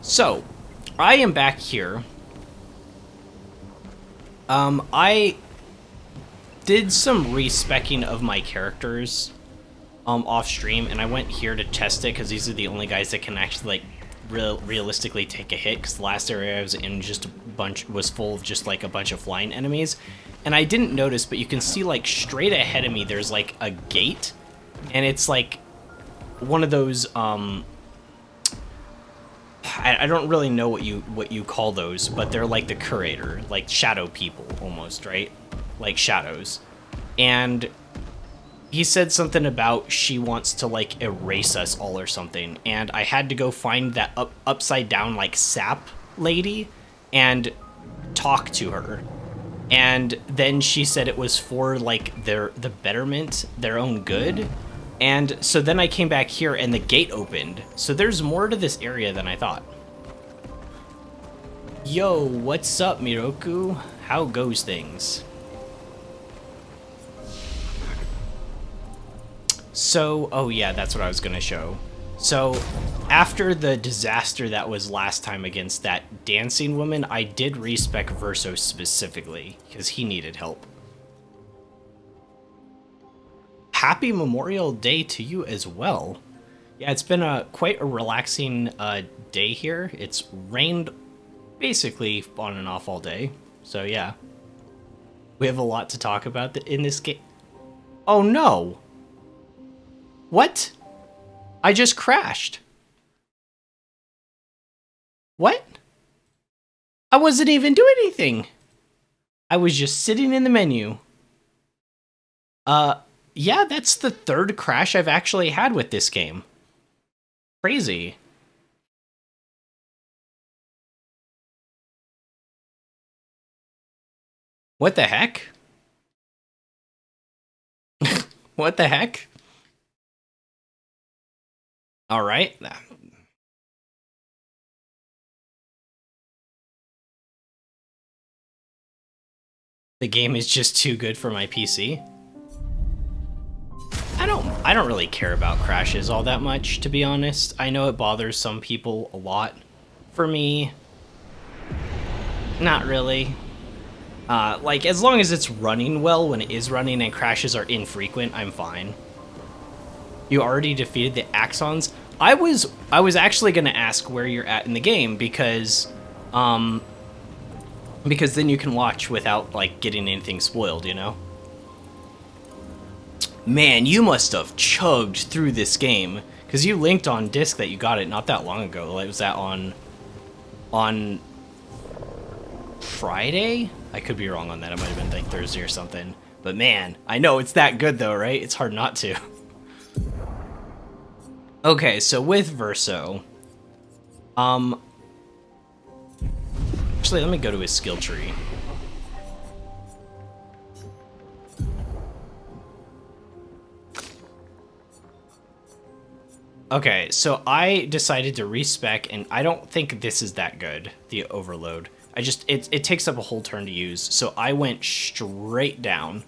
So, I am back here. I did some respecking of my characters off stream, and I went here to test it because these are the only guys that can actually realistically take a hit. Because the last area I was in was full of just like a bunch of flying enemies, and I didn't notice, but you can see like straight ahead of me there's like a gate, and it's like one of those I don't really know what you call those, but they're like the curator, like shadow people almost, right? Like shadows. And he said something about she wants to like erase us all or something, and I had to go find that upside down like sap lady and talk to her. And then she said it was for like the betterment, their own good. And so then I came back here and the gate opened. So there's more to this area than I thought. Yo, what's up, Miroku? How goes things? So, oh yeah, that's what I was gonna show. So, after the disaster that was last time against that dancing woman, I did respec Verso specifically, because he needed help. Happy Memorial Day to you as well. Yeah, it's been quite a relaxing day here. It's rained basically on and off all day, so yeah. We have a lot to talk about in this game. Oh no! What? I just crashed. What? I wasn't even doing anything. I was just sitting in the menu. Yeah, that's the third crash I've actually had with this game. Crazy. What the heck? What the heck? All right. The game is just too good for my PC. I don't really care about crashes all that much, to be honest. I know it bothers some people a lot. For me, not really. Like, as long as it's running well when it is running and crashes are infrequent, I'm fine. You already defeated the Axons? I was actually gonna ask where you're at in the game because then you can watch without, like, getting anything spoiled, you know? Man, you must have chugged through this game, because you linked on disc that you got it not that long ago. Like, was that on Friday? I could be wrong on that. It might have been like Thursday or something. But man, I know it's that good though, right? It's hard not to. Okay, so with Verso, actually, let me go to his skill tree. Okay, so I decided to respec, and I don't think this is that good, the overload. It takes up a whole turn to use, so I went straight down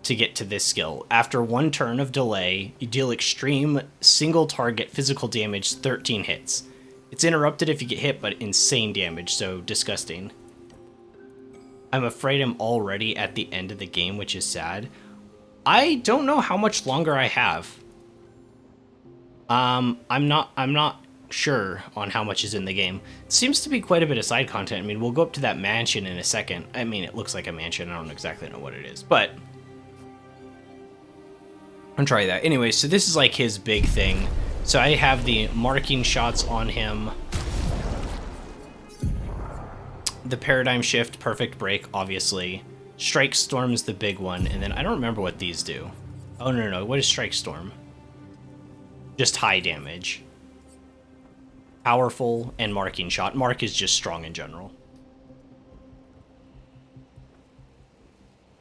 to get to this skill. After one turn of delay, you deal extreme single target physical damage, 13 hits. It's interrupted if you get hit, but insane damage, so disgusting. I'm afraid I'm already at the end of the game, which is sad. I don't know how much longer I have. I'm not sure on how much is in the game. It seems to be quite a bit of side content. I mean, we'll go up to that mansion in a second. I mean, it looks like a mansion. I don't exactly know what it is, but I'll try that. Anyway, so this is like his big thing. So I have the marking shots on him. The paradigm shift, perfect break, obviously. Strike Storm's the big one, and then I don't remember what these do. Oh, no. What is Strike Storm? Just high damage. Powerful and marking shot. Mark is just strong in general.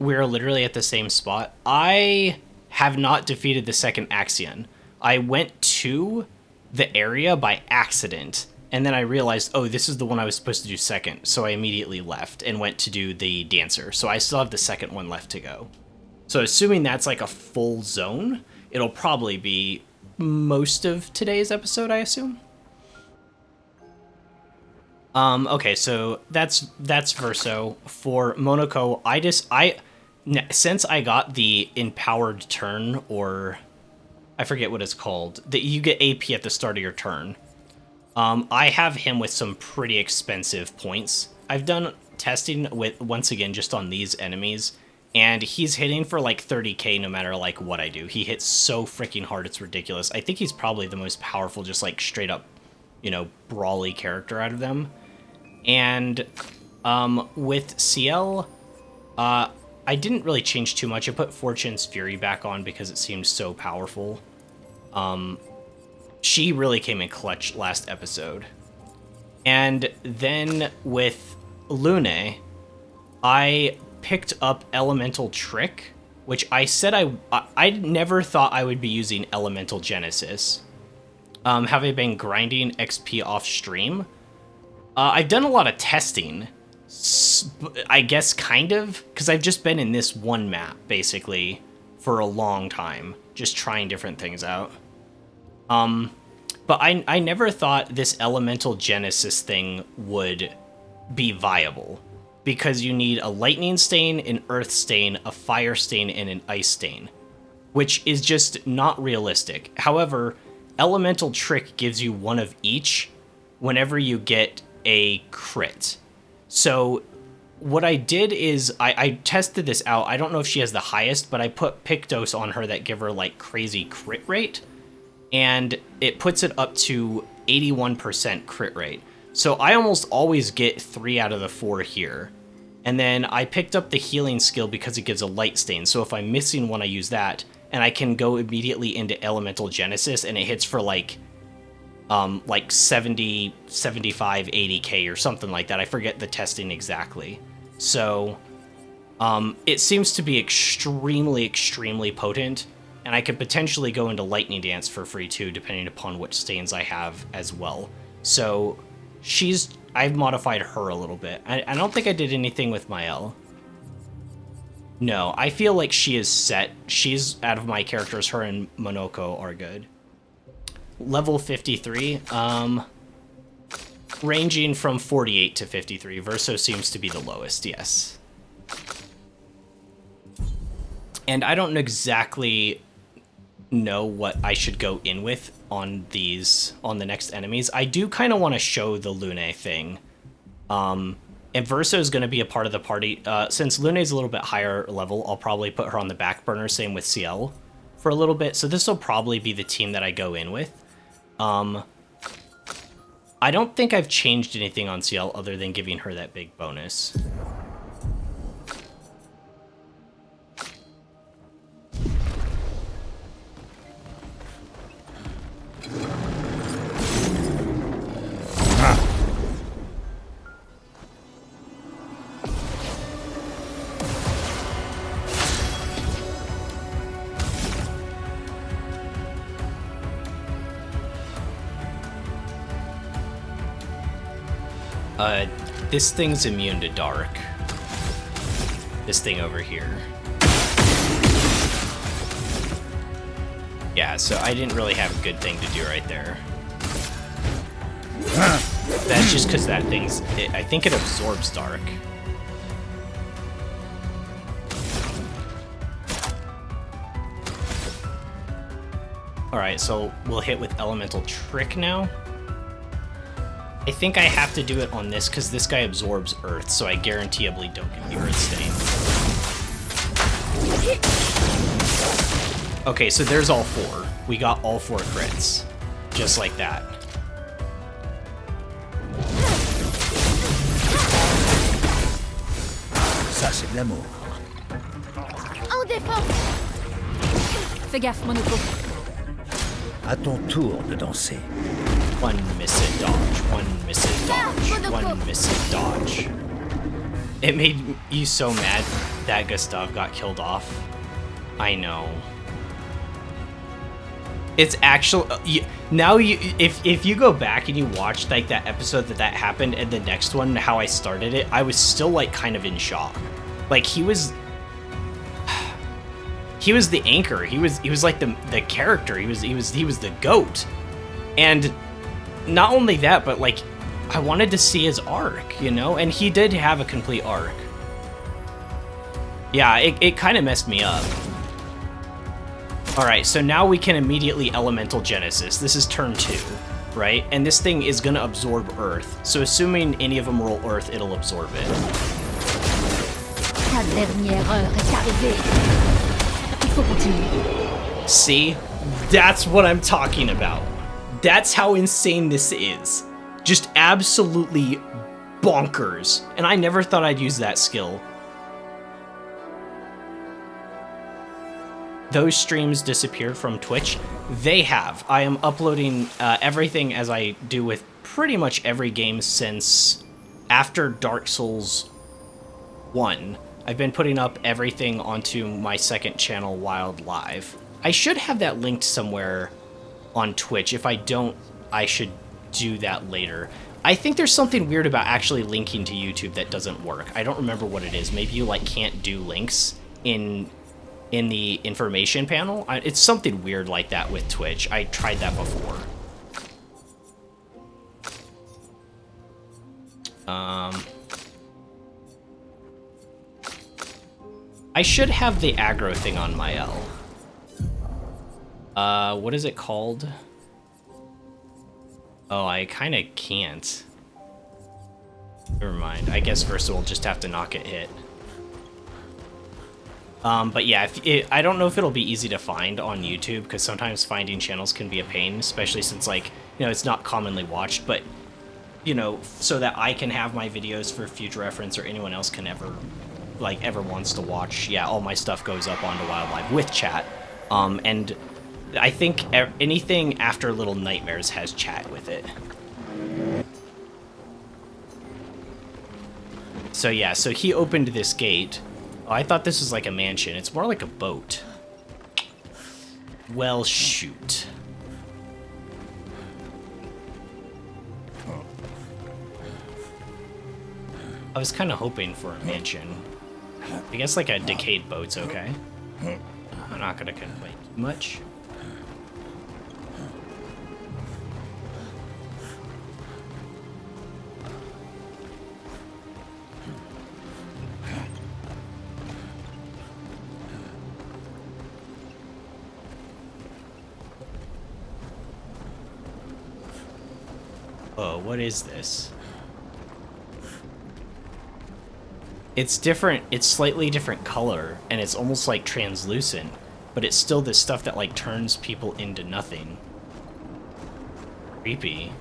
We're literally at the same spot. I have not defeated the second Axion. I went to the area by accident, and then I realized, oh, this is the one I was supposed to do second, so I immediately left and went to do the dancer. So I still have the second one left to go. So assuming that's like a full zone, it'll probably be most of today's episode, I assume. Okay, so that's Verso. For Monoko, since I got the empowered turn, or I forget what it's called, that you get AP at the start of your turn. I have him with some pretty expensive points. I've done testing with, once again, just on these enemies, and he's hitting for like 30k no matter like what I do. He hits so freaking hard, it's ridiculous. I think he's probably the most powerful, just like straight up, brawly character out of them. And with CL, I didn't really change too much. I put Fortune's Fury back on because it seemed so powerful. She really came in clutch last episode. And then with Lune, I picked up Elemental Trick, which I said I never thought I would be using Elemental Genesis. Having been grinding XP off stream, I've done a lot of testing, I guess, kind of, because I've just been in this one map, basically, for a long time, just trying different things out. But I never thought this Elemental Genesis thing would be viable, because you need a Lightning Stain, an Earth Stain, a Fire Stain, and an Ice Stain, which is just not realistic. However, Elemental Trick gives you one of each whenever you get a crit. So what I did is I tested this out. I don't know if she has the highest, but I put Pictos on her that give her like crazy crit rate, and it puts it up to 81% crit rate. So I almost always get 3 out of the 4 here. And then I picked up the healing skill because it gives a light stain. So if I'm missing one, I use that, and I can go immediately into Elemental Genesis, and it hits for like 70, 75, 80k or something like that. I forget the testing exactly. So it seems to be extremely, extremely potent, and I could potentially go into Lightning Dance for free too, depending upon which stains I have as well. So I've modified her a little bit. I don't think I did anything with Mael. No, I feel like she is set. She's, out of my characters, her and Monoko are good. Level 53, ranging from 48 to 53. Verso seems to be the lowest, yes. And I don't exactly know what I should go in with on the next enemies. I do kind of want to show the Lune thing. And Verso is going to be a part of the party. Since Lune is a little bit higher level, I'll probably put her on the back burner, same with CL, for a little bit. So this will probably be the team that I go in with. I don't think I've changed anything on CL other than giving her that big bonus. This thing's immune to dark. This thing over here. Yeah, so I didn't really have a good thing to do right there. That's just because that thing's... I think it absorbs dark. Alright, so we'll hit with Elemental Trick now. I think I have to do it on this because this guy absorbs Earth, so I guaranteeably don't get the Earth Stain. Okay, so there's all 4. We got all 4 crits. Just like that. Ça, c'est de l'amour. En défense! Fais gaffe, Monoko. À ton tour de danser. One missed dodge, one missed dodge, one missed dodge. It made you so mad that Gustav got killed off. I know. It's actually if you go back and you watch like that episode that happened and the next one, how I started it, I was still like kind of in shock. Like he was the anchor. He was like the character. He was the GOAT. And not only that, but like I wanted to see his arc, you know? And he did have a complete arc. Yeah, it kind of messed me up. Alright, so now we can immediately Elemental Genesis. This is turn 2, right? And this thing is gonna absorb Earth. So assuming any of them roll Earth, it'll absorb it. Ta dernière heure est arrivée. Il faut continuer. See? That's what I'm talking about. That's how insane this is. Just absolutely bonkers. And I never thought I'd use that skill. Those streams disappeared from Twitch. They have. I am uploading everything as I do with pretty much every game since after Dark Souls 1. I've been putting up everything onto my second channel, Wild Live. I should have that linked somewhere on Twitch. If I don't, I should do that later. I think there's something weird about actually linking to YouTube that doesn't work. I don't remember what it is. Maybe you like can't do links in the information panel. It's something weird like that with Twitch. I tried that before. I should have the aggro thing on my L. What is it called? Oh, I kind of can't. Never mind. I guess first we'll just have to knock it hit. But yeah, I don't know if it'll be easy to find on YouTube, because sometimes finding channels can be a pain, especially since, like, you know, it's not commonly watched, but, you know, so that I can have my videos for future reference, or anyone else can ever wants to watch, yeah, all my stuff goes up onto Wild Live with chat. And I think anything after Little Nightmares has chat with it. So yeah, so he opened this gate. Oh, I thought this was like a mansion. It's more like a boat. Well, shoot. I was kind of hoping for a mansion. I guess like a decayed boat's okay. I'm not gonna complain too much. Oh, what is this? It's different, it's slightly different color, and it's almost like translucent, but it's still this stuff that like turns people into nothing. Creepy.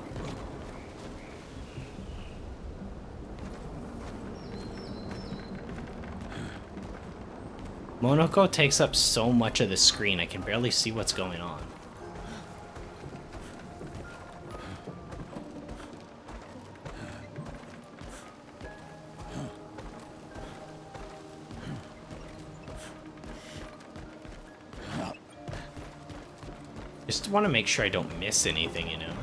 Monoko takes up so much of the screen, I can barely see what's going on. Just want to make sure I don't miss anything, you know?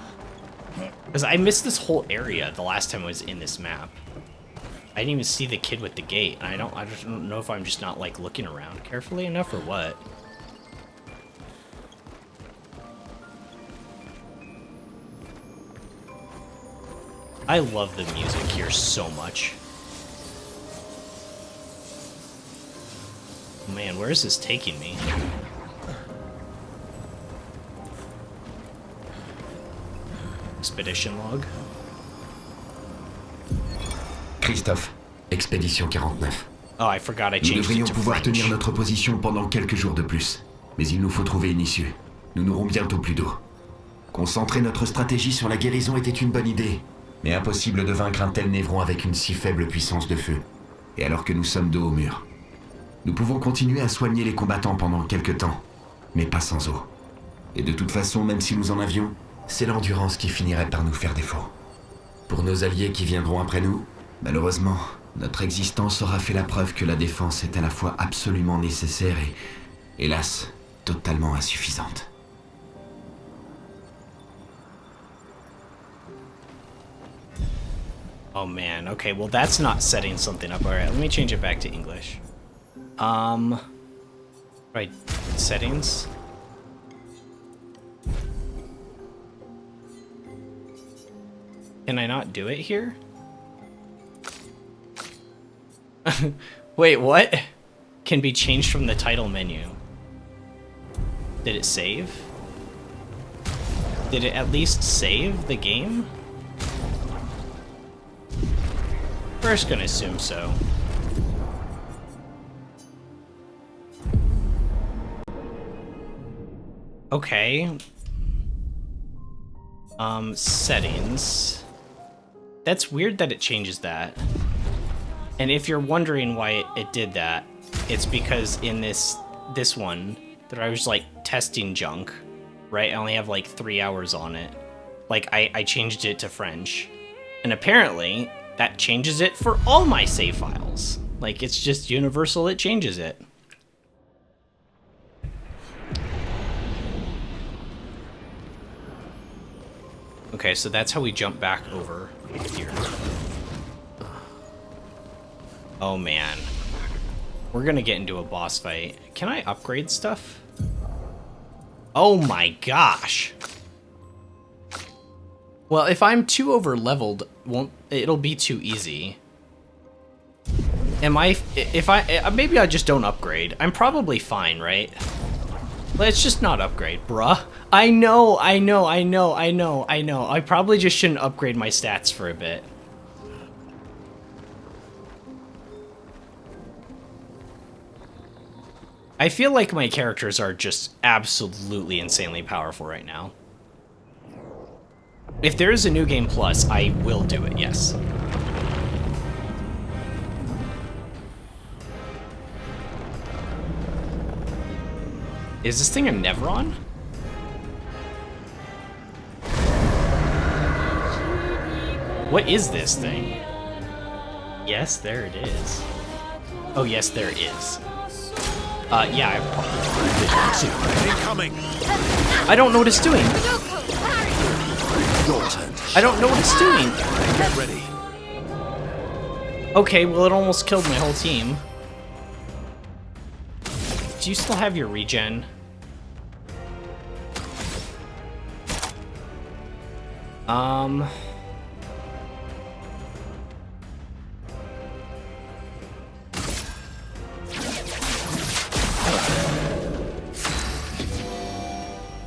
Because I missed this whole area the last time I was in this map. I didn't even see the kid with the gate, and I just don't know if I'm just not, like, looking around carefully enough or what. I love the music here so much. Man, where is this taking me? Expedition log. Christophe, Expédition 49. Oh, I forgot I Nous changed it devrions to pouvoir French. tenir notre position pendant quelques jours de plus. Mais il nous faut trouver une issue. Nous n'aurons bientôt plus d'eau. Concentrer notre stratégie sur la guérison était une bonne idée. Mais impossible de vaincre un tel névron avec une si faible puissance de feu. Et alors que nous sommes dos au mur. Nous pouvons continuer à soigner les combattants pendant quelques temps. Mais pas sans eau. Et de toute façon, même si nous en avions, c'est l'endurance qui finirait par nous faire défaut. Pour nos alliés qui viendront après nous, malheureusement, notre existence aura fait la preuve que la défense est à la fois absolument nécessaire et, hélas, totalement insuffisante. Oh man, okay, well that's not setting something up. Alright, let me change it back to English. Right, settings. Can I not do it here? Wait, what? Can be changed from the title menu. Did it save? Did it at least save the game? First gonna assume so. Okay. Settings. That's weird that it changes that. And if you're wondering why it did that, it's because in this one that I was like testing junk, right? I only have like 3 hours on it. Like I changed it to French. And apparently that changes it for all my save files. Like it's just universal, it changes it. Okay, so that's how we jump back over here. Oh man. We're gonna get into a boss fight. Can I upgrade stuff? Oh my gosh. Well, if I'm too over leveled, it'll be too easy. Maybe I just don't upgrade. I'm probably fine, right? Let's just not upgrade, bruh. I know. I probably just shouldn't upgrade my stats for a bit. I feel like my characters are just absolutely insanely powerful right now. If there is a New Game Plus, I will do it, yes. Is this thing a Nevron? What is this thing? Yes, there it is. Oh, yes, there it is. Yeah, I probably Incoming! I don't know what it's doing. Your turn. I don't know what it's doing. Get ready. Okay, well, it almost killed my whole team. Do you still have your regen?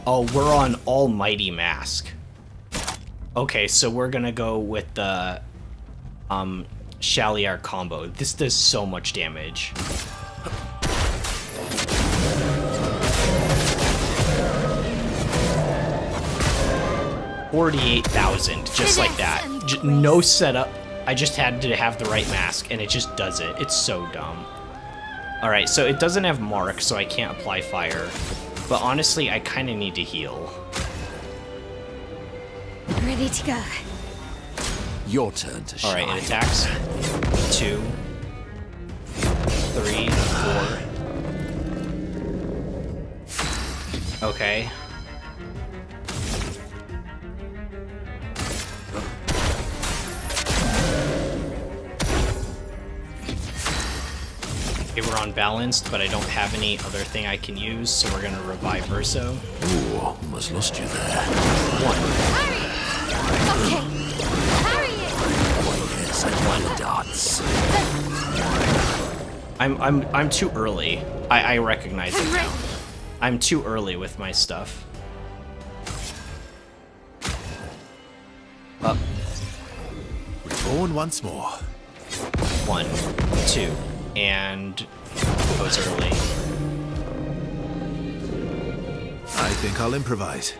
Oh, we're on Almighty Mask. Okay, so we're gonna go with the Chaliar combo. This does so much damage. 48,000, just like that. No setup. I just had to have the right mask, and it just does it. It's so dumb. Alright, so it doesn't have Mark, so I can't apply fire. But honestly, I kind of need to heal. Ready to go. Your turn to shine. Alright, it attacks. 2, 3, 4. Okay. Okay, we're unbalanced, but I don't have any other thing I can use, so we're gonna revive Verso. Ooh, almost lost you there. 1. Okay. Hurry it. Yes, I want the dots. I'm too early. I recognize it now. I'm too early with my stuff. Up. Reborn once more. 1, 2, and goes early. I think I'll improvise.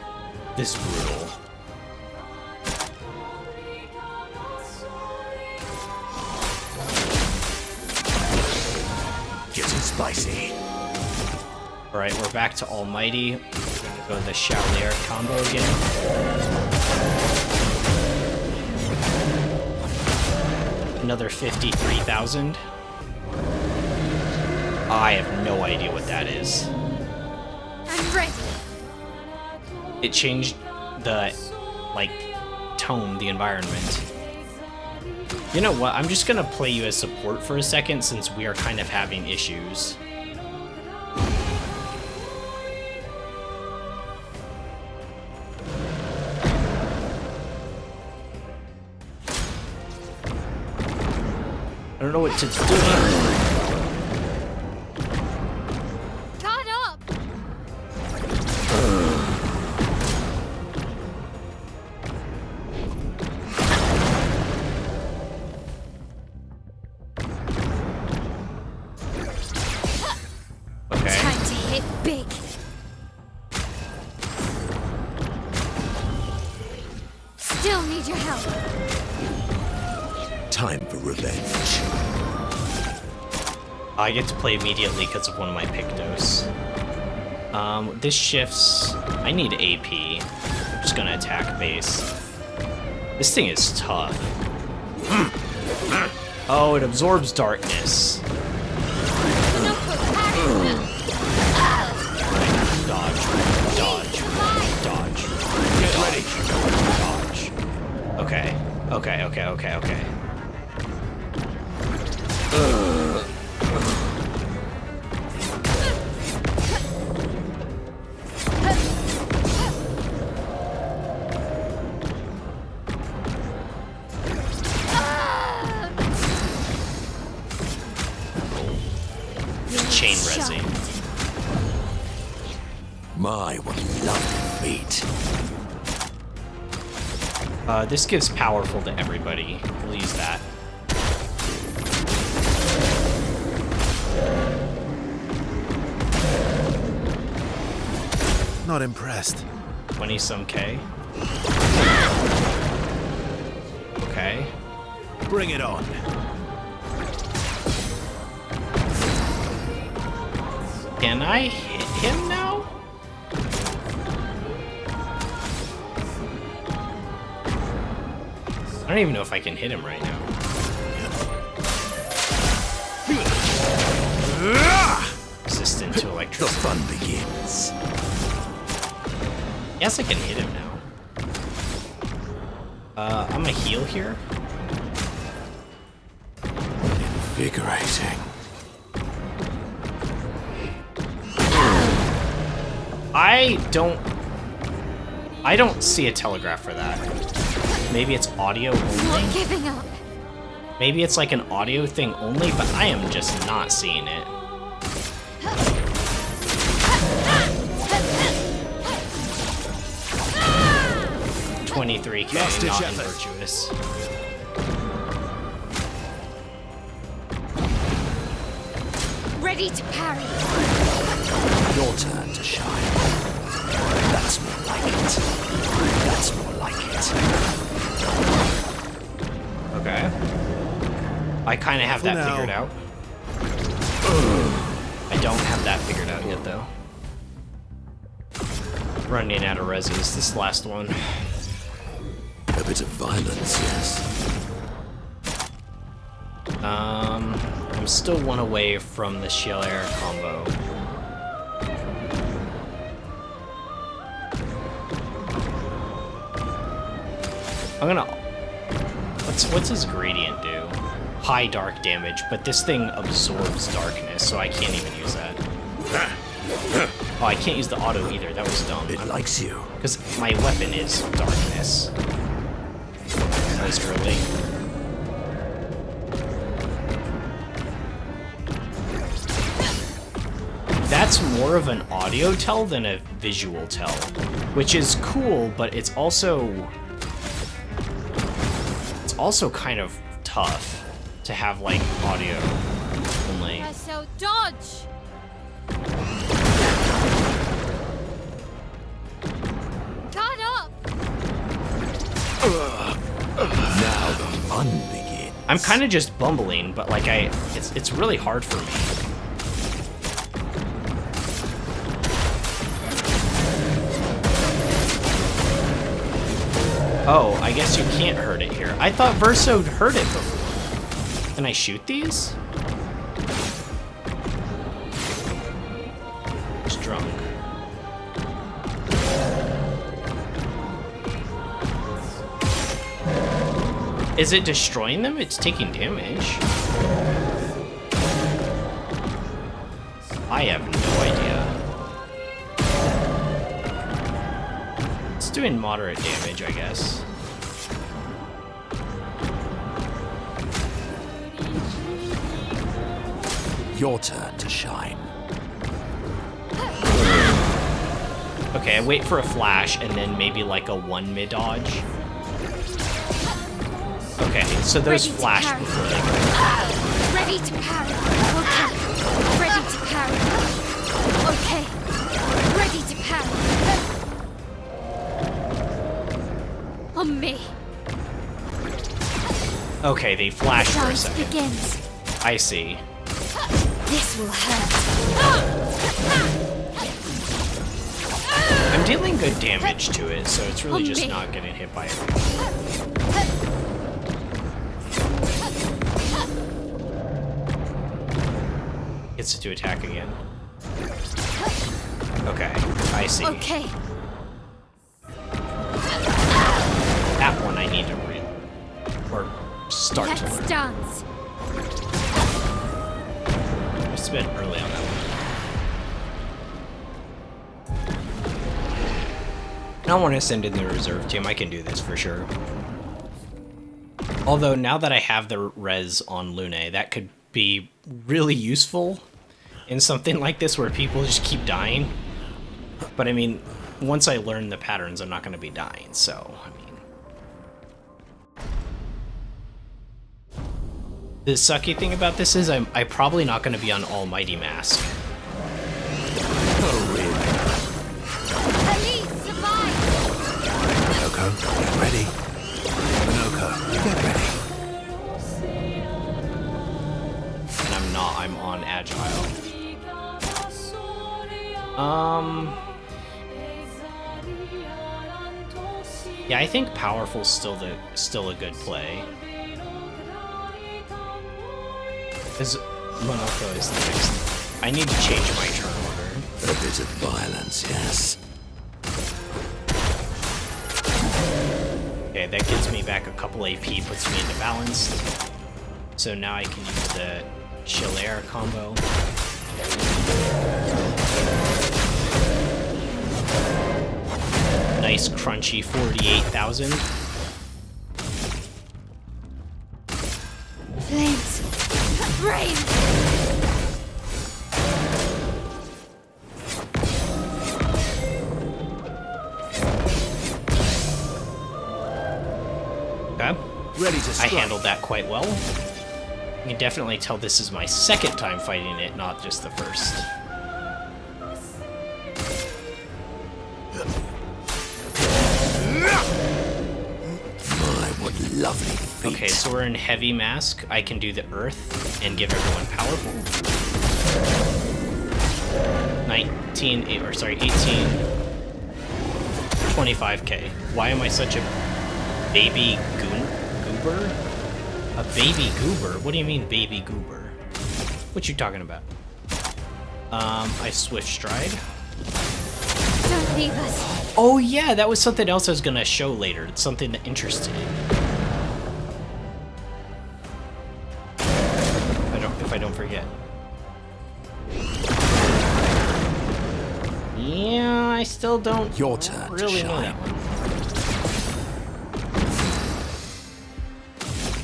This is brutal. Getting spicy. Alright, we're back to Almighty. We're gonna go the Chalier combo again. Another 53,000. I have no idea what that is. I'm ready. It changed the, like, tone, the environment. You know what? I'm just gonna play you as support for a second since we are kind of having issues. I don't know what to do. Caught up! Okay. Time to hit big. Still need your help. Time for revenge. I get to play immediately because of one of my Pictos. This shifts. I need AP. I'm just gonna attack base. This thing is tough. Oh, it absorbs darkness. No protection. Dodge, dodge, dodge. Get ready. Dodge. Okay. Okay, okay, okay, okay. Chain resing. My, what lovely meat. This gives powerful to everybody. We'll use that. Not impressed. 20-some K. Okay. Bring it on. Can I hit him now? I don't even know if I can hit him right now. Resistant to The electricity. fun begins. Yes, I can hit him now. I'm gonna heal here. Invigorating. I don't see a telegraph for that. Maybe it's audio only. Not giving up. Maybe it's like an audio thing only, but I am just not seeing it. $23K, Last ditch not effort. virtuous. Ready to parry. Your turn to shine. That's more like it. That's more like it. Okay. I kind of have that now. figured out. I don't have that figured out yet, though. Running out of reses. This last one. A bit of violence, yes. I'm still one away from the Shell Air combo. I'm gonna... What's his gradient do? High dark damage, but this thing absorbs darkness, so I can't even use that. Oh, I can't use the auto either. That was dumb. It likes you. Because my weapon is darkness. Most early. That's more of an audio tell than a visual tell, which is cool, but it's also kind of tough to have like audio only. So dodge. Caught up. Now the fun begins. I'm kind of just bumbling, but like it's really hard for me. Oh, I guess you can't hurt it here. I thought Verso'd hurt it before. Can I shoot these? It's drunk. Is it destroying them? It's taking damage. I have no idea. It's doing moderate damage, I guess. Your turn to shine. Okay, I wait for a flash and then maybe like a 1 mid dodge. Okay, so those Ready to flash parry. before they go. Ready to parry. Okay. Ready to parry. Okay. Ready to parry. On me. Okay, they flash for a Dance second. begins. I see. This will hurt. I'm dealing good damage to it, so it's really On just me. not getting hit by everything. Gets to attack again. Okay, I see. Okay. That one I need to or start to Let's learn. dance. It's been early on that one. I don't want to send in the reserve team. I can do this for sure. Although now that I have the res on Lune, that could be really useful in something like this where people just keep dying. But I mean, once I learn the patterns, I'm not going to be dying, so I mean. The sucky thing about this is I'm probably not going to be on Almighty Mask. Oh, really? Elise, survive. Minoko, get ready. Minoko, get ready. And I'm not, I'm on Agile. Yeah, I think Powerful's still a good play. Because Monoko is the next. I need to change my turn order. A bit of violence, yes. Okay, that gets me back a couple AP, puts me into balance. So now I can use the Chill Air combo. Nice crunchy 48,000. Flames. Rain. Okay. Ready to I strike. handled that quite well. You can definitely tell this is my second time fighting it, not just the first. My, what lovely feet. Okay, so we're in heavy mask. I can do the earth and give everyone powerful. 18, 25k. Why am I such a baby goober? A baby goober? What do you mean baby goober? What you talking about? I swift stride. Don't leave us. Oh yeah, that was something else I was gonna show later. It's something that interested me. If I don't forget. Yeah, I still don't Your turn to really know that shine. one.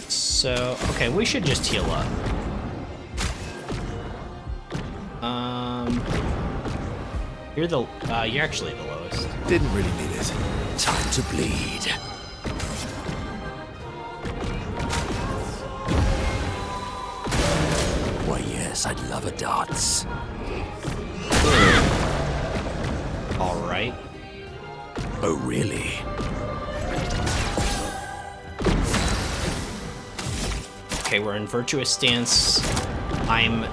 So, okay, we should just heal up. You're actually the lowest. Didn't really need it. Time to bleed. Why, yes, I'd love a dance. All right. Oh, really? Okay, we're in virtuous stance. I'm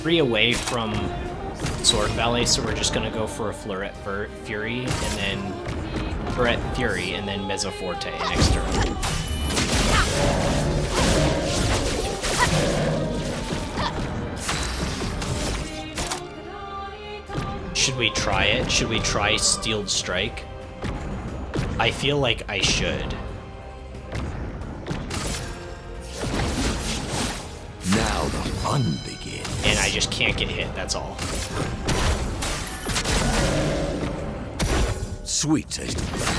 3 away from Sword Ballet, so we're just gonna go for a Fleuret Fury, and then Fleuret Fury, and then Mezzoforte next turn. Should we try it? Should we try Steeled Strike? I feel like I should. Now the fun begins. And I just can't get hit, that's all. Sweet taste of battle.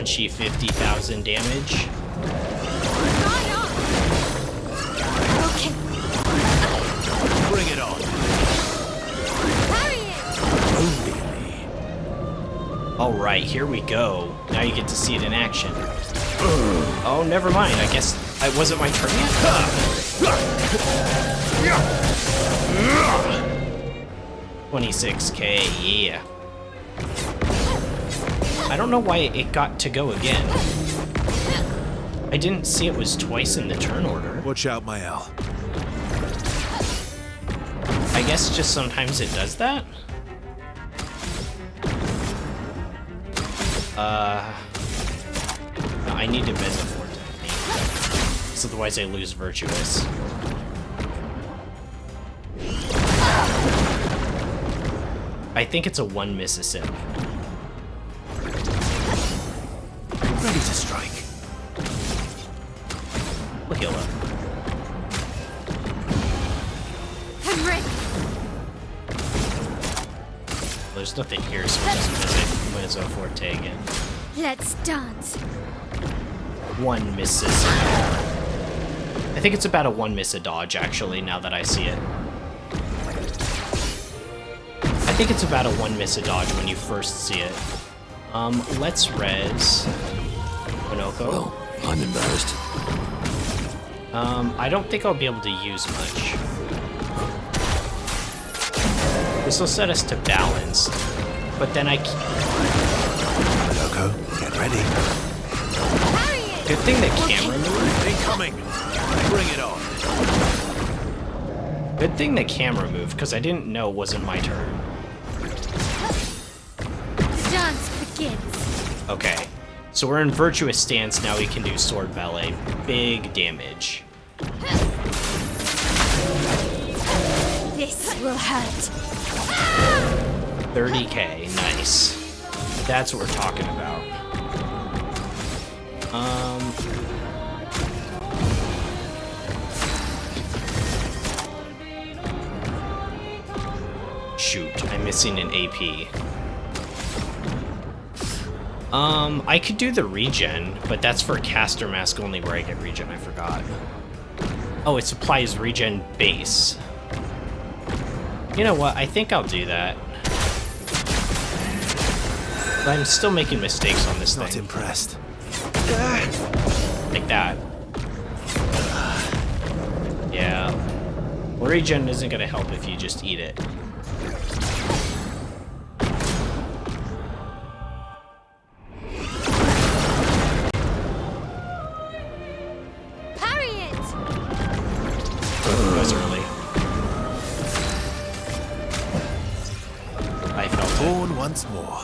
crunchy 50,000 damage. Right on. Okay. Bring it on. Parry it. All right, here we go. Now you get to see it in action. Oh, never mind. I guess it wasn't my turn yet. 26k, yeah. I don't know why it got to go again. I didn't see it was twice in the turn order. Watch out, my L. I guess just sometimes it does that? No, I need to Mesoport, I think. 'Cause otherwise I lose Virtuous. I think it's a 1 Mississippi. Ready to strike. We'll heal up. I'm ready. There's nothing here, so we'll just Mesoforte again. Let's dance. 1 Mississippi. I think it's about a 1 miss a dodge, actually, now that I see it. I think it's about a 1 miss a dodge when you first see it. Let's res Onoko. Well, I'm embarrassed. I don't think I'll be able to use much. This will set us to balanced, but then Loco, get ready. Parry it. good thing the camera moved. Incoming. Bring it on. Good thing the camera moved, because I didn't know it wasn't my turn. The dance begins. Okay, so we're in Virtuous Stance, now we can do Sword Ballet. Big damage. This will hurt. 30k, nice. That's what we're talking about. Shoot, I'm missing an AP. I could do the regen, but that's for caster mask only where I get regen, I forgot. Oh, it supplies regen base. You know what, I think I'll do that. But I'm still making mistakes on this Not thing. impressed. Like that. Yeah. Well, regen isn't gonna help if you just eat it. Parry it. It was early. I felt it. Born once more.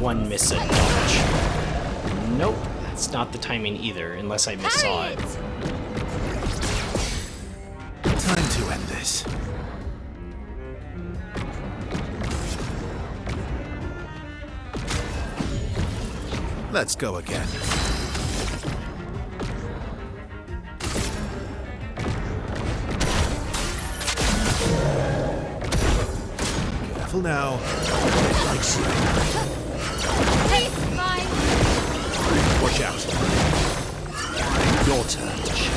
One miss a dodge. Nope, that's not the timing either, unless I missaw Parry it. Time to end this. Let's go again. Careful now. It likes you. Please, mine. Watch out. Your turn to shine.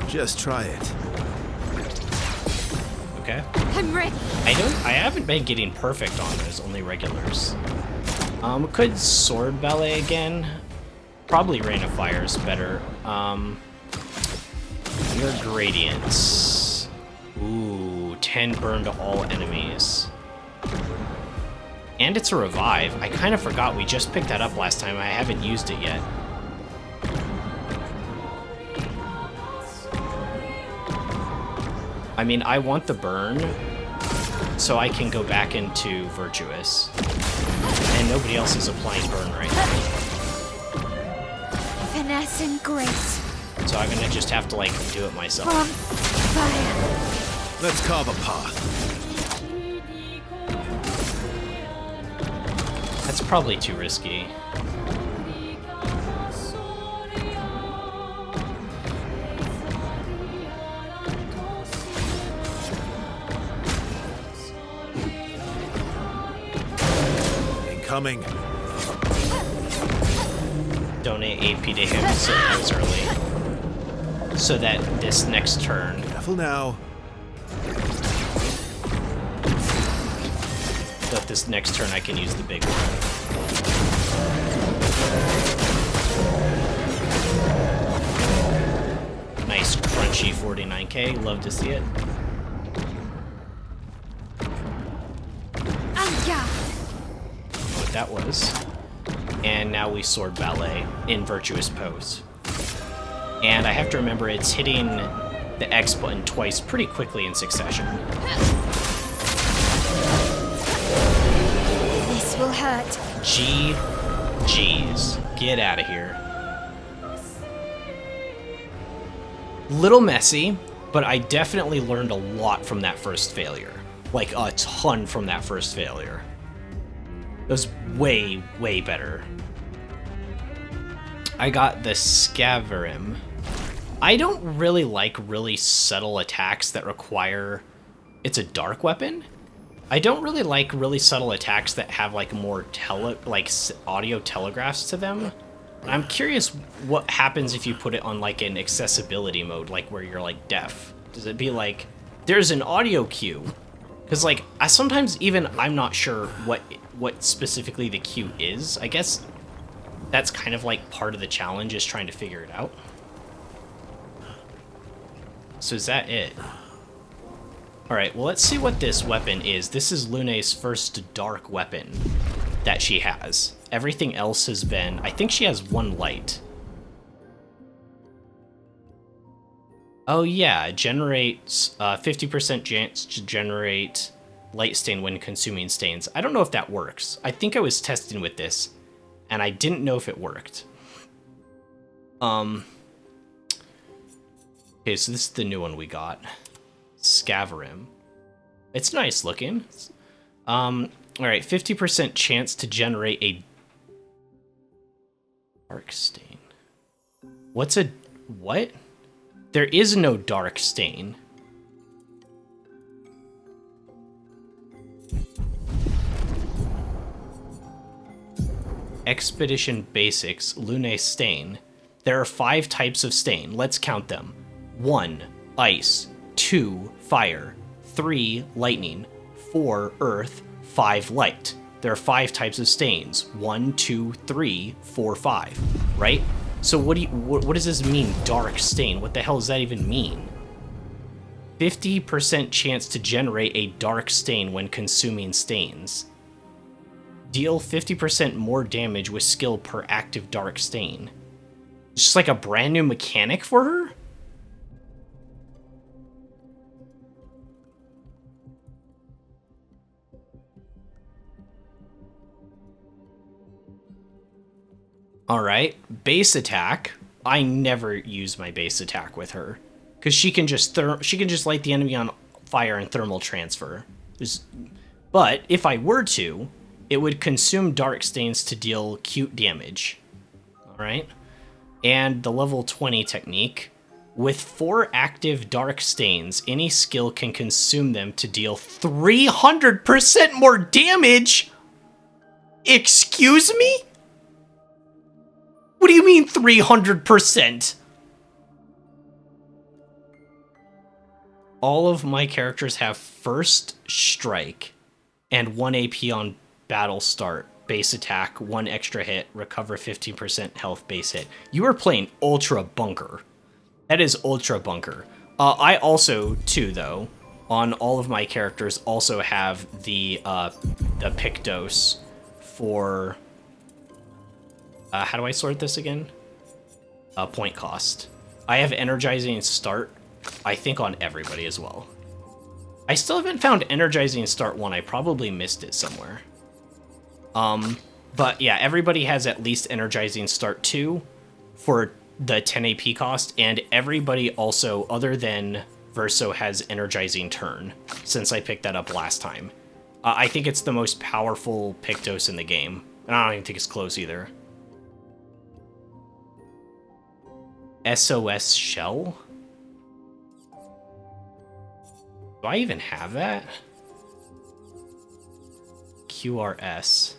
Just try it. Okay. I'm ready. I haven't been getting perfect on those, only regulars. Could Sword Ballet again? Probably Rain of Fire is better. Your gradients. Ooh, 10 burn to all enemies. And it's a revive. I kind of forgot we just picked that up last time. I haven't used it yet. I mean, I want the burn so I can go back into Virtuous. And nobody else is applying burn right now. Finesse and grace. So I'm gonna just have to, like, do it myself. From fire. Let's carve a path. That's probably too risky. coming. Donate AP to him so he knows early. So that this next turn... Careful now. So that this next turn I can use the big one. Nice crunchy 49k. Love to see it. What that was. And now we sword ballet in virtuous pose. And I have to remember it's hitting the X button twice pretty quickly in succession. This will hurt. GG's. Get out of here. Little messy, but I definitely learned a lot from that first failure. Like a ton from that first failure. It was way, way better. I got the Scaverim. I don't really like really subtle attacks that require... It's a dark weapon? I don't really like really subtle attacks that have like more audio telegraphs to them. I'm curious what happens if you put it on like an accessibility mode, like where you're like deaf. Does it be like, there's an audio cue? Because like, I'm not sure what specifically the cue is. I guess that's kind of like part of the challenge, is trying to figure it out. So is that it? Alright, well let's see what this weapon is. This is Lune's first dark weapon that she has. Everything else has been... I think she has one light. Oh yeah, generates 50% chance to generate light stain when consuming stains. I don't know if that works. I think I was testing with this, and I didn't know if it worked. Okay, so this is the new one we got. Scaverim. It's nice looking. Alright, 50% chance to generate a dark stain. What? There is no dark stain. Expedition Basics, Lune Stain. There are 5 types of stain. Let's count them. 1, ice. 2, fire. 3, lightning. 4, earth. 5, light. There are 5 types of stains. 1, 2, 3, 4, 5. Right? So what does this mean, dark stain? What the hell does that even mean? 50% chance to generate a dark stain when consuming stains. Deal 50% more damage with skill per active dark stain. It's just like a brand new mechanic for her? Alright, base attack. I never use my base attack with her, because she can just light the enemy on fire and thermal transfer. But if I were to, it would consume dark stains to deal cute damage. Alright? And the level 20 technique. With 4 active dark stains, any skill can consume them to deal 300% more damage? Excuse me? What do you mean 300%? All of my characters have first strike and 1 AP on battle start. Base attack, 1 extra hit, recover 15% health base hit. You are playing Ultra Bunker. That is Ultra Bunker. I also, too, though, on all of my characters, also have the Pictos for... how do I sort this again? Point cost. I have Energizing Start, I think, on everybody as well. I still haven't found Energizing Start 1. I probably missed it somewhere. But yeah, everybody has at least Energizing Start 2 for the 10 AP cost, and everybody also, other than Verso, has Energizing Turn, since I picked that up last time. I think it's the most powerful Pictos in the game, and I don't even think it's close either. SOS Shell? Do I even have that? QRS.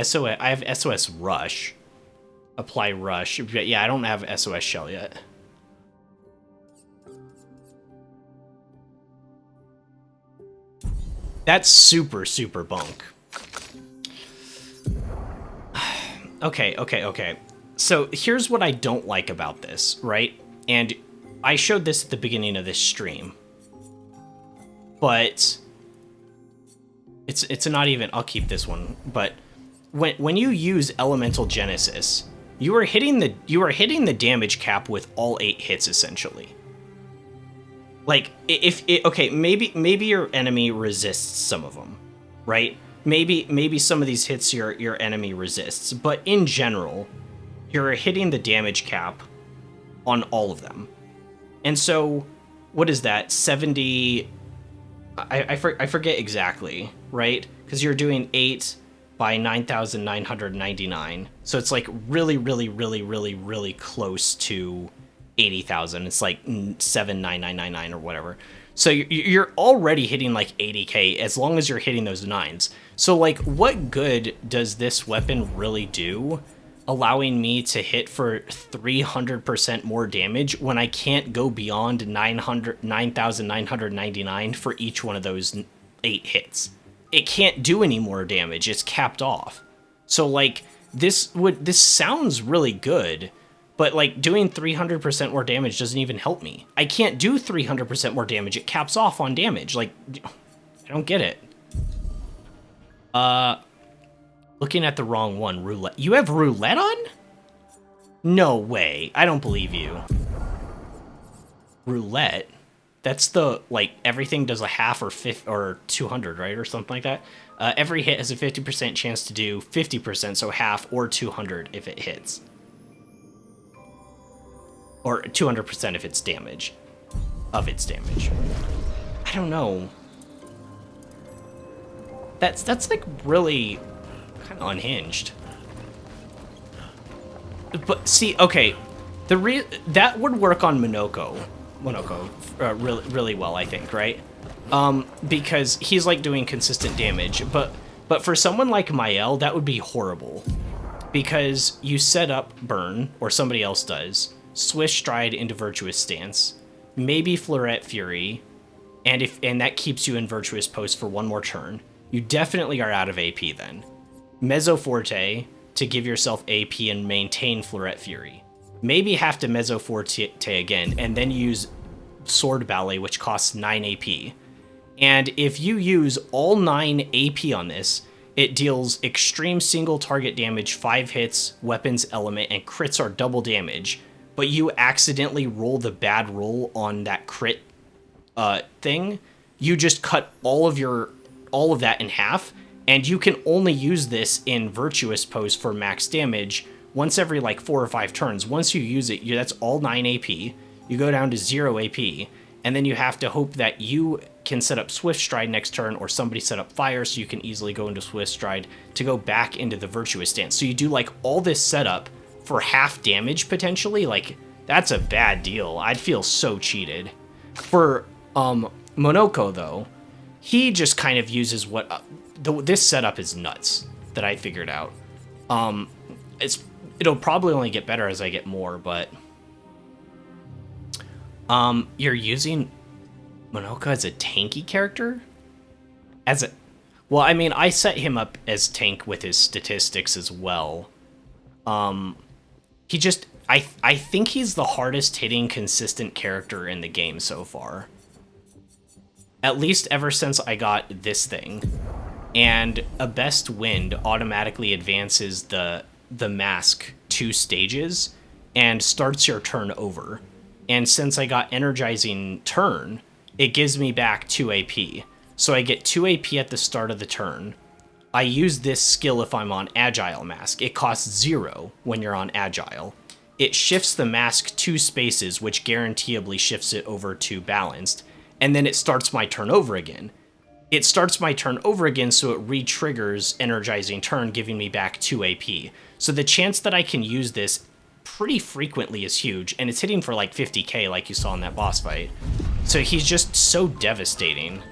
SOS. I have SOS Rush. Apply Rush. But yeah, I don't have SOS Shell yet. That's super, super bunk. Okay. So here's what I don't like about this, right? And I showed this at the beginning of this stream. But it's not even, I'll keep this one, but when you use Elemental Genesis, you are hitting the damage cap with all 8 hits essentially. Like okay, maybe your enemy resists some of them, right? Maybe some of these hits your enemy resists, but in general, you're hitting the damage cap on all of them. And so, what is that? 70. I forget exactly, right? Because you're doing 8 by 9,999, so it's like really close to 80,000. It's like 79999 or whatever. So you're already hitting like 80k as long as you're hitting those 9s. So like, what good does this weapon really do, allowing me to hit for 300% more damage when I can't go beyond 9,999 for each one of those 8 hits? It can't do any more damage. It's capped off. So like, this sounds really good, but like doing 300% more damage doesn't even help me. I can't do 300% more damage. It caps off on damage. Like, I don't get it. Looking at the wrong one, roulette. You have roulette on? No way. I don't believe you. Roulette? That's the, like, everything does a half or 200, right? Or something like that. Every hit has a 50% chance to do 50%, so half or 200 if it hits. Or 200% if it's damage. Of its damage. I don't know. That's like really kind of unhinged. But see, okay, that would work on Monoko really well, I think, right? Because he's like doing consistent damage, but for someone like Mael, that would be horrible, because you set up burn, or somebody else does, swift stride into virtuous stance, maybe Fleuret Fury, and that keeps you in virtuous post for one more turn. You definitely are out of AP then. Mezzo Forte to give yourself AP and maintain Fleuret Fury. Maybe have to Mezzo Forte again, and then use Sword Ballet, which costs 9 AP. And if you use all 9 AP on this, it deals extreme single target damage, 5 hits, weapons element, and crits are double damage. But you accidentally roll the bad roll on that crit thing, you just cut all of that in half, and you can only use this in virtuous pose for max damage once every like 4 or 5 turns. Once you use it, that's all 9 AP. You go down to 0 AP, and then you have to hope that you can set up Swift Stride next turn, or somebody set up Fire so you can easily go into Swift Stride to go back into the virtuous stance. So you do like all this setup for half damage potentially. Like, that's a bad deal. I'd feel so cheated. For Monoko though, he just kind of uses what this setup is nuts that I figured out. It'll probably only get better as I get more, but you're using Monoko as a tanky character? Well, I mean, I set him up as tank with his statistics as well. He just, I think he's the hardest hitting consistent character in the game so far. At least ever since I got this thing. And a Best Wind automatically advances the mask 2 stages and starts your turn over. And since I got Energizing Turn, it gives me back 2 AP. So I get 2 AP at the start of the turn. I use this skill if I'm on Agile Mask. It costs 0 when you're on Agile. It shifts the mask 2 spaces, which guaranteeably shifts it over to Balanced. And then it starts my turn over again. It starts my turn over again, so it re-triggers Energizing Turn, giving me back 2 AP. So the chance that I can use this pretty frequently is huge, and it's hitting for like 50k like you saw in that boss fight. So he's just so devastating.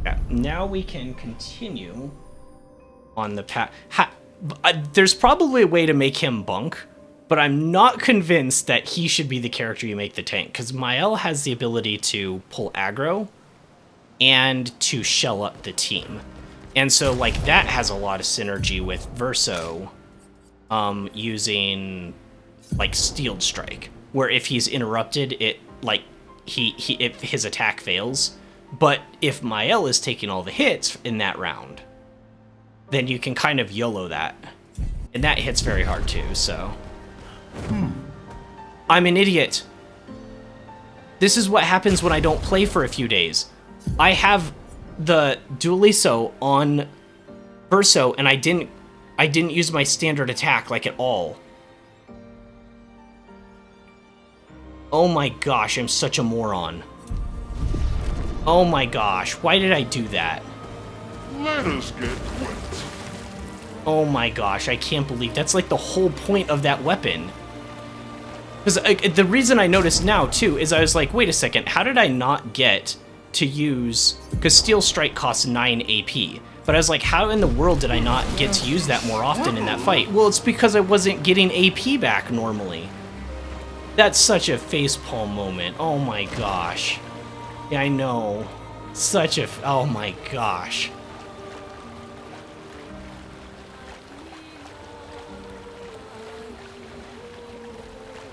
Yeah, now we can continue on the path. There's probably a way to make him bunk, but I'm not convinced that he should be the character you make the tank, because Mael has the ability to pull aggro and to shell up the team. And so, like, that has a lot of synergy with Verso using, like, Steeled Strike, where if he's interrupted, it, like, if his attack fails. But if Mael is taking all the hits in that round, then you can kind of YOLO that. And that hits very hard too, so. I'm an idiot. This is what happens when I don't play for a few days. I have the Dualiso on Verso, and I didn't use my standard attack, like, at all. Oh my gosh, I'm such a moron. Oh my gosh, why did I do that? Let us get quit. Oh my gosh, I can't believe that's like the whole point of that weapon. Because the reason I noticed now, too, is I was like, wait a second, how did I not get to use... Because Steel Strike costs 9 AP. But I was like, how in the world did I not get to use that more often in that fight? Well, it's because I wasn't getting AP back normally. That's such a facepalm moment. Oh my gosh. Yeah, I know. Such a... Oh my gosh.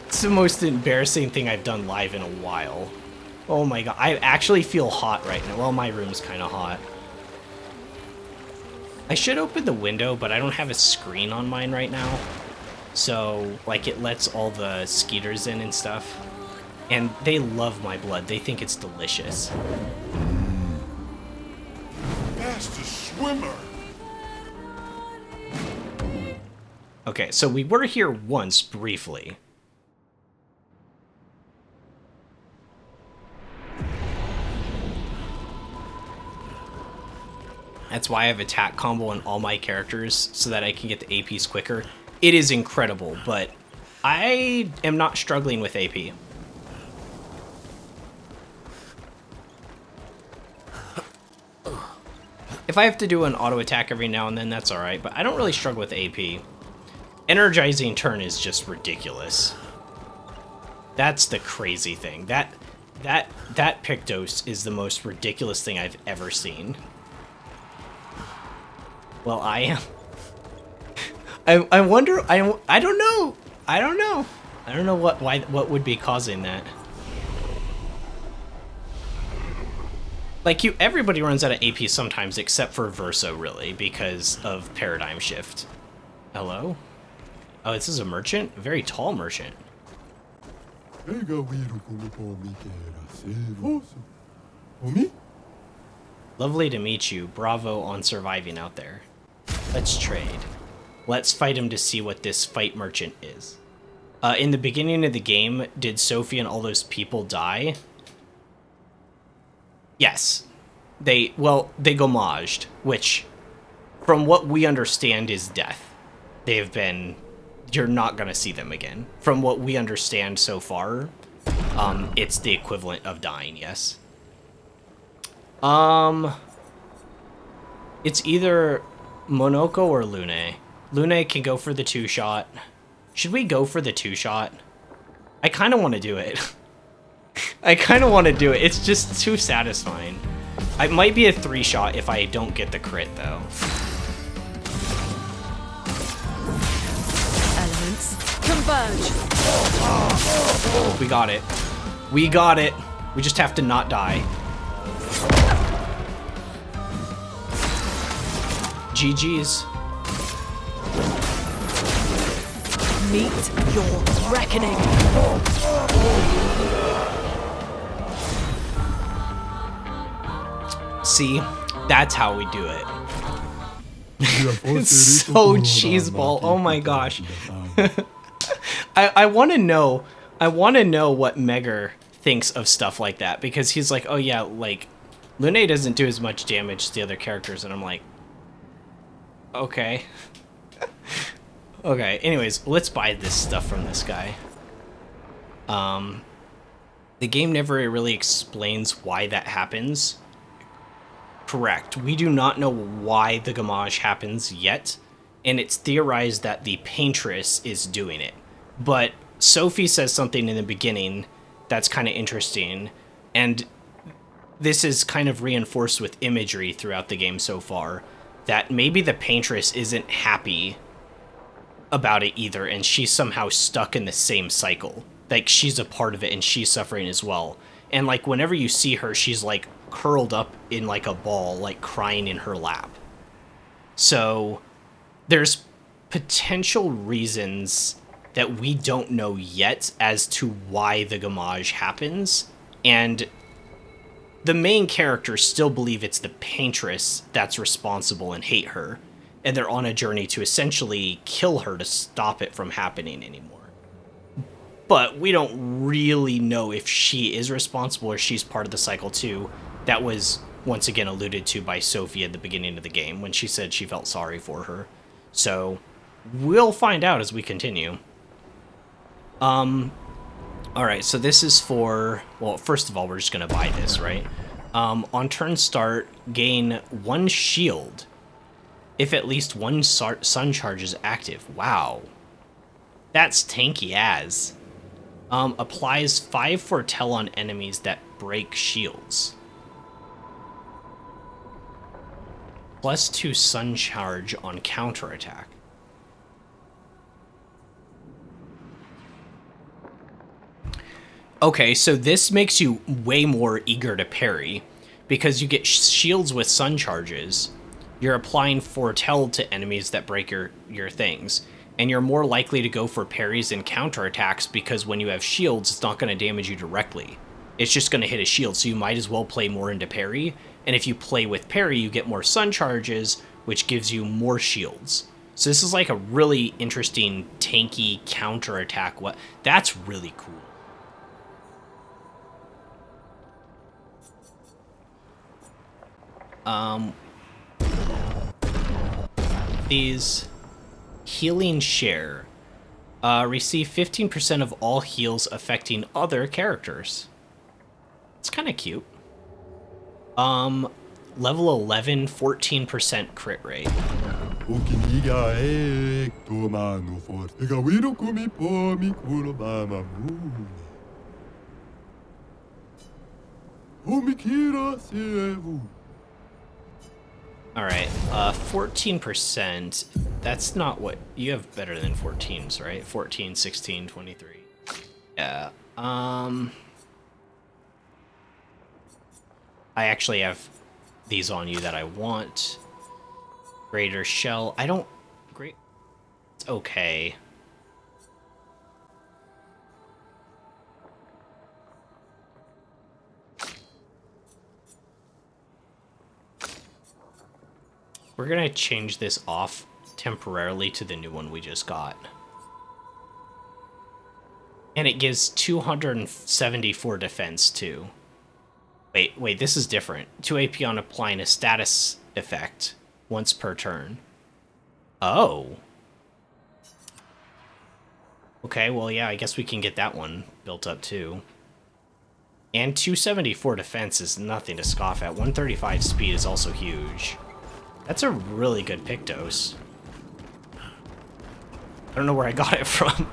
It's the most embarrassing thing I've done live in a while. Oh my god. I actually feel hot right now. Well, my room's kind of hot. I should open the window, but I don't have a screen on mine right now. So, like, it lets all the skeeters in and stuff. And they love my blood. They think it's delicious. Fastest swimmer. Okay, so we were here once, briefly. That's why I have attack combo on all my characters, so that I can get the APs quicker. It is incredible, but I am not struggling with AP. If I have to do an auto attack every now and then, that's alright, but I don't really struggle with AP. Energizing turn is just ridiculous. That's the crazy thing. That Pictos is the most ridiculous thing I've ever seen. Well, I am. I wonder. I don't know. I don't know what would be causing that. Like, everybody runs out of AP sometimes, except for Verso, really, because of Paradigm Shift. Hello? Oh, this is a merchant? A very tall merchant. Lovely to meet you. Bravo on surviving out there. Let's trade. Let's fight him to see what this fight merchant is. In the beginning of the game, did Sophie and all those people die? Yes. They go maged, which, from what we understand, is death. They've been... You're not gonna see them again. From what we understand so far, it's the equivalent of dying, yes. It's either Monoko or Lune. Lune can go for the 2-shot. Should we go for the 2-shot? I kind of want to do it. I kind of want to do it. It's just too satisfying. It might be a 3-shot if I don't get the crit, though. Elements converge. We got it. We got it. We just have to not die. GG's. Meet your reckoning. See, that's how we do it. It's so cheeseball. Oh my gosh. I want to know. I want to know what Megger thinks of stuff like that, because he's like, oh yeah, like Lune doesn't do as much damage to the other characters, and I'm like, okay. Okay, anyways, let's buy this stuff from this guy. The game never really explains why that happens. Correct. We do not know why the Gamage happens yet, and it's theorized that the Paintress is doing it. But Sophie says something in the beginning that's kind of interesting, and this is kind of reinforced with imagery throughout the game so far, that maybe the Paintress isn't happy about it either, and she's somehow stuck in the same cycle. Like, she's a part of it, and she's suffering as well. And, like, whenever you see her, she's, like, curled up in, like, a ball, like, crying in her lap. So, there's potential reasons that we don't know yet as to why the Gamage happens, and the main characters still believe it's the Paintress that's responsible and hate her, and they're on a journey to essentially kill her to stop it from happening anymore. But we don't really know if she is responsible or she's part of the cycle too. That was once again alluded to by Sophie at the beginning of the game when she said she felt sorry for her. So we'll find out as we continue. Alright, so this is for, well, first of all, we're just going to buy this, right? On turn start, gain 1 shield if at least 1 sun charge is active. Wow. That's tanky as. Applies 5 foretell on enemies that break shields. +2 sun charge on counterattack. Okay, so this makes you way more eager to parry, because you get shields with sun charges. You're applying foretell to enemies that break your things, and you're more likely to go for parries and counterattacks because when you have shields, it's not going to damage you directly. It's just going to hit a shield, so you might as well play more into parry, and if you play with parry, you get more sun charges, which gives you more shields. So this is like a really interesting tanky counterattack. That's really cool. These healing share receive 15% of all heals affecting other characters. It's kind of cute. Level 11, 14% crit rate. Alright, 14%, that's not what, you have better than 14s, right? 14, 16, 23. Yeah, I actually have these on you that I want. Greater Shell, I don't, great, it's okay. We're gonna change this off temporarily to the new one we just got. And it gives 274 defense too. Wait, this is different. 2 AP on applying a status effect once per turn. Oh. Okay, well yeah, I guess we can get that one built up too. And 274 defense is nothing to scoff at. 135 speed is also huge. That's a really good Pictos. I don't know where I got it from.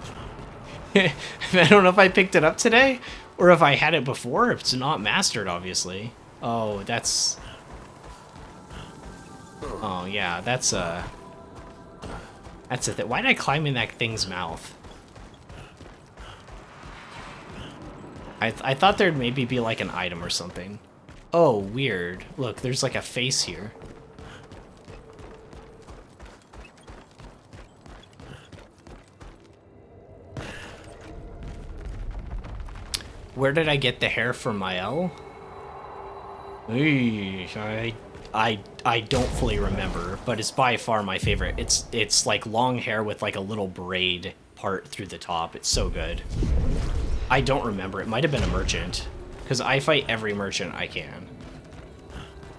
I don't know if I picked it up today, or if I had it before. It's not mastered, obviously. Oh, that's... Oh, yeah, that's a... That's a thing. Why did I climb in that thing's mouth? I thought there'd maybe be like an item or something. Oh, weird. Look, there's like a face here. Where did I get the hair from Mael? I don't fully remember, but it's by far my favorite. It's like long hair with like a little braid part through the top. It's so good. I don't remember. It might have been a merchant, because I fight every merchant I can.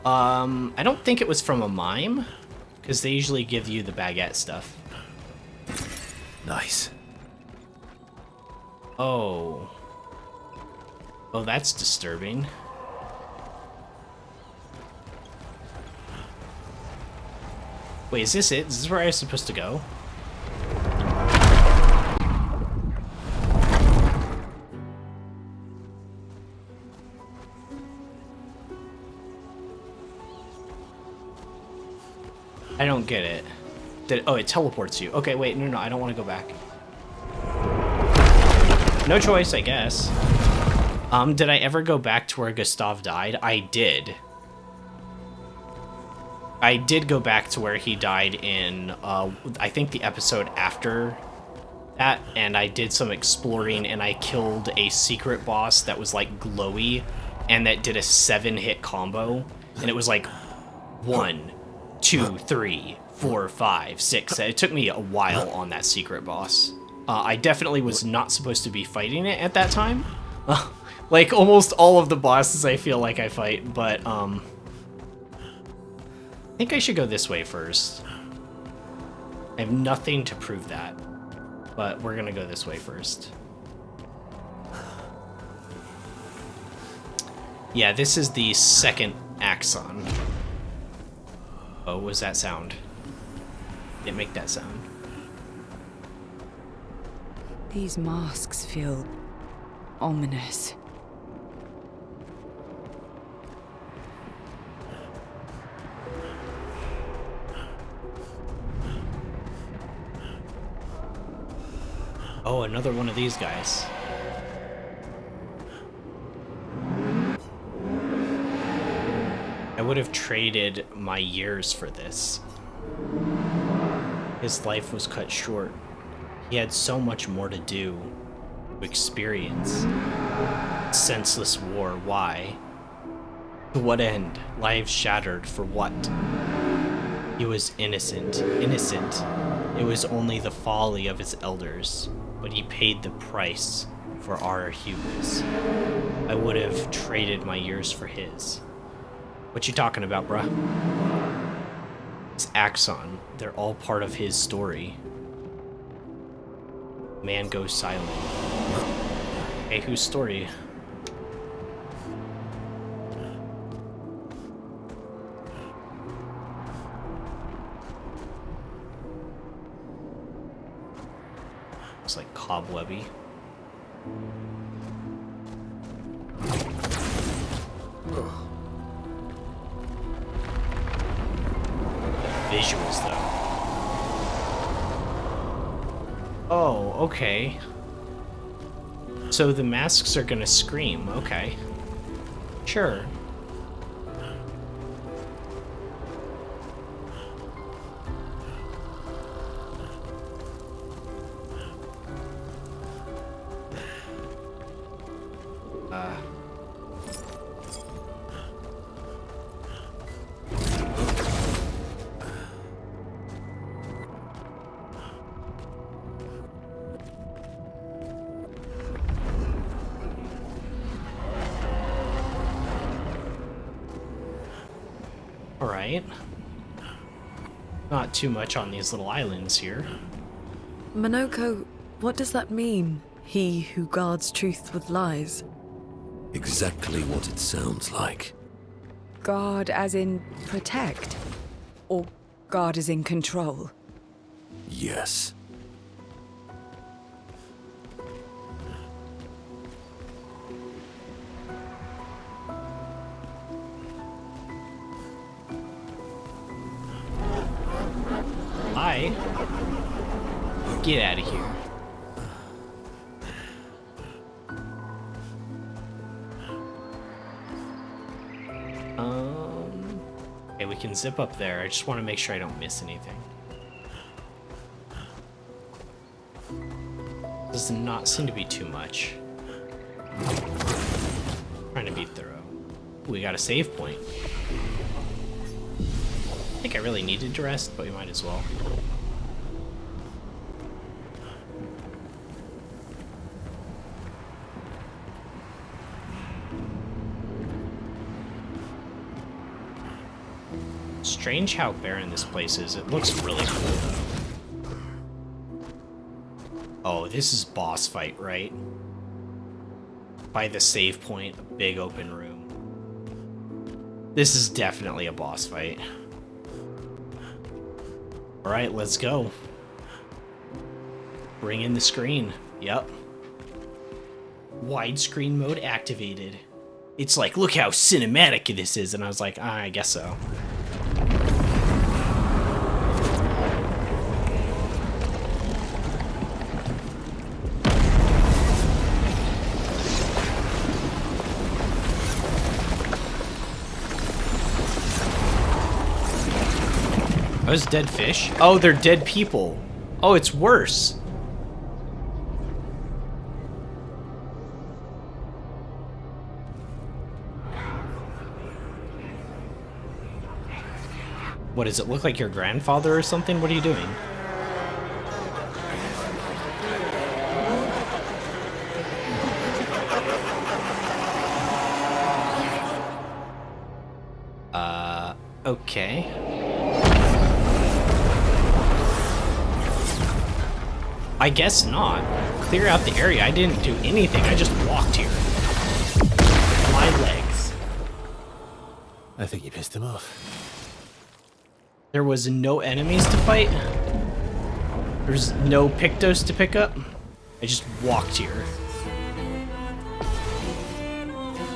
I don't think it was from a mime, because they usually give you the baguette stuff. Nice. Oh. Oh, that's disturbing. Wait, is this it? Is this where I was supposed to go? I don't get it. Oh, it teleports you. Okay, wait, no, I don't want to go back. No choice, I guess. Did I ever go back to where Gustav died? I did. I did go back to where he died in, I think the episode after that, and I did some exploring, and I killed a secret boss that was, like, glowy, and that did a 7-hit combo, and it was, like, 1, 2, 3, 4, 5, 6. It took me a while on that secret boss. I definitely was not supposed to be fighting it at that time. Like, almost all of the bosses I feel like I fight, but, I think I should go this way first. I have nothing to prove that, but we're gonna go this way first. Yeah, this is the second axon. Oh, what was that sound? Didn't make that sound. These masks feel ominous. Oh, another one of these guys. I would have traded my years for this. His life was cut short. He had so much more to do, to experience. Senseless war, why? To what end? Lives shattered, for what? He was innocent. Innocent. It was only the folly of his elders, but he paid the price for our hubris. I would have traded my years for his. What you talking about, bruh? It's Axon. They're all part of his story. Man goes silent. Hey, whose story? Looks like cobwebby. Visuals, though. Oh, okay. So the masks are gonna scream, okay. Sure. Alright. Not too much on these little islands here. Monoko, what does that mean? He who guards truth with lies. Exactly what it sounds like. Guard as in protect? Or guard as in control? Yes. Hi. Get out of here. Okay, we can zip up there. I just want to make sure I don't miss anything. Does not seem to be too much. Trying to be thorough. Ooh, we got a save point. I think I really needed to rest, but we might as well. Strange how barren this place is. It looks really cool, though. Oh, this is boss fight, right? By the save point, a big open room. This is definitely a boss fight. Alright, let's go. Bring in the screen. Yep. Widescreen mode activated. It's like, look how cinematic this is. And I was like, I guess so. Those dead fish? Oh, they're dead people. Oh, it's worse. What, does it look like your grandfather or something? What are you doing? Okay. I guess not. Clear out the area. I didn't do anything. I just walked here. My legs. I think you pissed him off. There was no enemies to fight. There's no Pictos to pick up. I just walked here.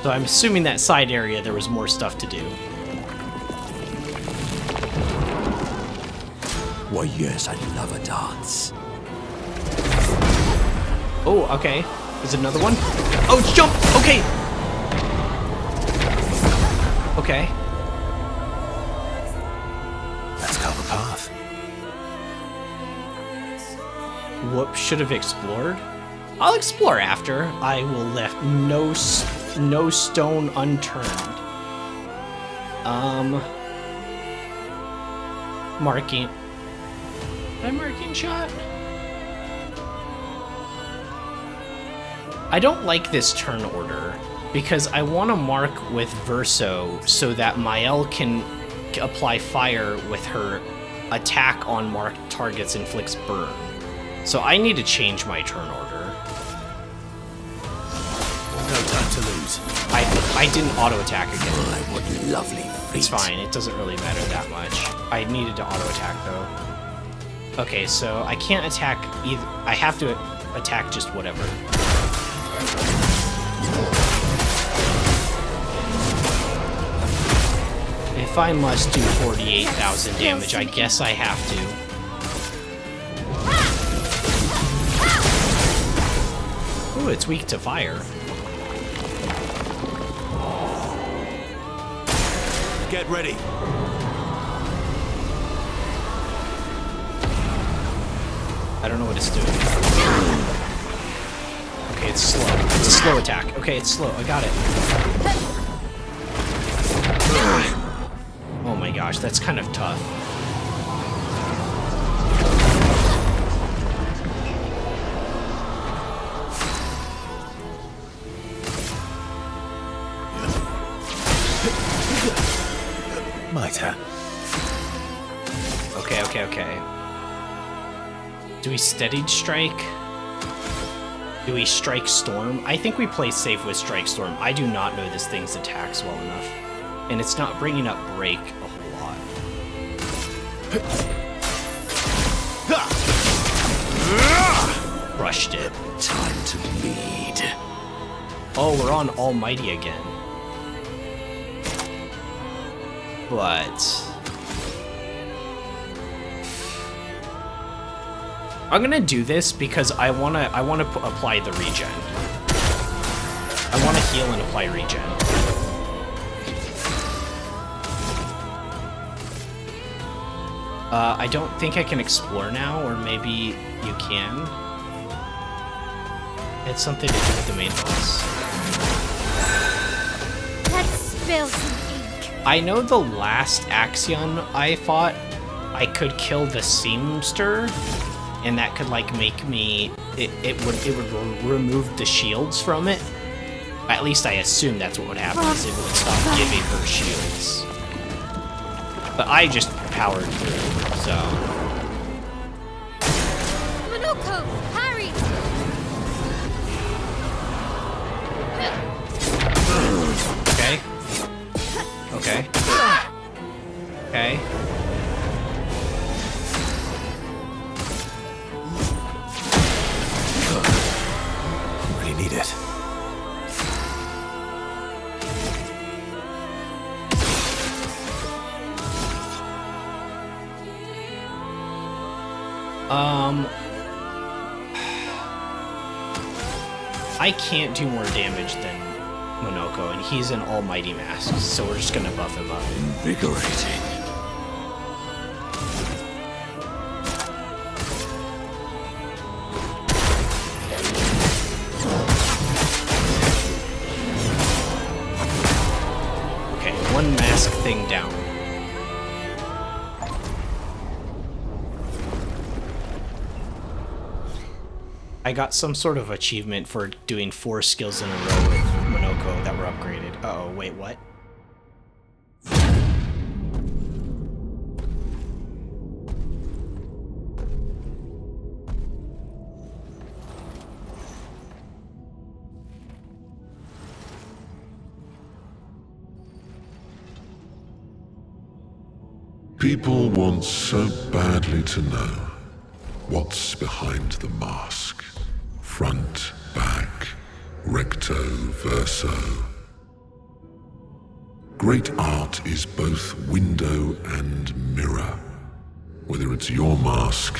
So I'm assuming that side area there was more stuff to do. Why, yes, I love a dance. Oh, okay. There's another one. Oh, it's jump! Okay! Okay. Let's go the path. Whoop, should have explored. I'll explore after. I will left no stone unturned. Marking. Did I marking shot? I don't like this turn order because I want to mark with Verso so that Mael can apply fire with her attack on marked targets inflicts burn. So I need to change my turn order. No time to lose. I didn't auto attack again. My, what lovely feet. It's fine, it doesn't really matter that much. I needed to auto attack though. Okay, so I can't attack either. I have to attack just whatever. If I must do 48,000 damage, I guess I have to. Ooh, it's weak to fire. Get ready. I don't know what it's doing. Okay, it's slow. It's a slow attack. Okay, it's slow. I got it. Oh my gosh, that's kind of tough. My turn. Okay. Do we steadied strike? Do we strike storm? I think we play safe with strike storm. I do not know this thing's attacks well enough. And it's not bringing up break a whole lot. Crushed it. Time to lead. Oh, we're on Almighty again. But I'm gonna do this because I wanna apply the regen. I wanna heal and apply regen. I don't think I can explore now, or maybe you can. It's something to do with the main boss. Let's spill some ink. I know the last Axion I fought, I could kill the Seamster, and that could like make me. It would remove the shields from it. At least I assume that's what would happen. Is it would stop giving her shields. But I just powered through, so. Manuko, Harry! Okay. Okay. Okay. may need it. I can't do more damage than Monoko, and he's an almighty mask, so we're just gonna buff him up. Invigorating. Okay, one mask thing down. I got some sort of achievement for doing 4 skills in a row with Monoko that were upgraded. Uh-oh, wait, what? People want so badly to know what's behind the mask. Front, back, recto, verso. Great art is both window and mirror. Whether it's your mask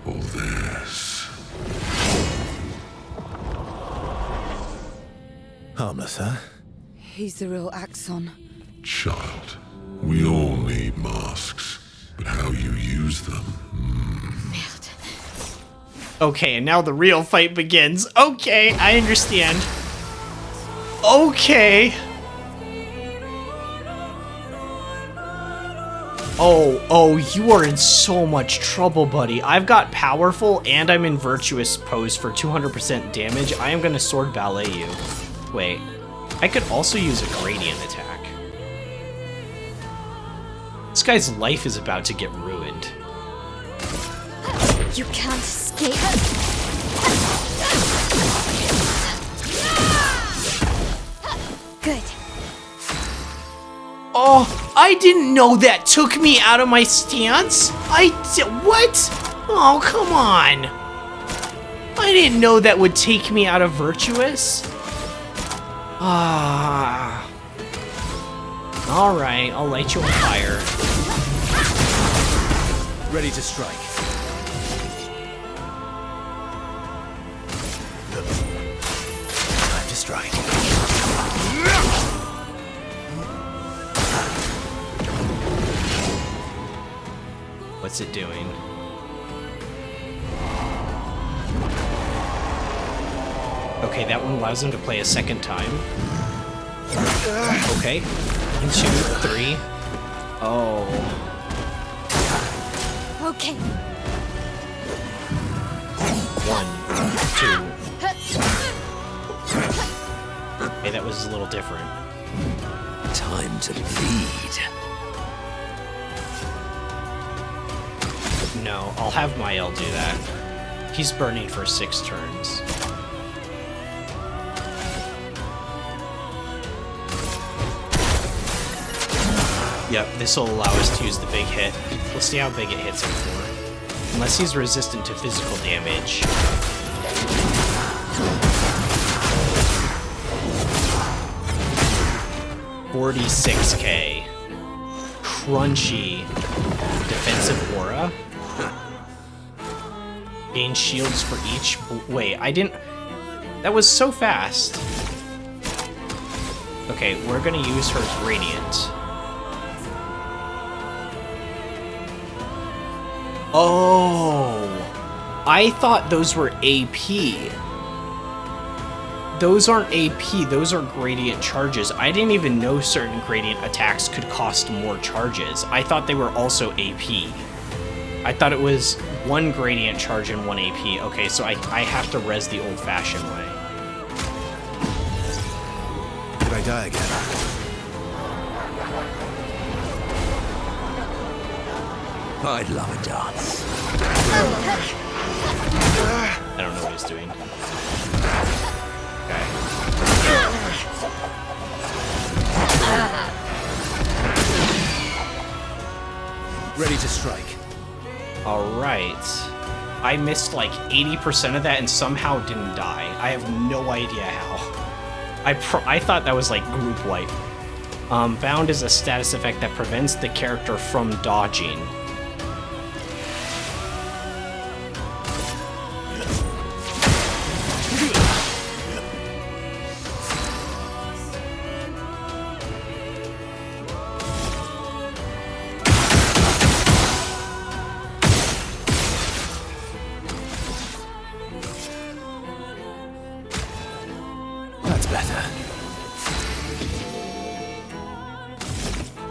or theirs. Harmless, huh? He's the real Axon. Child, we all need masks, but how you use them. Merde. Okay, and now the real fight begins. Okay, I understand. Okay. Oh, you are in so much trouble, buddy. I've got powerful and I'm in virtuous pose for 200% damage. I am gonna sword ballet you. Wait, I could also use a gradient attack. This guy's life is about to get ruined. You can't escape. Good. Oh, I didn't know that took me out of my stance. What? Oh, come on. I didn't know that would take me out of virtuous. Ah. All right, I'll light you on fire. Ready to strike. Time to strike. What's it doing? Okay, that one allows him to play a second time. Okay. 1, 2, 3. Oh. Okay. 1, 2. Okay, that was a little different. Time to lead. No, I'll have Mael do that. He's burning for 6 turns. Yep, this will allow us to use the big hit. We'll see how big it hits him for. Unless he's resistant to physical damage. $46K. Crunchy. Defensive aura. Gain shields for each. Wait, I didn't. That was so fast. Okay, we're gonna use her Radiant. Oh, I thought those were AP. Those aren't AP, those are gradient charges. I didn't even know certain gradient attacks could cost more charges. I thought they were also AP. I thought it was 1 gradient charge and 1 AP. Okay, so I have to res the old-fashioned way. Did I die again? I'd love a dance. I don't know what he's doing. Ready to strike. All right. I missed like 80% of that and somehow didn't die. I have no idea how. I thought that was like group wipe. Bound is a status effect that prevents the character from dodging.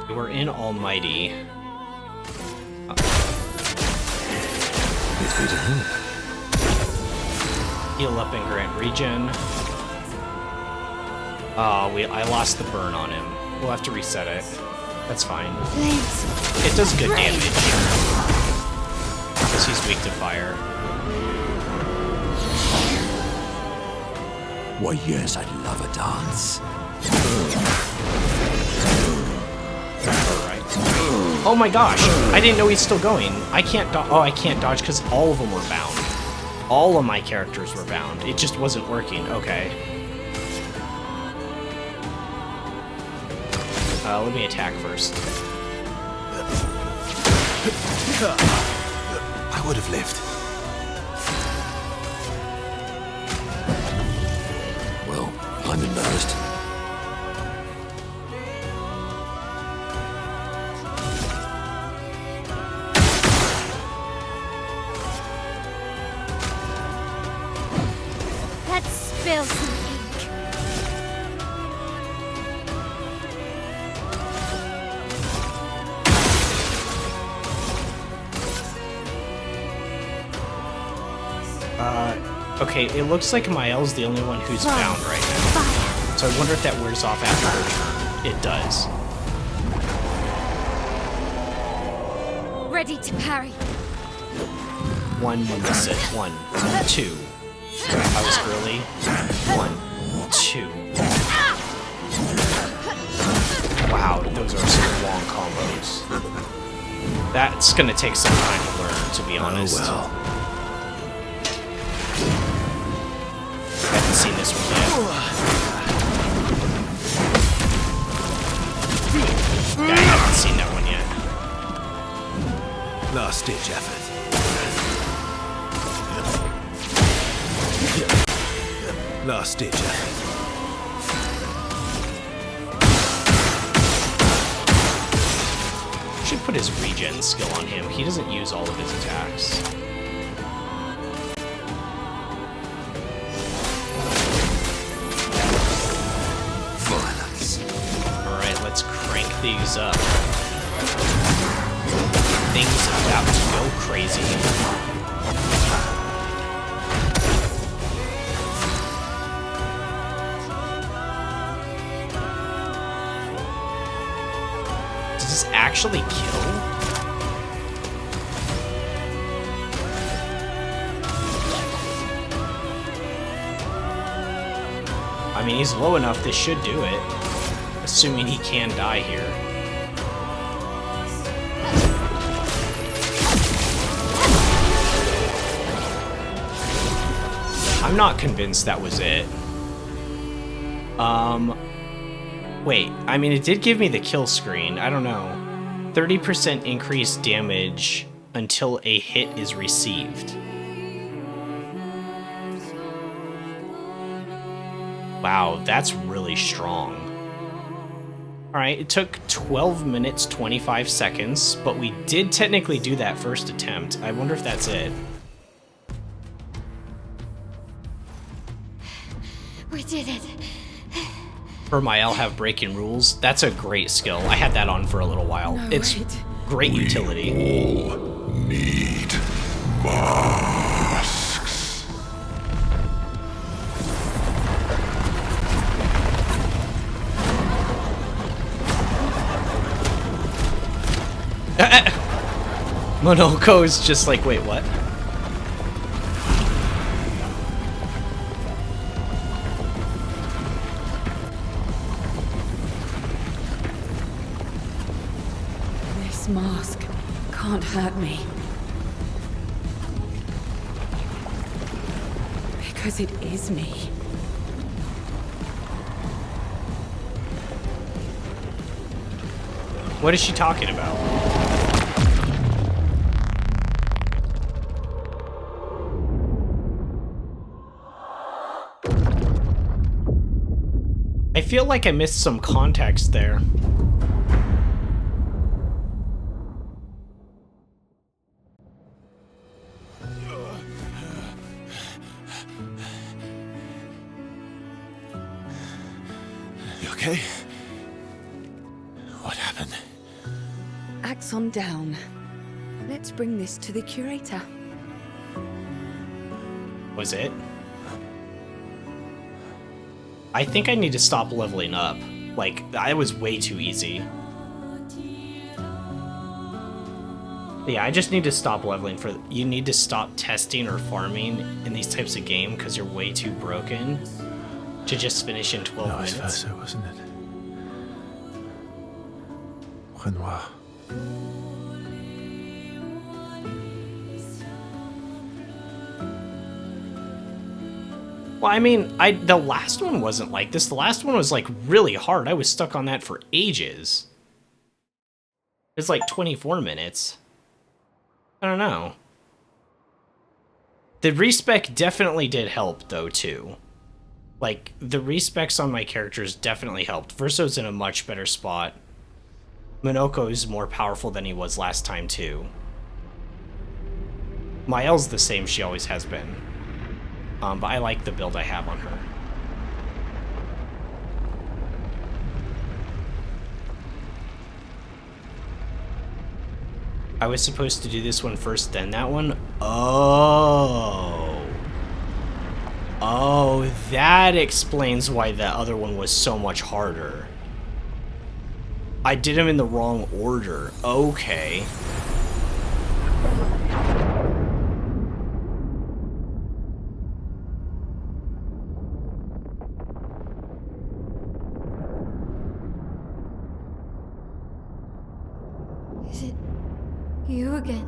We're in Almighty. Heal up and grant regen. Oh, I lost the burn on him. We'll have to reset it. That's fine. It does good damage. Because he's weak to fire. Why, yes, I'd love a dance. Oh my gosh! I didn't know he's still going. I can't dodge. Oh, I can't dodge because all of them were bound. All of my characters were bound. It just wasn't working. Okay. Let me attack first. I would have lived. Well, I'm embarrassed. Spill some ink. Okay, it looks like Mael's the only one who's bound right now. So I wonder if that wears off after her turn. It does. Ready to parry. One miss it. 1, 2. I was early. 1, 2. Wow, those are some long combos. That's gonna take some time to learn, to be honest. Oh well. I haven't seen this one yet. Yeah, I haven't seen that one yet. Last ditch effort. Last ditch effort. Should put his regen skill on him. He doesn't use all of his attacks. Violence. Alright, let's crank these up. Things about to go crazy. Actually kill? I mean, he's low enough, this should do it. Assuming he can die here. I'm not convinced that was it. Wait, I mean, it did give me the kill screen. I don't know. 30% increased damage until a hit is received. Wow, that's really strong. Alright, it took 12 minutes, 25 seconds, but we did technically do that first attempt. I wonder if that's it. We did it. For Mael have breaking rules. That's a great skill. I had that on for a little while. No, it's wait. great utility. All need masks. Monoko's just like, wait, what? This mask can't hurt me. Because it is me. What is she talking about? I feel like I missed some context there. You okay? What happened? Axon down. Let's bring this to the curator. Was it? I think I need to stop leveling up. Like, that was way too easy. Yeah, I just need to stop leveling for... You need to stop testing or farming in these types of game because you're way too broken to just finish in 12 Vice minutes. versa, wasn't it? Renoir. Well, I mean, the last one wasn't like this. The last one was, like, really hard. I was stuck on that for ages. It's like 24 minutes. I don't know. The respec definitely did help, though, too. Like, the respecs on my characters definitely helped. Verso's in a much better spot. Minoko is more powerful than he was last time, too. Mael's the same she always has been. But I like the build I have on her. I was supposed to do this one first, then that one? Oh. Oh, that explains why the other one was so much harder. I did them in the wrong order. Okay. Is it you again?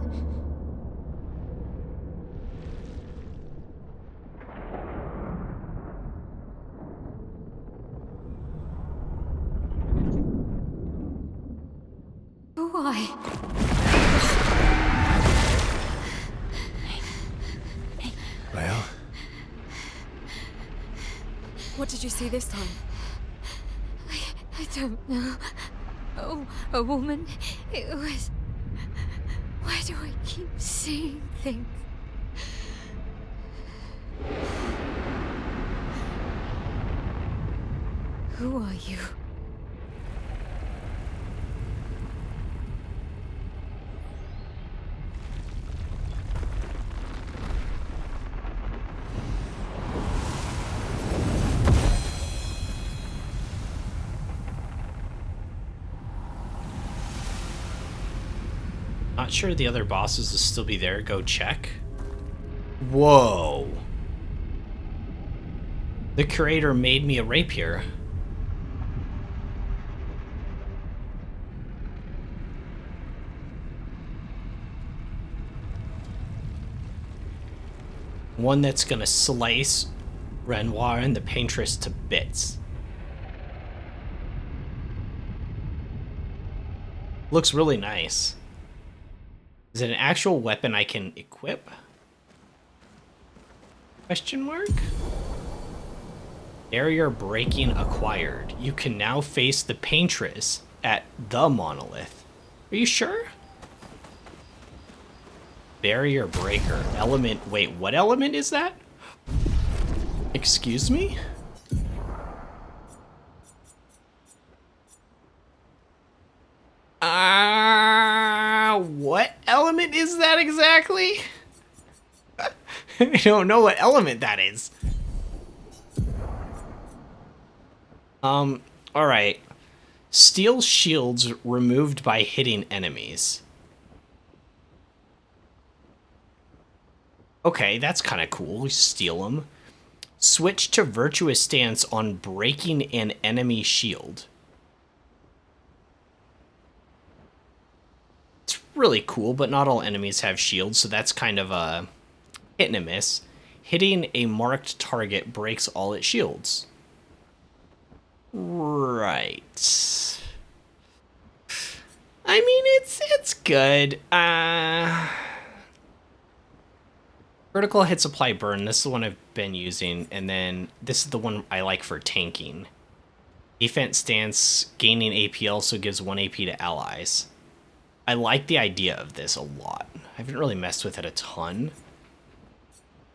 Why? Well, What did you see this time? I don't know. Oh, a woman. It was... Why do I keep seeing things? Who are you? Not sure the other bosses will still be there. Go check. Whoa. The curator made me a rapier. One that's gonna slice Renoir and the Paintress to bits. Looks really nice. Is it an actual weapon I can equip? Question mark? Barrier breaking acquired. You can now face the Paintress at the monolith. Are you sure? Barrier breaker. Element. Wait, what element is that? Excuse me? What element is that exactly? I don't know what element that is. Alright. Steel shields removed by hitting enemies. Okay, that's kind of cool. We steal them. Switch to virtuous stance on breaking an enemy shield. It's really cool, but not all enemies have shields, so that's kind of a hit and a miss. Hitting a marked target breaks all its shields. Right. I mean, it's good. Critical hit supply burn. This is the one I've been using, and then this is the one I like for tanking. Defense stance, gaining AP also gives 1 AP to allies. I like the idea of this a lot. I haven't really messed with it a ton.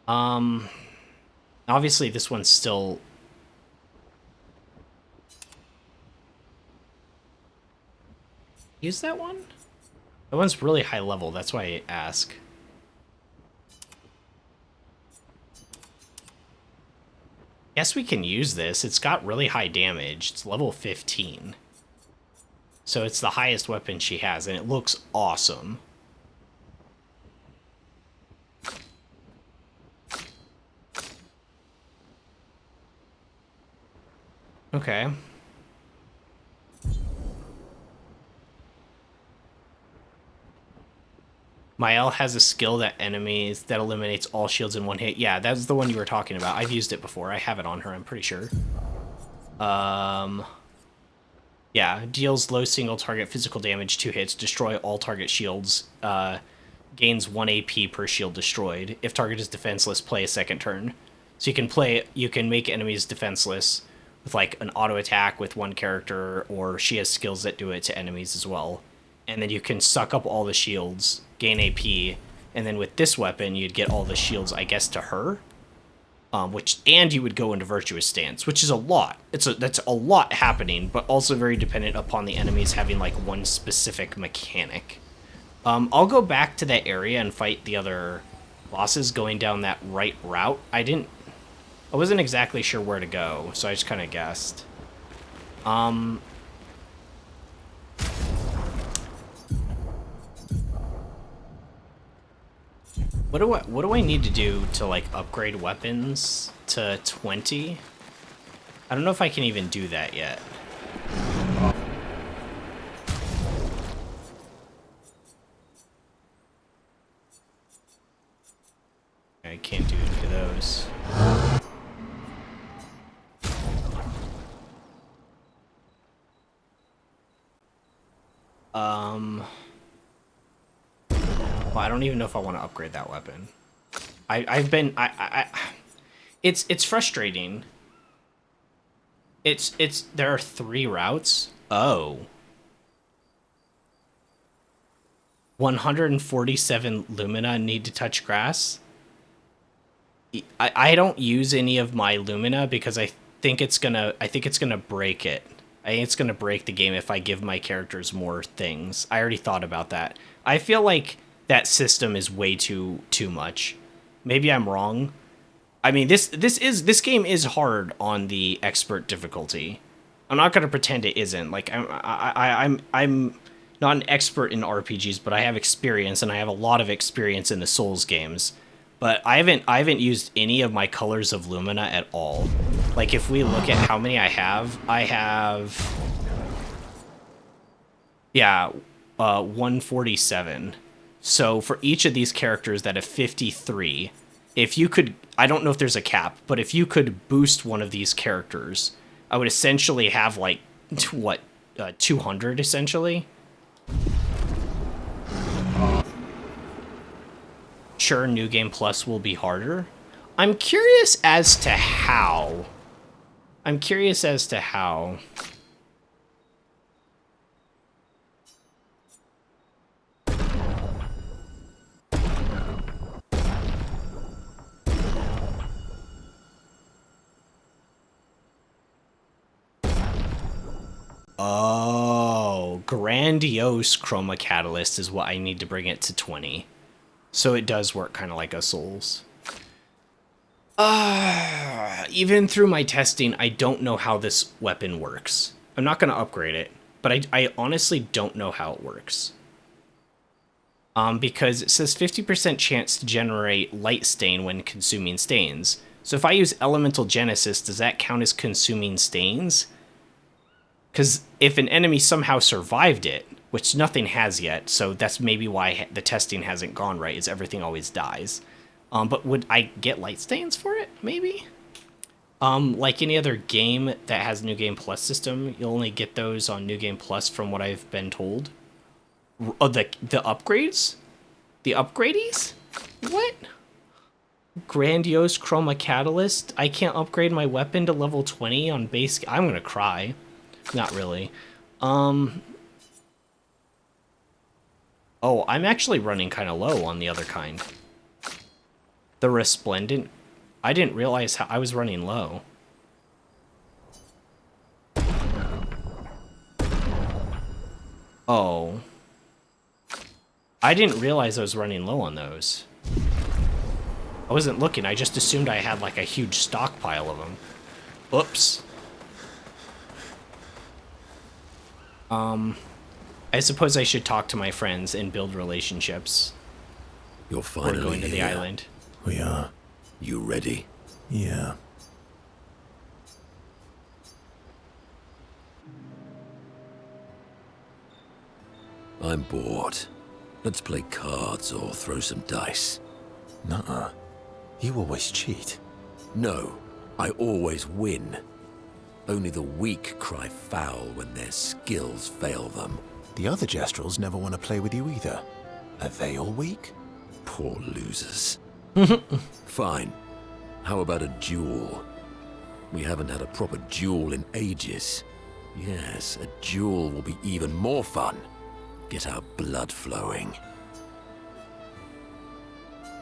Obviously this one's still... Use that one? That one's really high level, that's why I ask. Guess we can use this. It's got really high damage. It's level 15. So it's the highest weapon she has, and it looks awesome. Okay. Mael has a skill that eliminates all shields in one hit. Yeah, that's the one you were talking about. I've used it before. I have it on her, I'm pretty sure. Yeah, deals low single target physical damage, 2 hits, destroy all target shields, gains 1 AP per shield destroyed. If target is defenseless, play a second turn. So you can make enemies defenseless with like an auto attack with one character, or she has skills that do it to enemies as well. And then you can suck up all the shields, gain AP, and then with this weapon you'd get all the shields, I guess, to her. And you would go into Virtuous Stance, which is a lot. That's a lot happening, but also very dependent upon the enemies having like one specific mechanic. I'll go back to that area and fight the other bosses going down that right route. I wasn't exactly sure where to go, so I just kind of guessed. What do I need to do to like upgrade weapons to 20? I don't know if I can even do that yet. I can't do any of those. Well, I don't even know if I want to upgrade that weapon. It's frustrating. There are 3 routes. Oh. 147 Lumina need to touch grass. I don't use any of my Lumina because I think it's gonna break it. I think it's gonna break the game if I give my characters more things. I already thought about that. I feel like that system is way too much. Maybe I'm wrong. I mean, this game is hard on the expert difficulty. I'm not gonna pretend it isn't. Like I'm not an expert in RPGs, but I have experience, and I have a lot of experience in the Souls games. But I haven't used any of my colors of Lumina at all. Like if we look at how many I have 147. So for each of these characters that have 53, if you could, I don't know if there's a cap, but if you could boost one of these characters, I would essentially have like, 200 essentially? Sure, New Game Plus will be harder. I'm curious as to how. Oh, grandiose chroma catalyst is what I need to bring it to 20. So it does work kind of like a Souls. Even through my testing, I don't know how this weapon works. I'm not going to upgrade it, but I honestly don't know how it works. Because it says 50% chance to generate light stain when consuming stains. So if I use Elemental Genesis, does that count as consuming stains? Because if an enemy somehow survived it, which nothing has yet, so that's maybe why the testing hasn't gone right, is everything always dies. But would I get light stains for it? Maybe. Like any other game that has New Game Plus system, you'll only get those on New Game Plus from what I've been told. Oh, the upgrades? The upgradies? What? Grandiose Chroma Catalyst? I can't upgrade my weapon to level 20 on base... I'm gonna cry. Not really. Oh, I'm actually running kind of low on the other kind. The Resplendent... I didn't realize how I was running low. Oh. I didn't realize I was running low on those. I wasn't looking, I just assumed I had like a huge stockpile of them. Oops. I suppose I should talk to my friends and build relationships. You're Or finally going to the here. island. We are. You ready? Yeah. I'm bored. Let's play cards or throw some dice. Nuh-uh. You always cheat. No, I always win. Only the weak cry foul when their skills fail them. The other Jestrels never want to play with you either. Are they all weak? Poor losers. Fine. How about a duel? We haven't had a proper duel in ages. Yes, a duel will be even more fun. Get our blood flowing.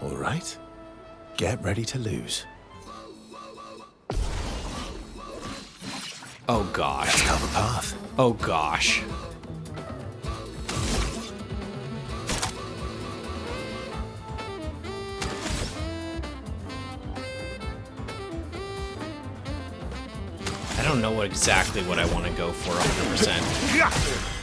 All right. Get ready to lose. Oh gosh. Cover path. Oh gosh. I don't know exactly what I want to go for 100%.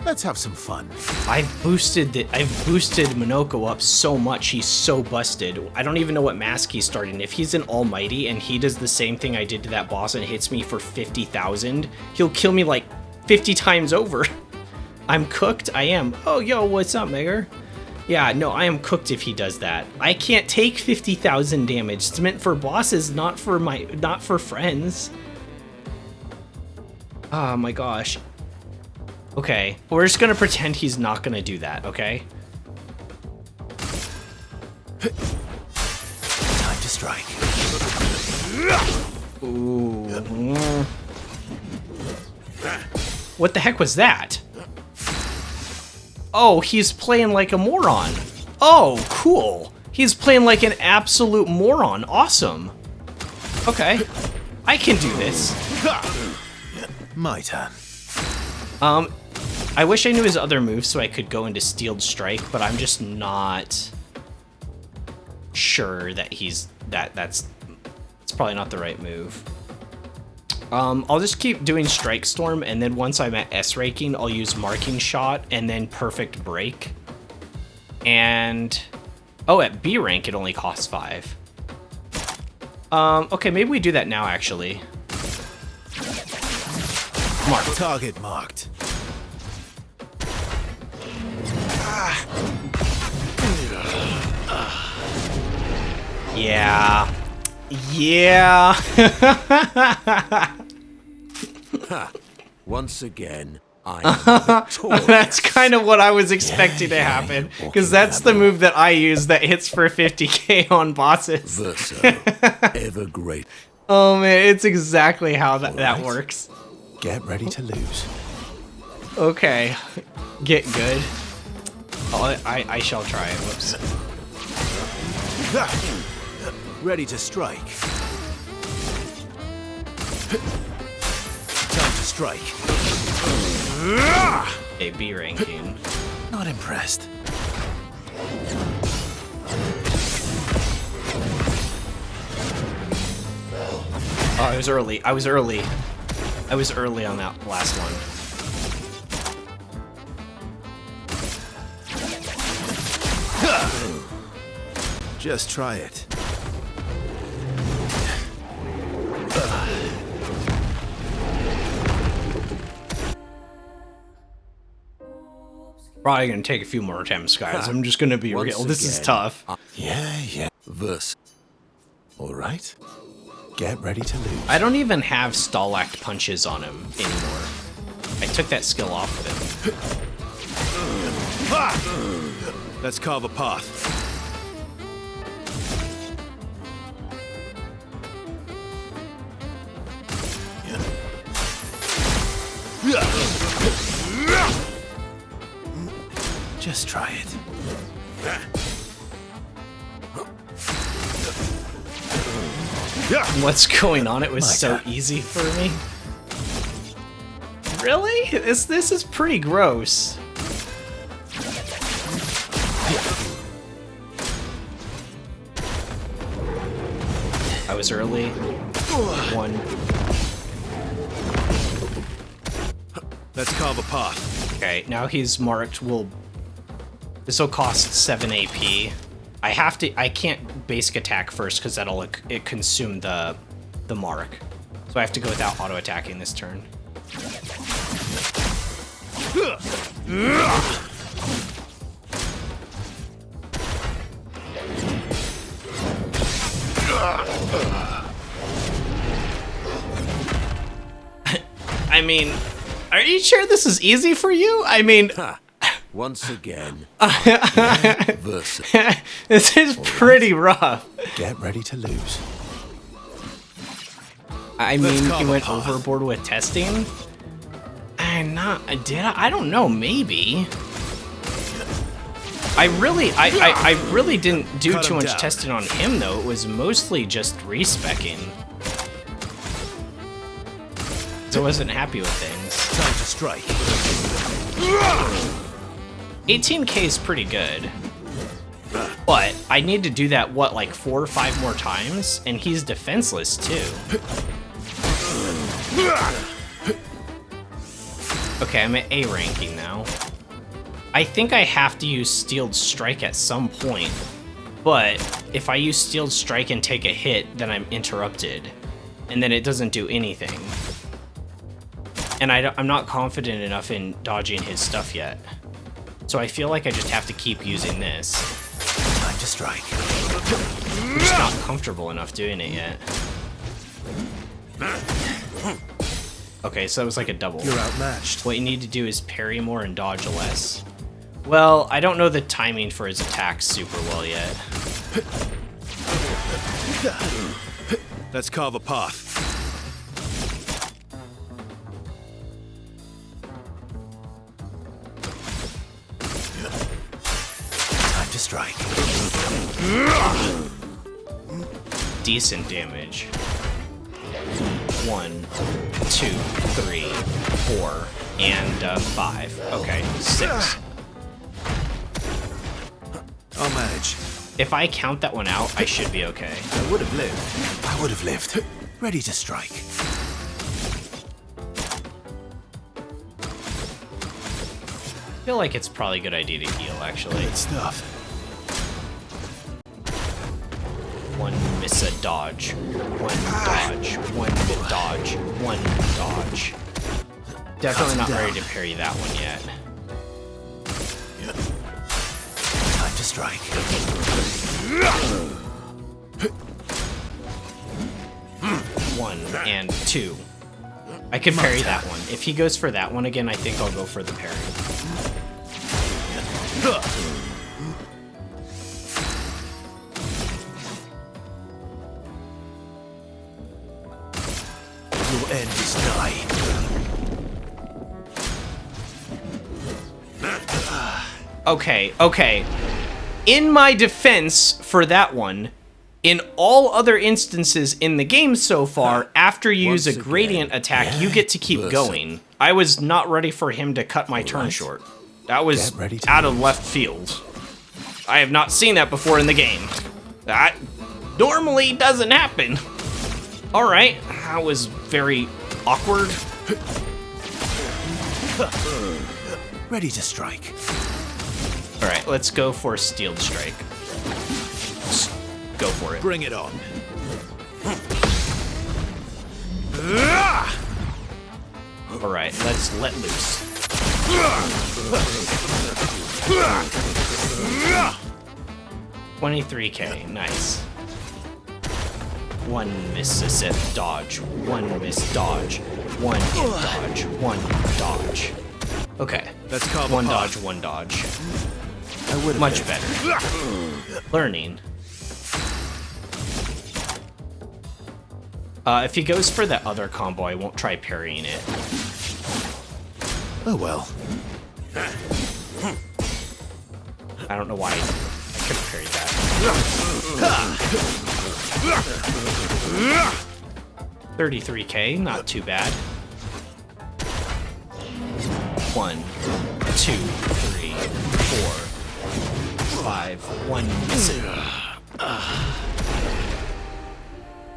Let's have some fun. I've boosted Minoko up so much, he's so busted. I don't even know what mask he's starting. If he's an almighty and he does the same thing I did to that boss and hits me for 50,000, he'll kill me like 50 times over. I'm cooked, I am. Oh, yo, what's up, Megger? Yeah, no, I am cooked if he does that. I can't take 50,000 damage. It's meant for bosses, not for friends. Oh my gosh. Okay, we're just gonna pretend he's not gonna do that, okay? Time to strike. Ooh. What the heck was that? Oh, he's playing like a moron. Oh, cool. He's playing like an absolute moron. Awesome. Okay, I can do this. My turn. I wish I knew his other moves so I could go into Steeled Strike, but I'm just not sure that that's probably not the right move. I'll just keep doing Strike Storm, and then once I'm at S ranking, I'll use Marking Shot and then Perfect Break. And oh, at B rank it only costs 5. Okay, maybe we do that now actually. Mark. Target marked. Yeah. Yeah. Ha! Once again, I am victorious. That's kind of what I was expecting to happen, because that's the move that I use that hits for 50k on bosses. Verso, ever great. Oh man, it's exactly how that works. Get ready to lose. Okay, get good. Oh, I shall try it. Whoops. Ready to strike. Time to strike. A B ranking. Not impressed. Oh, I was early. I was early on that last one. Just try it. Probably gonna take a few more attempts, guys. I'm just gonna be Once real. This is again, tough. Yeah. Verse. All right. Get ready to lose. I don't even have stall act punches on him anymore. I took that skill off of him. Let's carve a path. Just try it. What's going on? It was My so God. easy for me. Really? This is pretty gross. I was early. One. Let's carve a path. Okay, now he's marked. This will cost 7 AP. I can't basic attack first because that'll consume the mark. So I have to go without auto attacking this turn. I mean, are you sure this is easy for you? I mean, Once again. Verse. this is pretty rough. Get ready to lose. I Let's mean, call he the went path. overboard with testing. Did I? I don't know. Maybe. I really didn't do Cut too him much down. testing on him though. It was mostly just respecking. So I wasn't happy with things. Time to strike. 18k is pretty good. But I need to do that, what, like 4 or 5 more times? And he's defenseless too. Okay, I'm at A ranking now. I think I have to use Steeled Strike at some point. But if I use Steeled Strike and take a hit, then I'm interrupted. And then it doesn't do anything. And I'm not confident enough in dodging his stuff yet. So I feel like I just have to keep using this. Time to strike. I'm just not comfortable enough doing it yet. Okay, so that was like a double. You're outmatched. What you need to do is parry more and dodge less. Well, I don't know the timing for his attacks super well yet. Let's carve a path. Time to strike. Decent damage. 1, 2, 3, 4, and 5. Okay, 6. I'll manage. If I count that one out, I should be okay. I would have lived. I would have lived. Ready to strike. I feel like it's probably a good idea to heal, actually. Good stuff. 1 miss a dodge. 1 dodge. 1 dodge. 1 dodge. Definitely not ready to parry that one yet. Time to strike. 1 and 2. I could parry that one. If he goes for that one again, I think I'll go for the parry. Your end is nigh. Okay. In my defense for that one, in all other instances in the game so far, after you use a Once gradient again. attack, you get to keep Versa. going. I was not ready for him to cut my turn Alright. short. That was Get ready to out of lose. left field. I have not seen that before in the game. That normally doesn't happen. Alright, that was very awkward. Ready to strike. Alright, let's go for Steeled Strike. Just go for it. Bring it on. Alright, let's let loose. 23k, nice. One Mississippi dodge, one miss dodge, one hit dodge, one dodge. Okay, Let's call one dodge, one dodge. I would have Much better. Learning. If he goes for that other combo, I won't try parrying it. Oh well. I don't know why I couldn't parry that. 33k, not too bad. 1, 2, 3, 4, 5, 1 missing.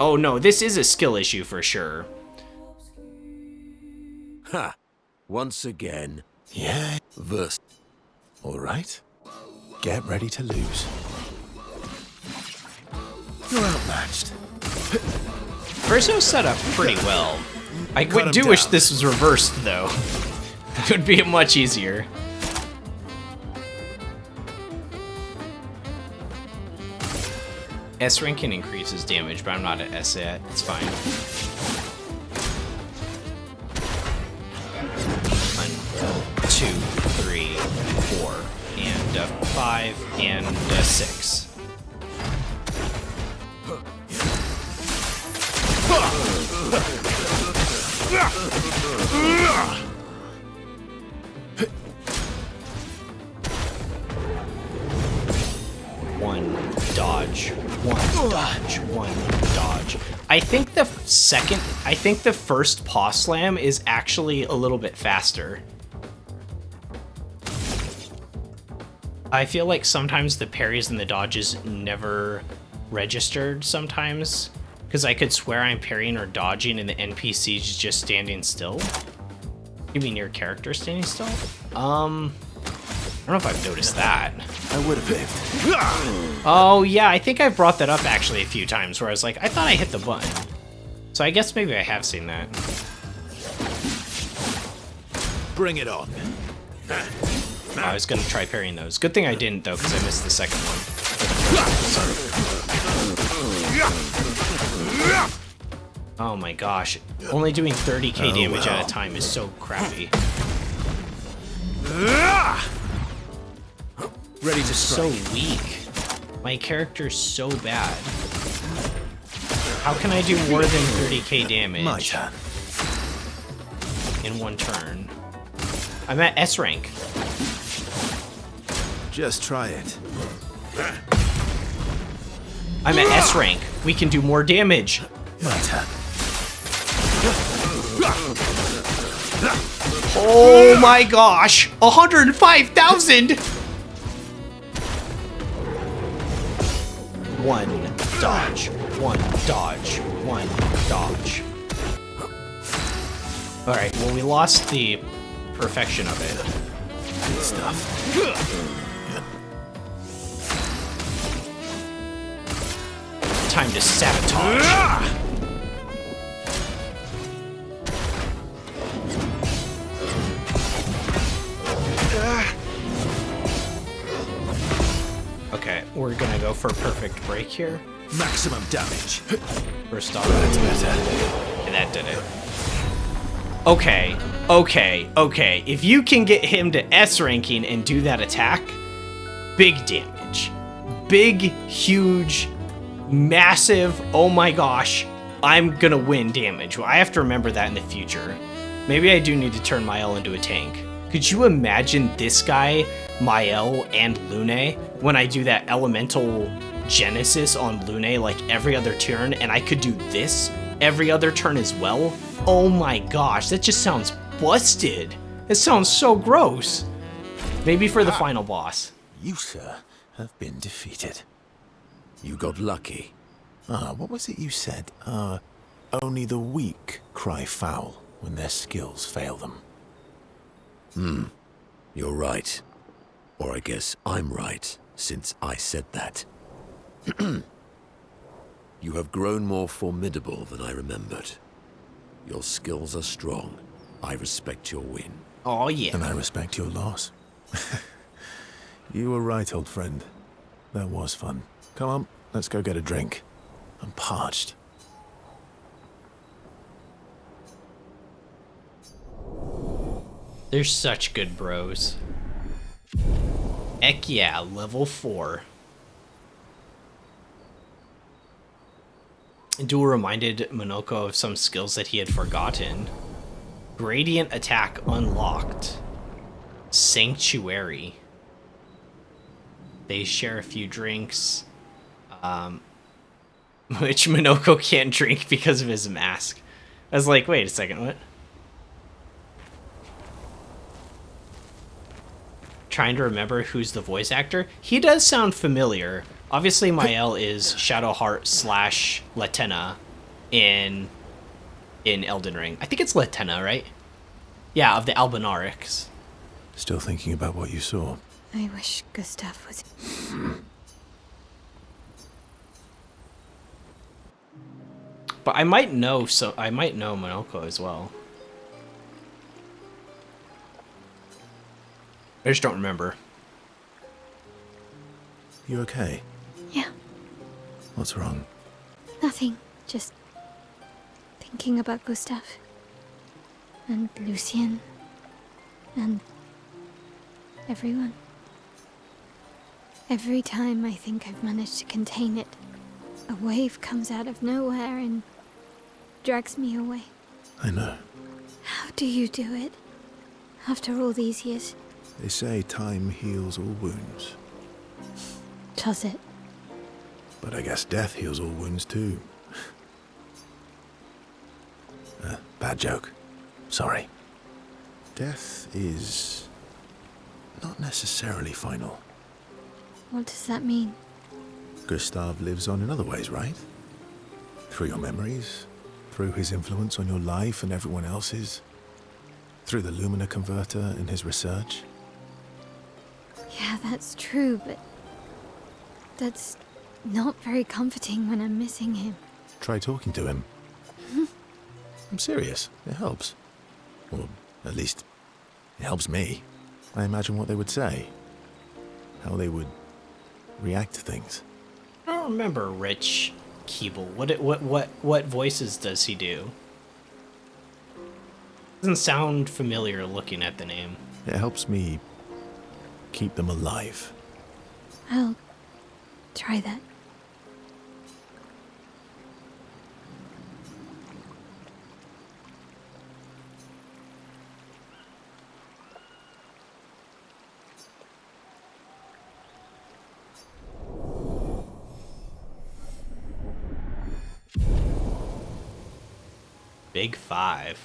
Oh no, this is a skill issue for sure. Ha! Once again, Yeah. verse. All right. Get ready to lose. You're outmatched. Verso's set up pretty well. I Cut him do wish down. this was reversed though. It would be much easier. S rank can increase his damage, but I'm not at S yet. It's fine. 1, 2, 3, 4, and 5, and 6. One dodge, one dodge, one dodge. I think the first paw slam is actually a little bit faster. I feel like sometimes the parries and the dodges never registered sometimes, because I could swear I'm parrying or dodging and the NPC's just standing still. You mean your character standing still? I don't know if I've noticed that. I would have lived. Oh yeah, I think I've brought that up actually a few times where I was like, I thought I hit the button. So I guess maybe I have seen that. Bring it on. I was gonna try parrying those. Good thing I didn't though, because I missed the second one. Oh my gosh. Only doing 30k damage at a time is so crappy. Ready to So strike. weak. My character's so bad. How can I do more than 30k damage My turn. in one turn? I'm at S rank. Just try it. I'm at S rank. We can do more damage. My turn. Oh my gosh! 105,000! One dodge, one dodge, one dodge. Alright, well we lost the perfection of it. Good stuff. Time to sabotage. Okay, we're gonna go for a perfect break here. Maximum damage. First off, That's better. and that did it. Okay, okay, okay. If you can get him to S ranking and do that attack, big damage. Big, huge, massive, oh my gosh, I'm gonna win damage. Well, I have to remember that in the future. Maybe I do need to turn Mael into a tank. Could you imagine this guy, Mael, and Lune when I do that elemental Genesis on Lune like every other turn, and I could do this every other turn as well? Oh my gosh, that just sounds busted. It sounds so gross. Maybe for the final boss. You, sir, have been defeated. You got lucky. What was it you said? Only the weak cry foul when their skills fail them. You're right. Or I guess I'm right, since I said that. You have grown more formidable than I remembered. Your skills are strong. I respect your win. Oh yeah. And I respect your loss. You were right, old friend. That was fun. Come on, let's go get a drink. I'm parched. They're such good bros. Heck yeah, level 4. Duel reminded Monoko of some skills that he had forgotten. Gradient attack unlocked. Sanctuary. They share a few drinks. Which Monoko can't drink because of his mask. I was like, wait a second, what? Trying to remember who's the voice actor. He does sound familiar. Obviously, Mael is Shadowheart / Latenna in Elden Ring. I think it's Latenna, right? Yeah, of the Albinarics. Still thinking about what you saw? I wish Gustav was... But I might know Monoko as well. I just don't remember. You okay? Yeah, What's wrong? nothing. Just thinking about Gustav. And Lucien. And everyone. Every time I think I've managed to contain it, a wave comes out of nowhere and drags me away. I know. How do you do it? After all these years? They say time heals all wounds. Does it? But I guess death heals all wounds too. Bad joke. Sorry. Death is not necessarily final. What does that mean? Gustav lives on in other ways, right? Through your memories, through his influence on your life and everyone else's, through the Lumina converter in his research. Yeah, that's true, but that's not very comforting when I'm missing him. Try talking to him. I'm serious. It helps. Or at least, it helps me. I imagine what they would say. How they would react to things. I don't remember Rich Keeble. What voices does he do? Doesn't sound familiar looking at the name. It helps me keep them alive. I'll try that. Big 5.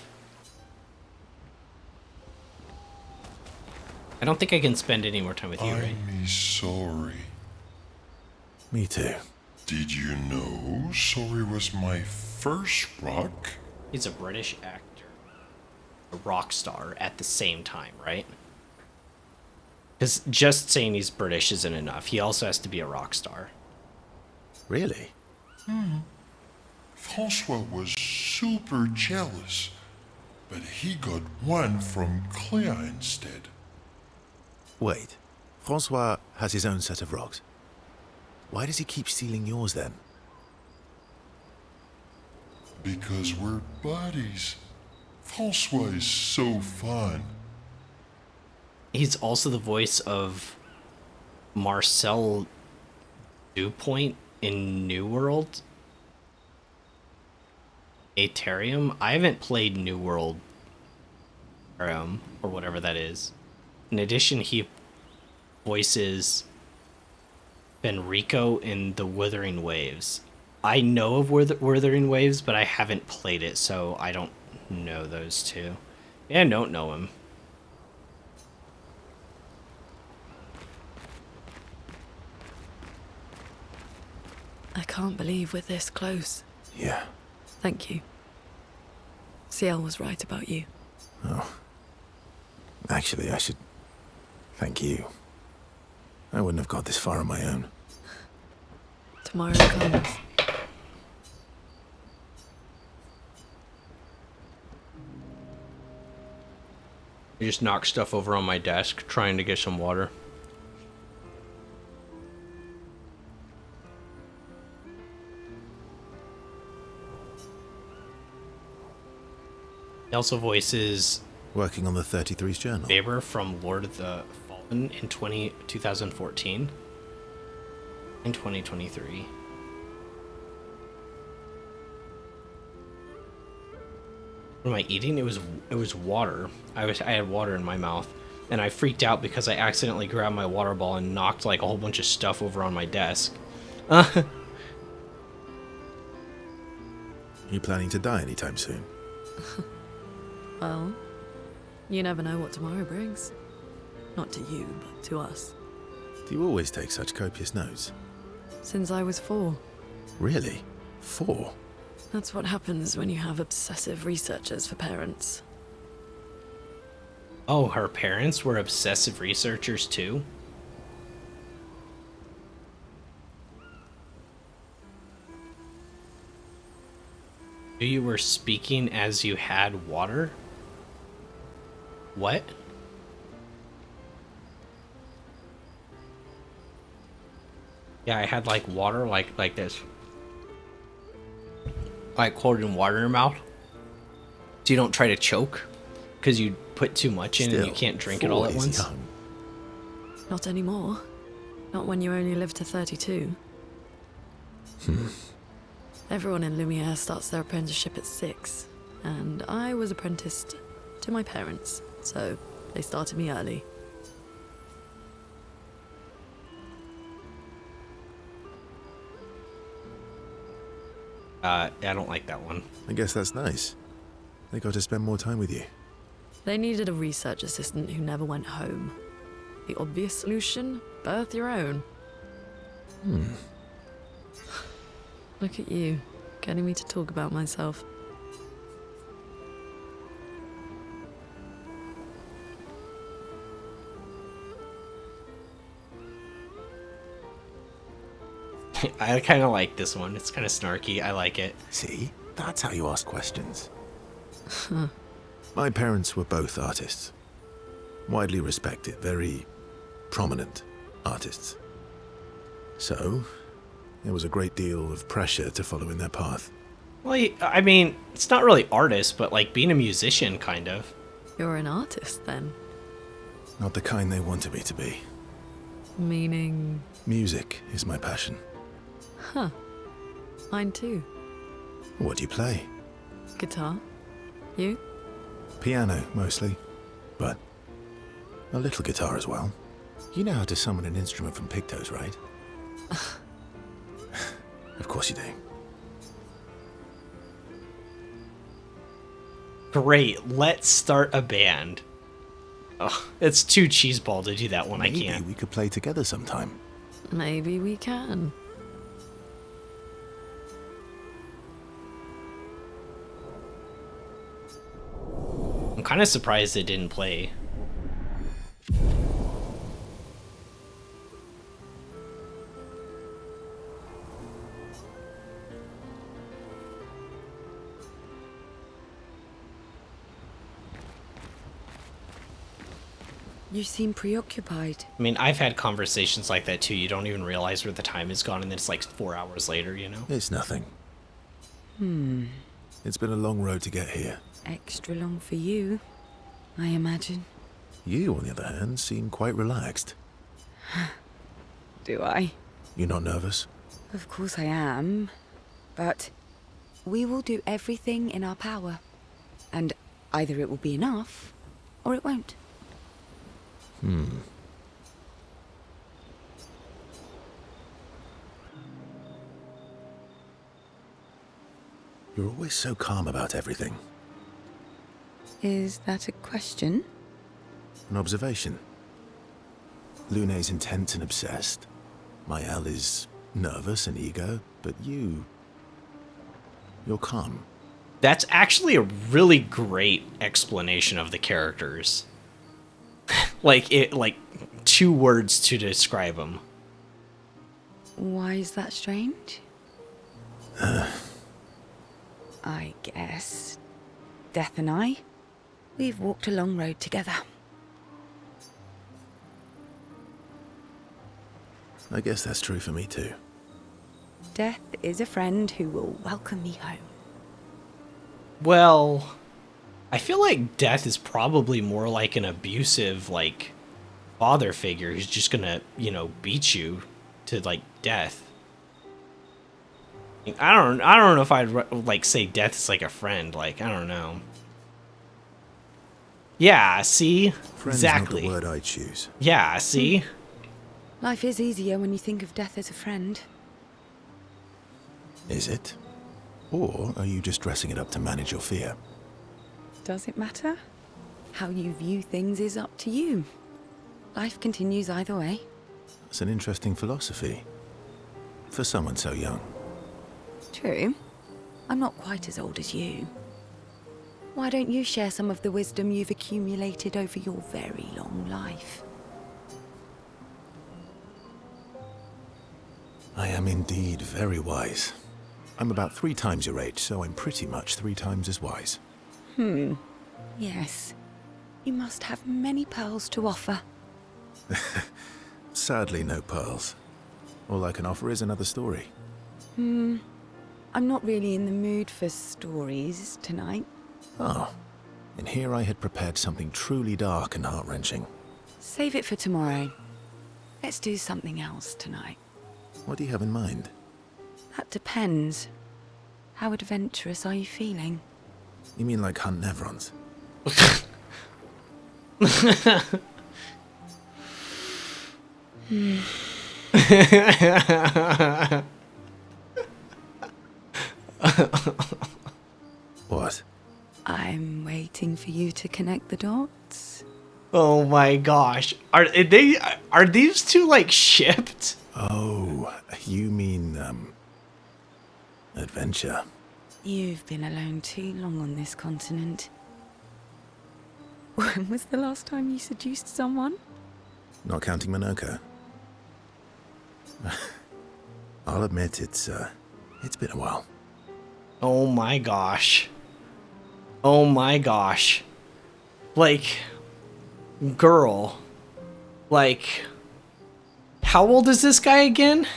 I don't think I can spend any more time with you, right? I'm sorry. Me too. Did you know Sorry was my first rock? He's a British actor. A rock star at the same time, right? Because just saying he's British isn't enough. He also has to be a rock star. Really? Francois was super jealous, but he got one from Clair instead. Wait. Francois has his own set of rocks. Why does he keep stealing yours then? Because we're buddies. Francois is so fun. He's also the voice of Marcel Dupoint in New World. Aterium. I haven't played New World or whatever that is. In addition, he voices Benrico in The Wuthering Waves. I know of Wuthering Waves, but I haven't played it, so I don't know those two. Yeah, I don't know him. I can't believe we're this close. Yeah. Thank you. Ciel was right about you. Oh. Actually, I should thank you. I wouldn't have got this far on my own. Tomorrow comes. I just knocked stuff over on my desk trying to get some water. He also voices Working on the 33's journal. Faber from Lord of the Fallen in 2014 and 2023. What am I eating? It was water. I had water in my mouth, and I freaked out because I accidentally grabbed my water ball and knocked like a whole bunch of stuff over on my desk. You planning to die anytime soon? Well, you never know what tomorrow brings. Not to you, but to us. Do you always take such copious notes? Since I was 4. Really? 4? That's what happens when you have obsessive researchers for parents. Oh, her parents were obsessive researchers too? You were speaking as you had water? What? Yeah, I had like water like this. Like holding water in your mouth. So you don't try to choke. Because you put too much in and you can't drink it all at once. Young. Not anymore. Not when you only live to 32. Everyone in Lumiere starts their apprenticeship at 6. And I was apprenticed to my parents, so they started me early. I don't like that one. I guess that's nice. They got to spend more time with you. They needed a research assistant who never went home. The obvious solution? Birth your own. Look at you, getting me to talk about myself. I kind of like this one. It's kind of snarky. I like it. See? That's how you ask questions. My parents were both artists. Widely respected, very prominent artists. So, there was a great deal of pressure to follow in their path. Well, I mean, it's not really artist, but like being a musician, kind of. You're an artist, then? Not the kind they wanted me to be. Meaning? Music is my passion. Huh. Mine too. What do you play? Guitar. You? Piano, mostly. But a little guitar as well. You know how to summon an instrument from Pictos, right? Of course you do. Great, let's start a band. Oh, it's too cheeseball to do that one. Maybe I can't. we could play together sometime. Maybe we can. I'm kind of surprised it didn't play. You seem preoccupied. I mean, I've had conversations like that too. You don't even realize where the time is gone, and then it's like 4 hours later, you know? It's nothing. It's been a long road to get here. Extra long for you, I imagine. You, on the other hand, seem quite relaxed. Do I? You're not nervous? Of course I am. But we will do everything in our power. And either it will be enough, or it won't. You're always so calm about everything. Is that a question? An observation. Lune's intense and obsessed. Mael is nervous and eager, but you're calm. That's actually a really great explanation of the characters. like 2 words to describe them. Why is that strange? I guess Death and I, we've walked a long road together. I guess that's true for me too. Death is a friend who will welcome me home. Well, I feel like Death is probably more like an abusive, like, father figure who's just gonna, you know, beat you to, like, death. I don't know if I'd, like, say Death is like a friend. Like, I don't know. Yeah, see? Friend's Exactly. not the word I choose. Yeah, see? Life is easier when you think of death as a friend. Is it? Or are you just dressing it up to manage your fear? Does it matter? How you view things is up to you. Life continues either way. It's an interesting philosophy. For someone so young. True. I'm not quite as old as you. Why don't you share some of the wisdom you've accumulated over your very long life? I am indeed very wise. I'm about 3 times your age, so I'm pretty much 3 times as wise. Yes. You must have many pearls to offer. Sadly, no pearls. All I can offer is another story. I'm not really in the mood for stories tonight. Oh. And here I had prepared something truly dark and heart-wrenching. Save it for tomorrow. Let's do something else tonight. What do you have in mind? That depends. How adventurous are you feeling? You mean like hunt Nevrons? What? I'm waiting for you to connect the dots. Oh my gosh. Are these two, like, shipped? Oh, you mean, adventure. You've been alone too long on this continent. When was the last time you seduced someone? Not counting Minoka. I'll admit it's been a while. Oh my gosh. Oh my gosh. Like, girl. Like, how old is this guy again?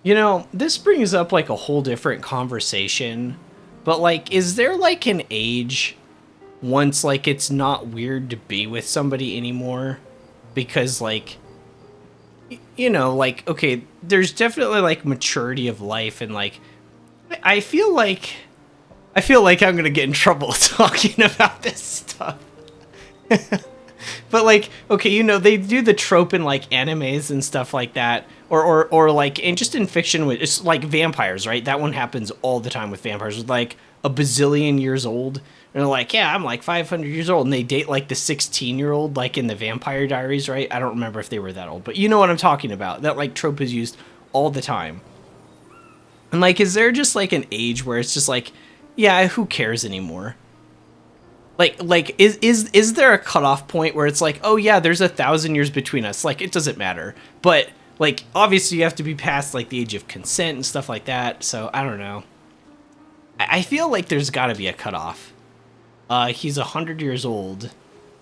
You know, this brings up, like, a whole different conversation. But, like, is there, like, an age once, like, it's not weird to be with somebody anymore? Because, like, you know, like, okay, there's definitely, like, maturity of life, and, like, I feel like I'm gonna get in trouble talking about this stuff. But, like, okay, you know, they do the trope in, like, animes and stuff like that, or like, and just in fiction, with it's like vampires, right? That one happens all the time with vampires, with, like, a bazillion years old, and they're like, yeah, I'm like 500 years old, and they date, like, the 16-year-old, like, in the Vampire Diaries, right? I don't remember if they were that old, but you know what I'm talking about. That, like, trope is used all the time. And, like, is there just, like, an age where it's just like, yeah, who cares anymore? Like, is there a cutoff point where it's like, oh yeah, there's 1,000 years between us, like, it doesn't matter. But, like, obviously you have to be past, like, the age of consent and stuff like that, so I don't know. I feel like there's gotta be a cutoff. He's 100 years old,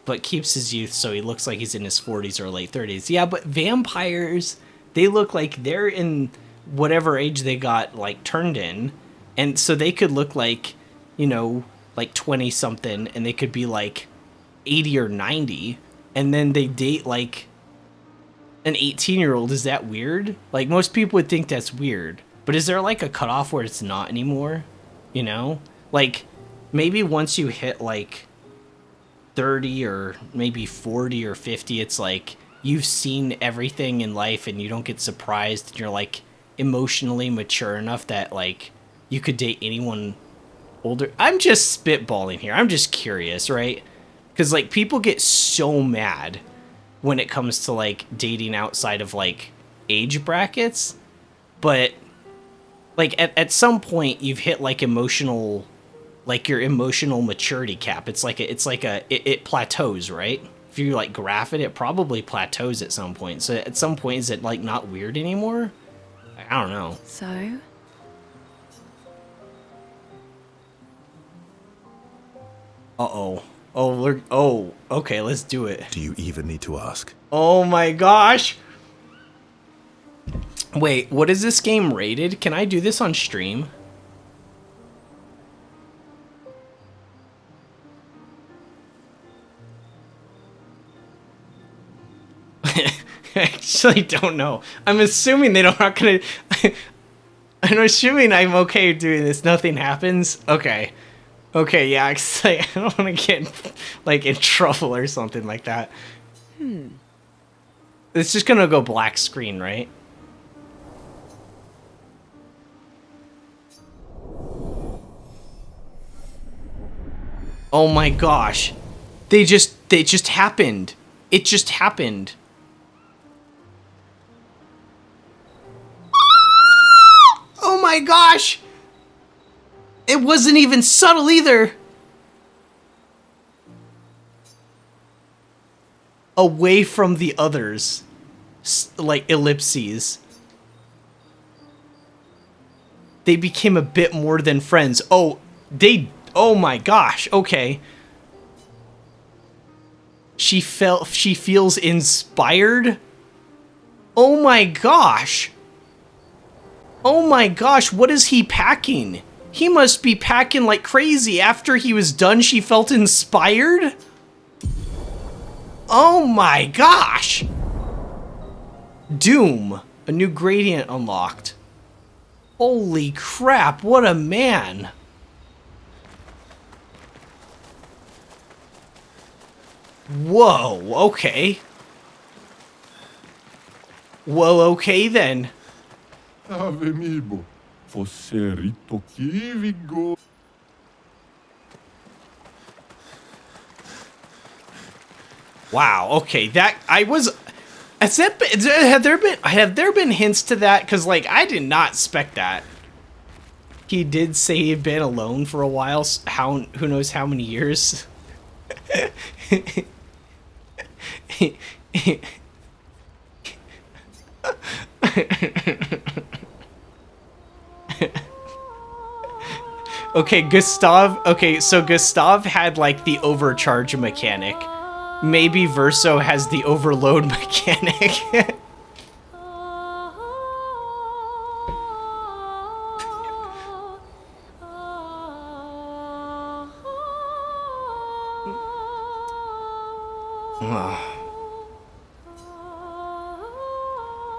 but keeps his youth, so he looks like he's in his 40s or late 30s. Yeah, but vampires, they look like they're in whatever age they got, like, turned in, and so they could look like, you know, like 20 something, and they could be like 80 or 90, and then they date like an 18-year-old. Is that weird? Like, most people would think that's weird, but is there like a cutoff where it's not anymore? You know, like, maybe once you hit like 30 or maybe 40 or 50, it's like you've seen everything in life and you don't get surprised, and you're like emotionally mature enough that, like, you could date anyone older. I'm just spitballing here. I'm just curious, right? Because, like, people get so mad when it comes to, like, dating outside of, like, age brackets. But, like, at some point you've hit, like, emotional, like, your emotional maturity cap. It plateaus, right? If you, like, graph it, it probably plateaus at some point. So at some point, is it, like, not weird anymore? I don't know. So? Uh-oh. Oh, okay, let's do it. Do you even need to ask? Oh my gosh! Wait, what is this game rated? Can I do this on stream? I actually don't know. I'm assuming they don't not gonna. I'm assuming I'm okay doing this. Nothing happens. Okay. Okay, yeah, 'cause, like, I don't want to get like in trouble or something like that. It's just gonna go black screen, right? Oh my gosh. They just happened. It just happened. Oh my gosh. It wasn't even subtle either. Away from the others. Like ellipses. They became a bit more than friends. Oh my gosh. Okay. She feels inspired. Oh my gosh. Oh my gosh, what is he packing? He must be packing like crazy. After he was done, she felt inspired? Oh my gosh! Doom. A new gradient unlocked. Holy crap, what a man. Whoa, okay. Well, okay then. Avenibo, fosse ritochivigo. Wow, okay, that, I was, have there been hints to that? Because, like, I did not expect that. He did say he'd been alone for a while, who knows how many years? Okay, so Gustav had, like, the overcharge mechanic. Maybe Verso has the overload mechanic.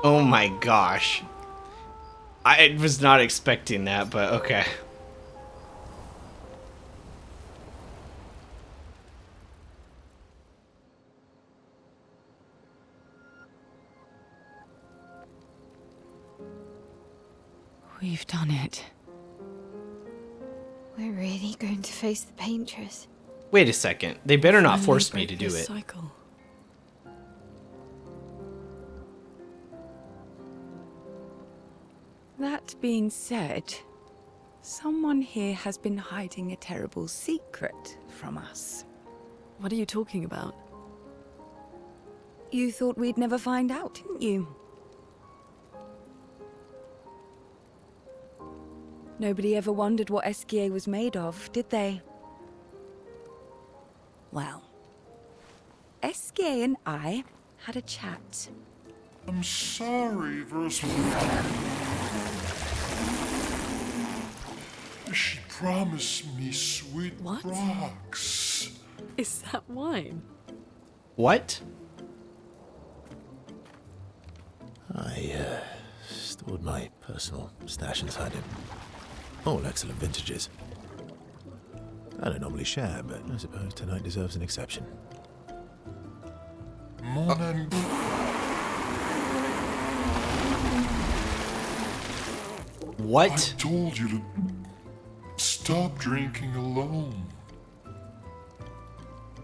Oh my gosh. I was not expecting that, but okay. We've done it. We're really going to face the Paintress. Wait a second. They better not Finally force me break to do this it. cycle. That being said, someone here has been hiding a terrible secret from us. What are you talking about? You thought we'd never find out, didn't you? Nobody ever wondered what Esquier was made of, did they? Well, Esquier and I had a chat. I'm sorry, Verso. She promised me sweet What? rocks. Is that wine? What? I stored my personal stash inside him. All excellent vintages. I don't normally share, but I suppose tonight deserves an exception. Mon ami. What? I told you to stop drinking alone.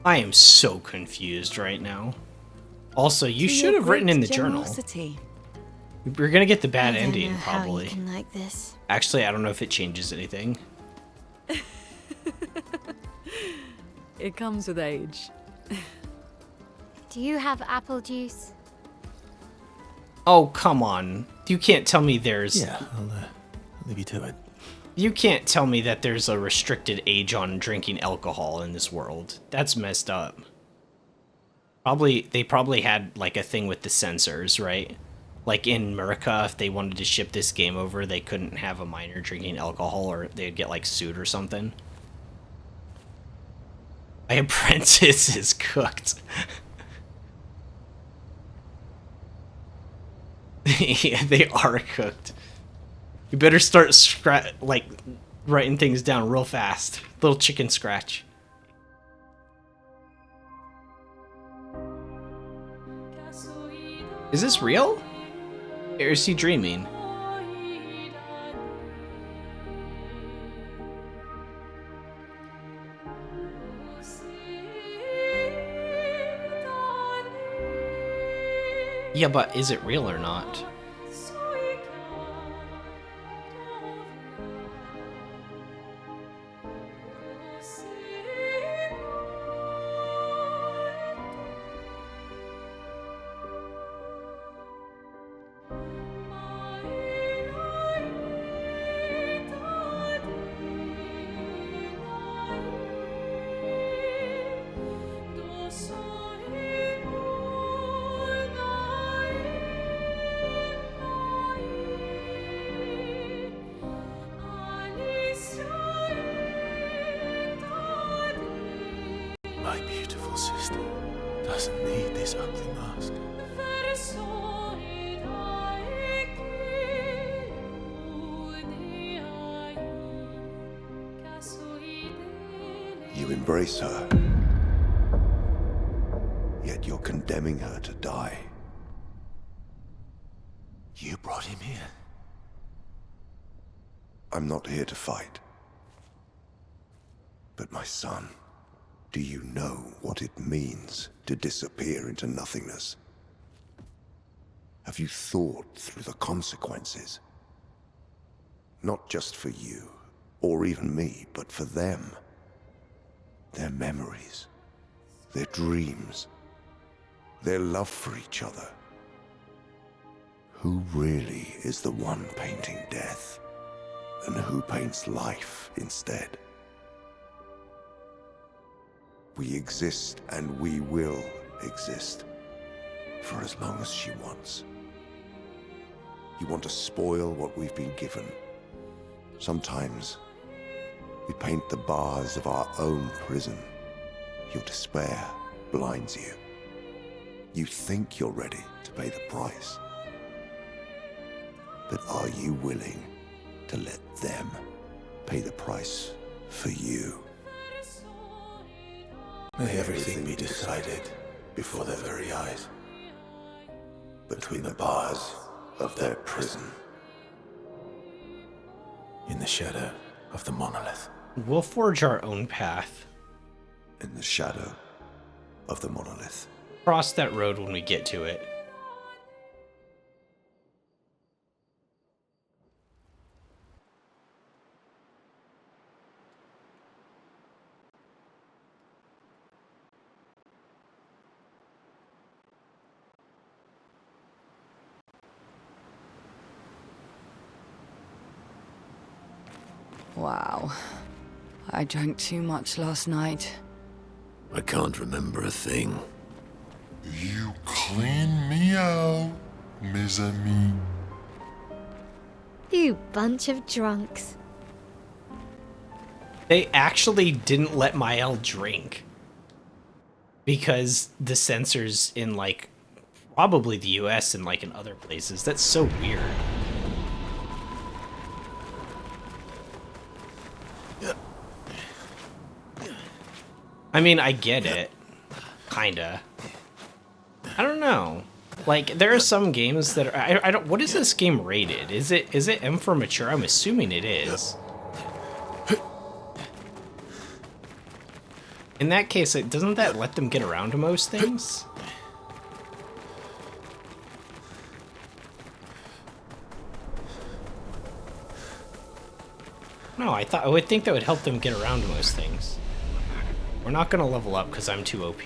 I am so confused right now. Also, you To should your have written in the great journal. generosity. We're gonna get the bad I don't ending, know how probably. you can like this. Actually, I don't know if it changes anything. It comes with age. Do you have apple juice? Oh, come on. You can't tell me there's... Yeah, I'll leave you to it. You can't tell me that there's a restricted age on drinking alcohol in this world. That's messed up. They probably had, like, a thing with the censors, right? Like, in America, if they wanted to ship this game over, they couldn't have a minor drinking alcohol or they'd get, like, sued or something. My apprentice is cooked. Yeah, they are cooked. You better start writing things down real fast. Little chicken scratch. Is this real? Or is he dreaming? Yeah, but is it real or not? My beautiful sister doesn't need this ugly mask. You embrace her, yet you're condemning her to die. You brought him here. I'm not here to fight. But my son, do you know what it means to disappear into nothingness? Have you thought through the consequences? Not just for you, or even me, but for them. Their memories, their dreams, their love for each other. Who really is the one painting death, and who paints life instead? We exist and we will exist for as long as she wants. You want to spoil what we've been given. Sometimes we paint the bars of our own prison. Your despair blinds you. You think you're ready to pay the price. But are you willing to let them pay the price for you? May everything be decided before their very eyes, between the bars of their prison, in the shadow of the monolith. We'll forge our own path. In the shadow of the monolith. Cross that road when we get to it. Wow. I drank too much last night. I can't remember a thing. You clean me out, mes amis. You bunch of drunks. They actually didn't let Mael drink. Because the censors in, like, probably the US and, like, in other places. That's so weird. I mean, I get it. Kinda. I don't know. Like, there are some games that are... I don't... What is this game rated? Is it M for mature? I'm assuming it is. In that case, doesn't that let them get around to most things? No, I would think that would help them get around to most things. We're not gonna level up because I'm too OP.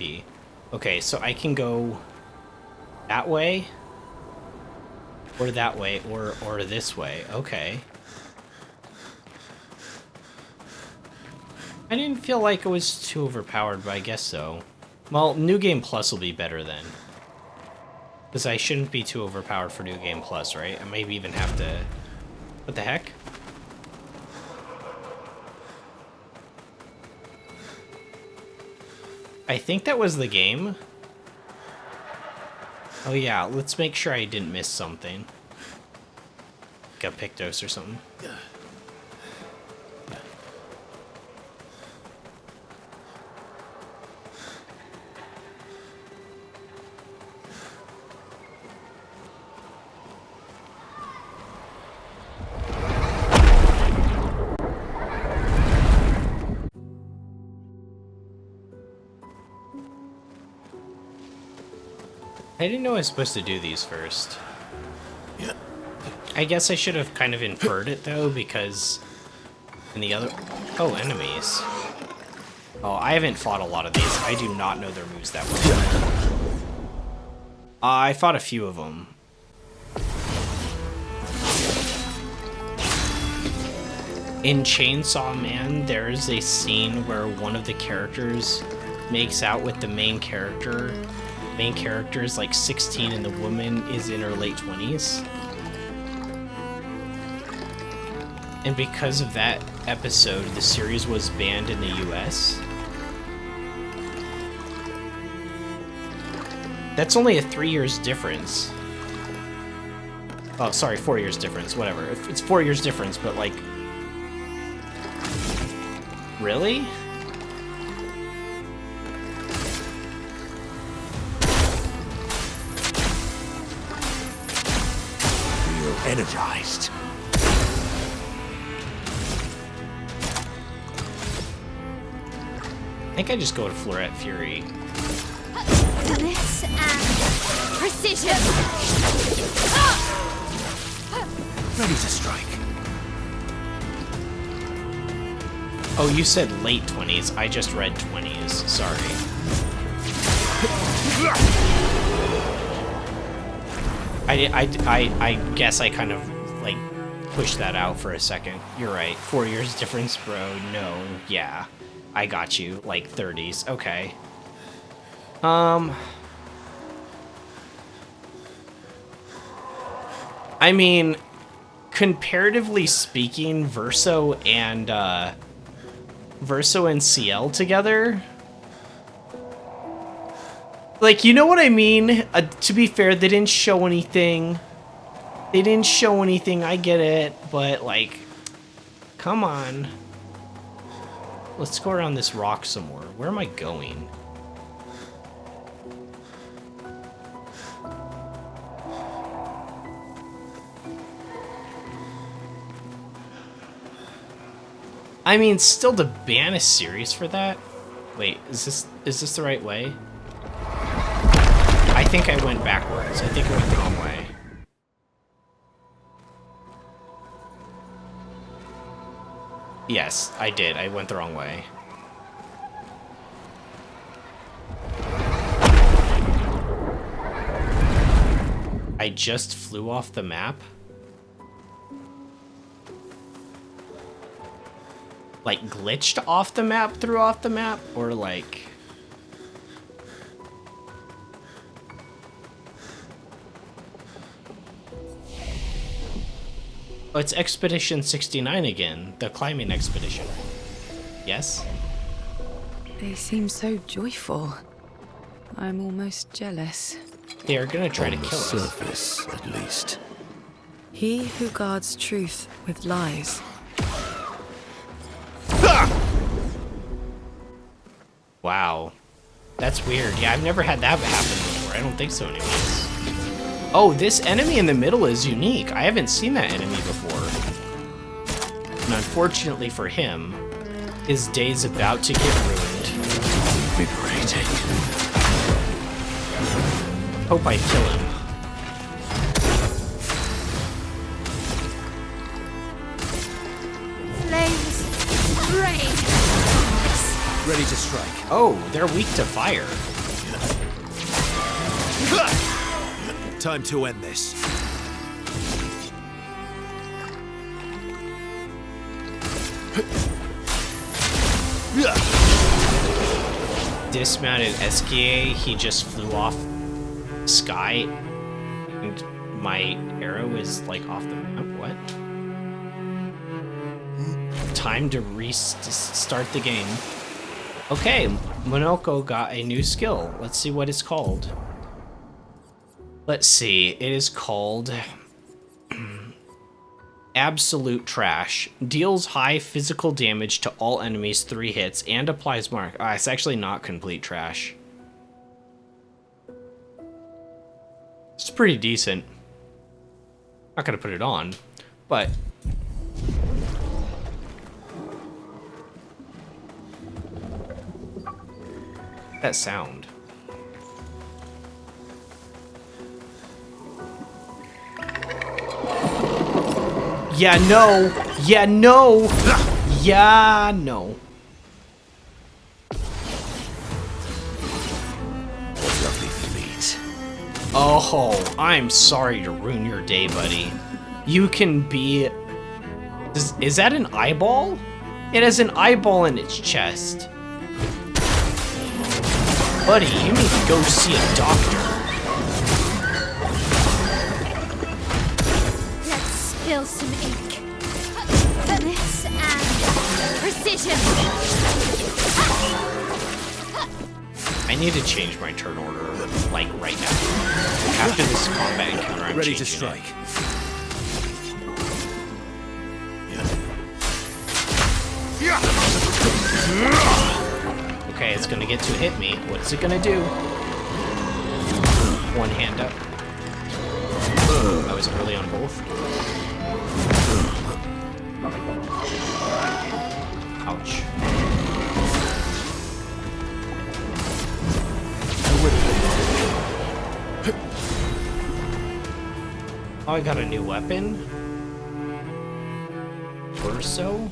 Okay, so I can go that way, or that way, or this way. Okay. I didn't feel like it was too overpowered, but I guess so. Well, New Game Plus will be better then. Because I shouldn't be too overpowered for New Game Plus, right? I maybe even have to... What the heck? I think that was the game. Oh yeah, let's make sure I didn't miss something. Like a Pictos or something. I didn't know I was supposed to do these first. Yeah. I guess I should have kind of inferred it though, because in the other... Oh, enemies. Oh, I haven't fought a lot of these. I do not know their moves that well. I fought a few of them. In Chainsaw Man, there's a scene where one of the characters makes out with the main character. Main character is like 16 and the woman is in her late 20s. And because of that episode, the series was banned in the US. That's only a 3 years difference. Oh, sorry, 4 years difference, whatever. It's 4 years difference, but like... Really? Energized. I think I just go to Floret Fury. Finesse and precision. Ready to strike. Oh, you said late 20s. I just read 20s. Sorry. I guess I kind of, like, pushed that out for a second. You're right. 4 years difference, bro. No. Yeah. I got you. Like, 30s. Okay. I mean, comparatively speaking, Verso and CL together... Like, you know what I mean? To be fair, they didn't show anything. They didn't show anything, I get it. But, like, come on. Let's go around this rock some more. Where am I going? I mean, still to ban a series for that? Wait, is this the right way? I think I went backwards. I think I went the wrong way. Yes, I did. I went the wrong way. I just flew off the map? Like, glitched off the map, threw off the map? Or, like... Oh, it's Expedition 69 again. The climbing expedition. Yes? They seem so joyful. I'm almost jealous. They are gonna try to kill us. On the surface, at least. He who guards truth with lies. Wow. That's weird. Yeah, I've never had that happen before. I don't think so anyways. Oh, this enemy in the middle is unique. I haven't seen that enemy before. And unfortunately for him, his day's about to get ruined. Liberating. Hope I kill him. Flames, rain. Ready to strike. Oh, they're weak to fire. Time to end this. Dismounted Esquier, he just flew off sky, and my arrow is like off the map. What? Time to restart the game. Okay, Monoko got a new skill. Let's see what it's called. Let's see, it is called Absolute trash. Deals high physical damage to all enemies 3 hits and applies mark. Ah, it's actually not complete trash. It's pretty decent. Not gonna put it on, but that sound. Yeah, no. Yeah, no. Yeah, no. Lovely fleet. Oh, I'm sorry to ruin your day, buddy. You can be... Is that an eyeball? It has an eyeball in its chest. Buddy, you need to go see a doctor. Let's spill some ink. This and precision. I need to change my turn order, like, right now. After this combat encounter, I'm Ready to changing strike. it. Okay, it's gonna get to hit me. What's it gonna do? One hand up. I was early on both. Ouch. Oh, I got a new weapon. Verso?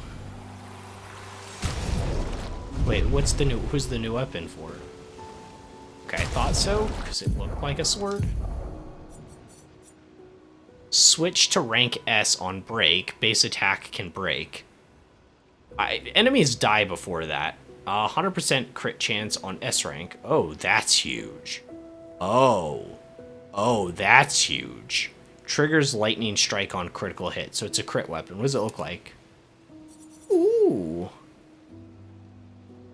Wait, who's the new weapon for? Okay, I thought so, because it looked like a sword. Switch to rank S on break. Base attack can break. Enemies die before that. 100% crit chance on S rank. Oh, that's huge. Oh, that's huge. Triggers lightning strike on critical hit, so it's a crit weapon. What does it look like? Ooh.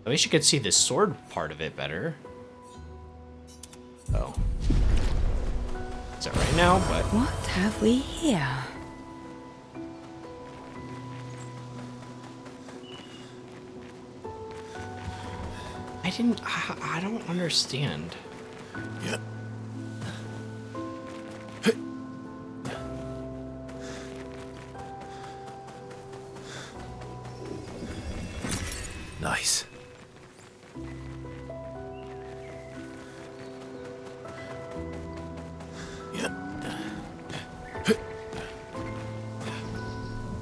I wish you could see the sword part of it better. Oh. Is that right now? But What have we here? I don't understand. Yeah. Nice.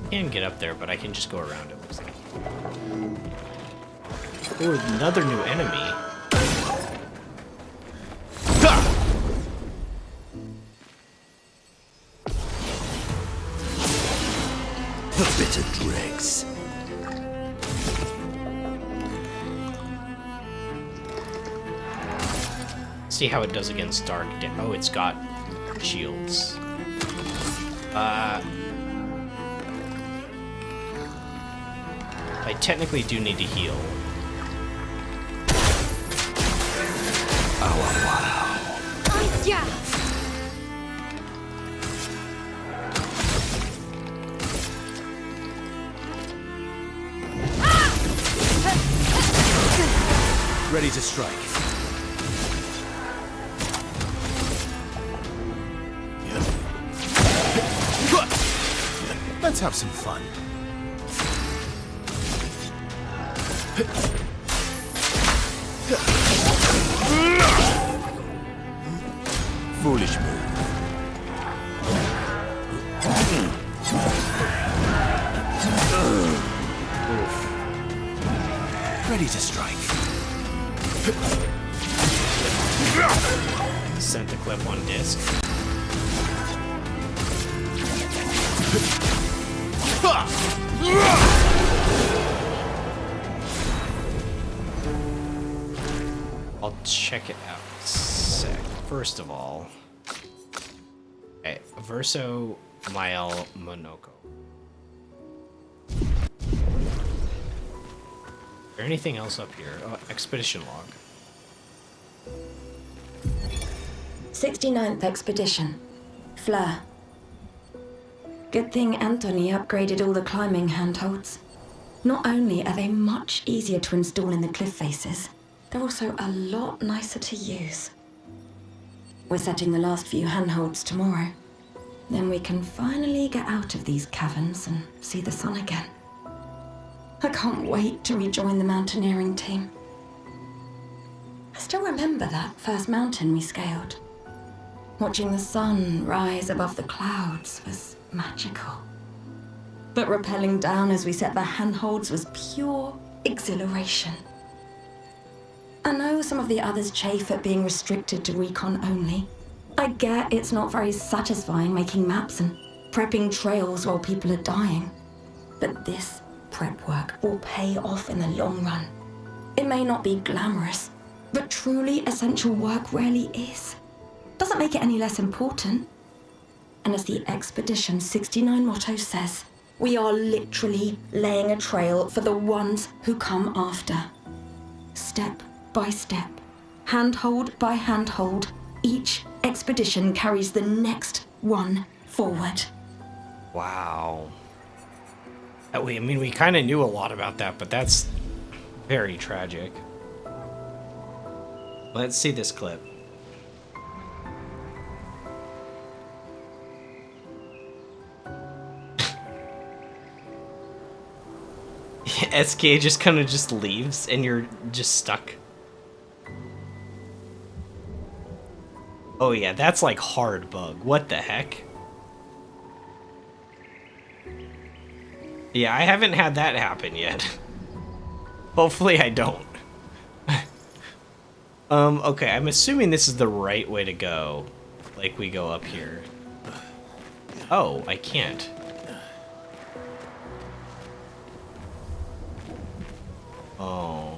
I can get up there, but I can just go around it, looks like. Ooh, another new enemy. A bit of dregs. See how it does against dark. Oh, it's got shields. I technically do need to heal. Oh, wow. Yeah. Ready to strike. Let's have some fun. Foolish move. Ready to strike. Sent the clip on disc. I'll check it out in a sec. First of all, okay, Verso Mael Monoko. Is there anything else up here? Oh, expedition log. 69th Expedition. Fleur. Good thing Anthony upgraded all the climbing handholds. Not only are they much easier to install in the cliff faces, they're also a lot nicer to use. We're setting the last few handholds tomorrow. Then we can finally get out of these caverns and see the sun again. I can't wait to rejoin the mountaineering team. I still remember that first mountain we scaled. Watching the sun rise above the clouds was magical. But rappelling down as we set the handholds was pure exhilaration. I know some of the others chafe at being restricted to recon only. I get it's not very satisfying making maps and prepping trails while people are dying. But this prep work will pay off in the long run. It may not be glamorous, but truly essential work rarely is. Doesn't make it any less important. And as the Expedition 69 motto says, we are literally laying a trail for the ones who come after. Step by step, handhold by handhold, each expedition carries the next one forward. Wow. I mean, we kind of knew a lot about that, but that's very tragic. Let's see this clip. SK just kind of just leaves and you're just stuck. Oh yeah, that's like hard bug. What the heck? Yeah, I haven't had that happen yet. Hopefully I don't. Okay, I'm assuming this is the right way to go. Like, we go up here. Oh, I can't. Oh.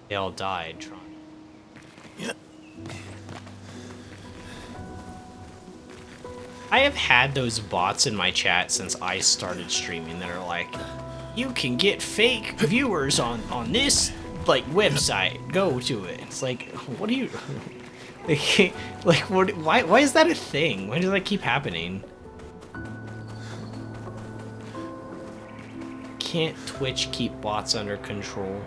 They all died, Tron. Yeah. I have had those bots in my chat since I started streaming that are like, you can get fake viewers on this like website. Go to it. It's like, what do you like? What? Why is that a thing? Why does that keep happening? Can't Twitch keep bots under control?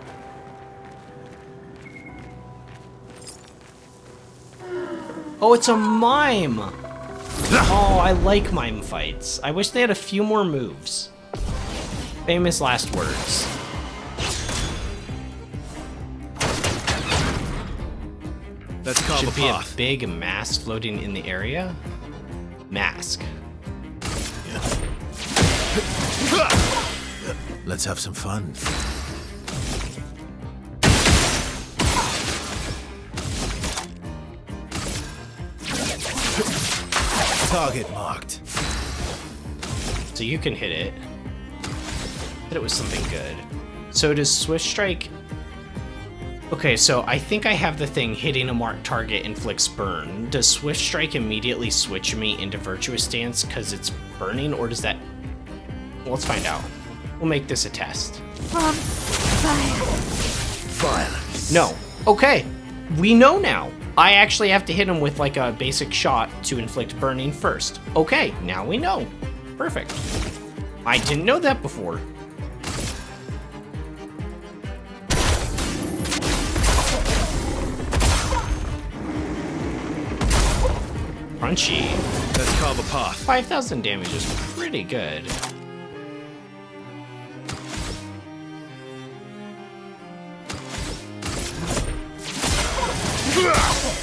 Oh, it's a mime! Oh, I like mime fights. I wish they had a few more moves. Famous last words. Let's call Should the be a path. big mass floating in the area. Mask. Let's have some fun. Target marked. So you can hit it. But it was something good. So does Swift Strike... Okay, so I think I have the thing hitting a marked target inflicts burn. Does Swift Strike immediately switch me into Virtuous Stance because it's burning, or does that... Well, let's find out. We'll make this a test. From fire. Violence. No. Okay. We know now. I actually have to hit him with like a basic shot to inflict burning first. Okay, now we know. Perfect. I didn't know that before. Crunchy. Let's call the path. 5,000 damage is pretty good.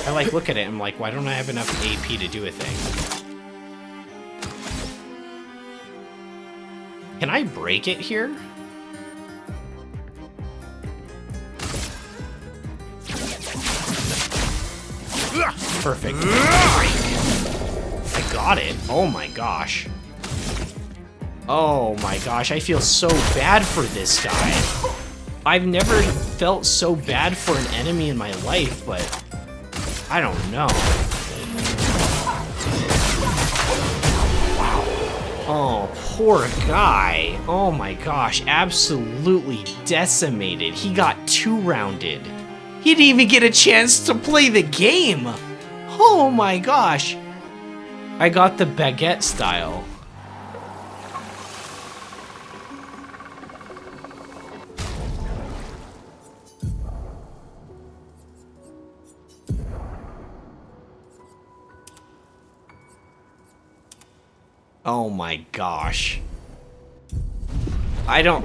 I like look at it, I'm like, why don't I have enough AP to do a thing? Can I break it here? Perfect. I got it. Oh my gosh. Oh my gosh, I feel so bad for this guy. I've never felt so bad for an enemy in my life, but I don't know. Wow. Oh, poor guy. Oh my gosh, absolutely decimated. He got 2-rounded. He didn't even get a chance to play the game. Oh my gosh. I got the baguette style. Oh my gosh. I don't...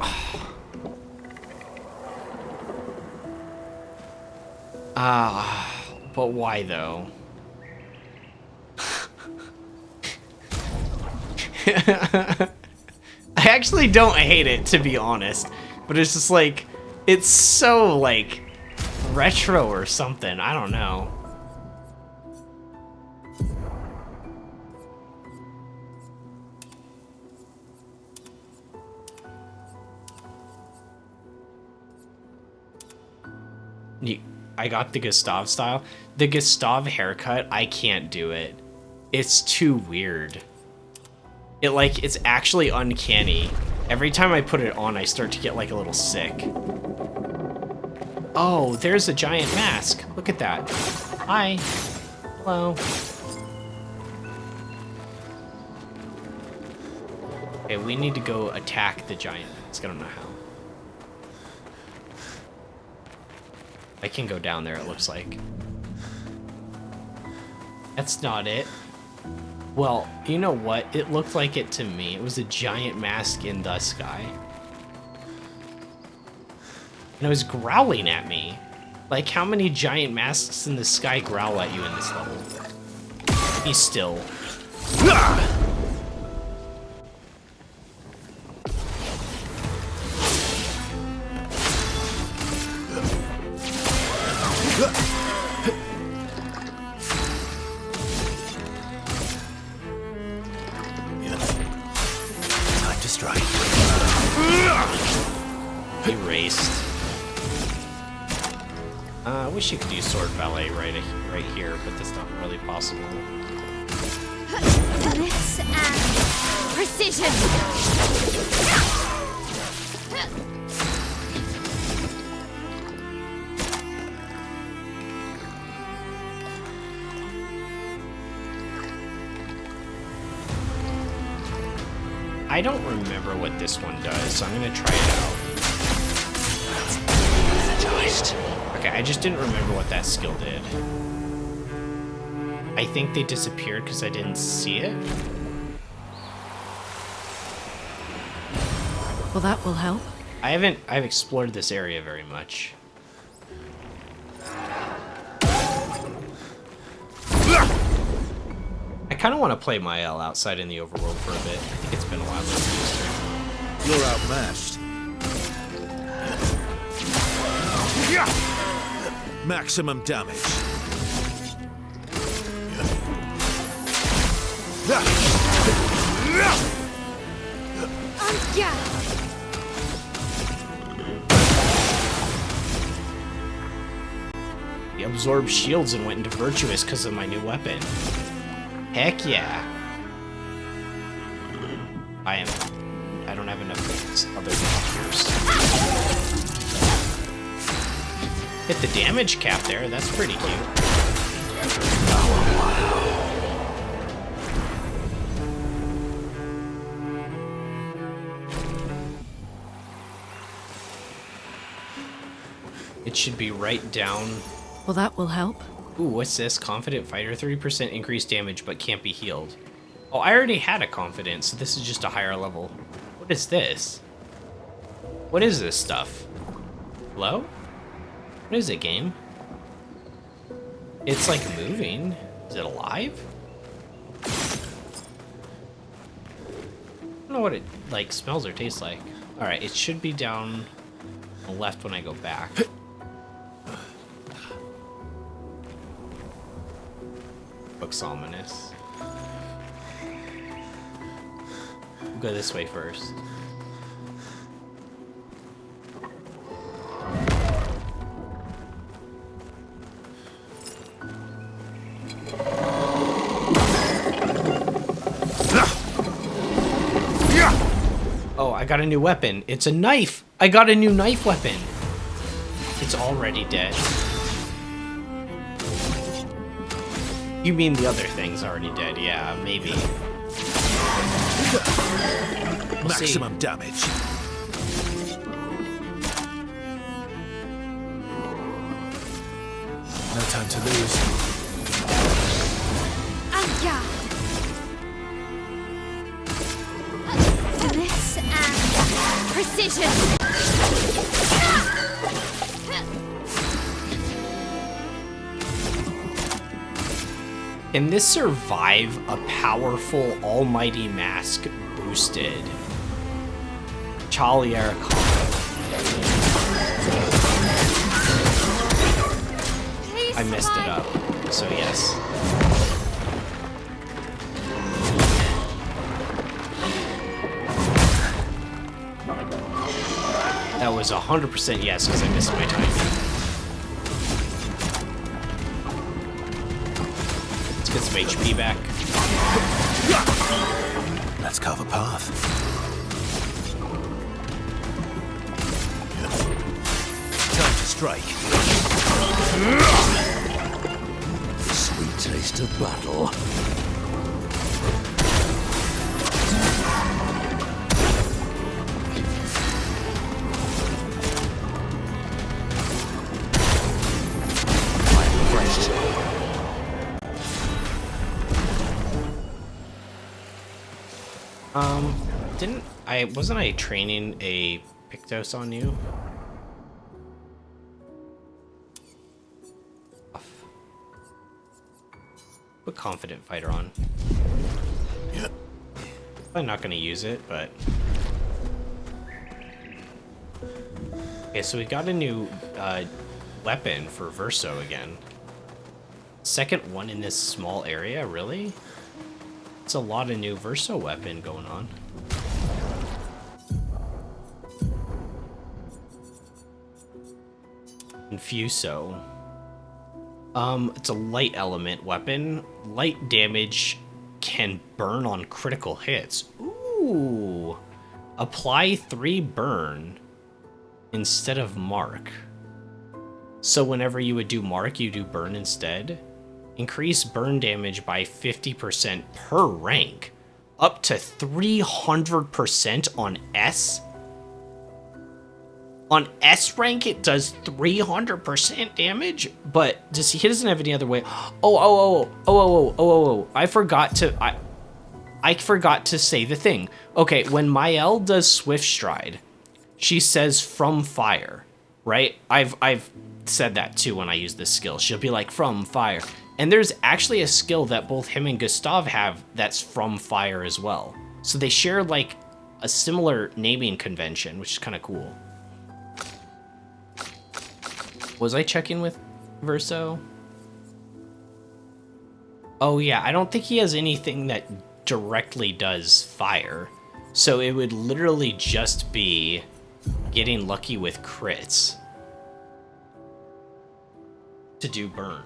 but why though? I actually don't hate it, to be honest. But it's just like, it's so like retro or something. I don't know. I got the Gustav style. The Gustav haircut, I can't do it. It's too weird. It's actually uncanny. Every time I put it on, I start to get like a little sick. Oh, there's a giant mask. Look at that. Hi. Hello. Okay, we need to go attack the giant mask. I don't know how. I can go down there, it looks like. That's not it. Well, you know what? It looked like it to me. It was a giant mask in the sky. And it was growling at me. Like, how many giant masks in the sky growl at you in this level? Be still. Time to strike. Erased. I wish you could use sword ballet right here, but that's not really possible. This and precision. I don't remember what this one does, so I'm gonna try it out. Okay, I just didn't remember what that skill did. I think they disappeared because I didn't see it. Well, that will help. I've explored this area very much. I kind of want to play Mael outside in the overworld for a bit. I think it's been a while since I used You're outmatched. Maximum damage. Yeah. He absorbed shields and went into virtuous because of my new weapon. Heck yeah. I don't have enough other features. Hit the damage cap there, that's pretty cute. It should be right down. Well, that will help. Ooh, what's this? Confident fighter, 3% increased damage, but can't be healed. Oh, I already had a confidence, so this is just a higher level. What is this? What is this stuff? Hello? What is it, game? It's like moving. Is it alive? I don't know what it like smells or tastes like. Alright, it should be down on the left when I go back. Looks ominous. We'll go this way first. Oh, I got a new weapon. It's a knife. I got a new knife weapon. It's already dead. You mean the other thing's already dead? Yeah, maybe. We'll Maximum damage. No time to lose. Yeah. decision! Can this survive a powerful almighty mask boosted Chalier combo? I messed it up, so yes. That was 100% yes, because I missed my timing. Let's get some HP back. Let's carve a path. Time to strike. Sweet taste of battle. Wasn't I training a Pictos on you? Put Confident Fighter on. Yeah. I'm not gonna use it, but... Okay, so we got a new weapon for Verso again. Second one in this small area, really? It's a lot of new Verso weapon going on. Infuso. It's a light element weapon. Light damage can burn on critical hits. Ooh. Apply 3 burn instead of mark. So whenever you would do mark, you do burn instead. Increase burn damage by 50% per rank. Up to 300% on S. On S rank, it does 300% damage, but he doesn't have any other way. I forgot to say the thing. Okay, when Mael does Swift Stride, she says from fire, right? I've said that too when I use this skill. She'll be like from fire. And there's actually a skill that both him and Gustav have that's from fire as well. So they share like a similar naming convention, which is kind of cool. Was I checking with Verso? Oh yeah, I don't think he has anything that directly does fire. So it would literally just be getting lucky with crits to do burn.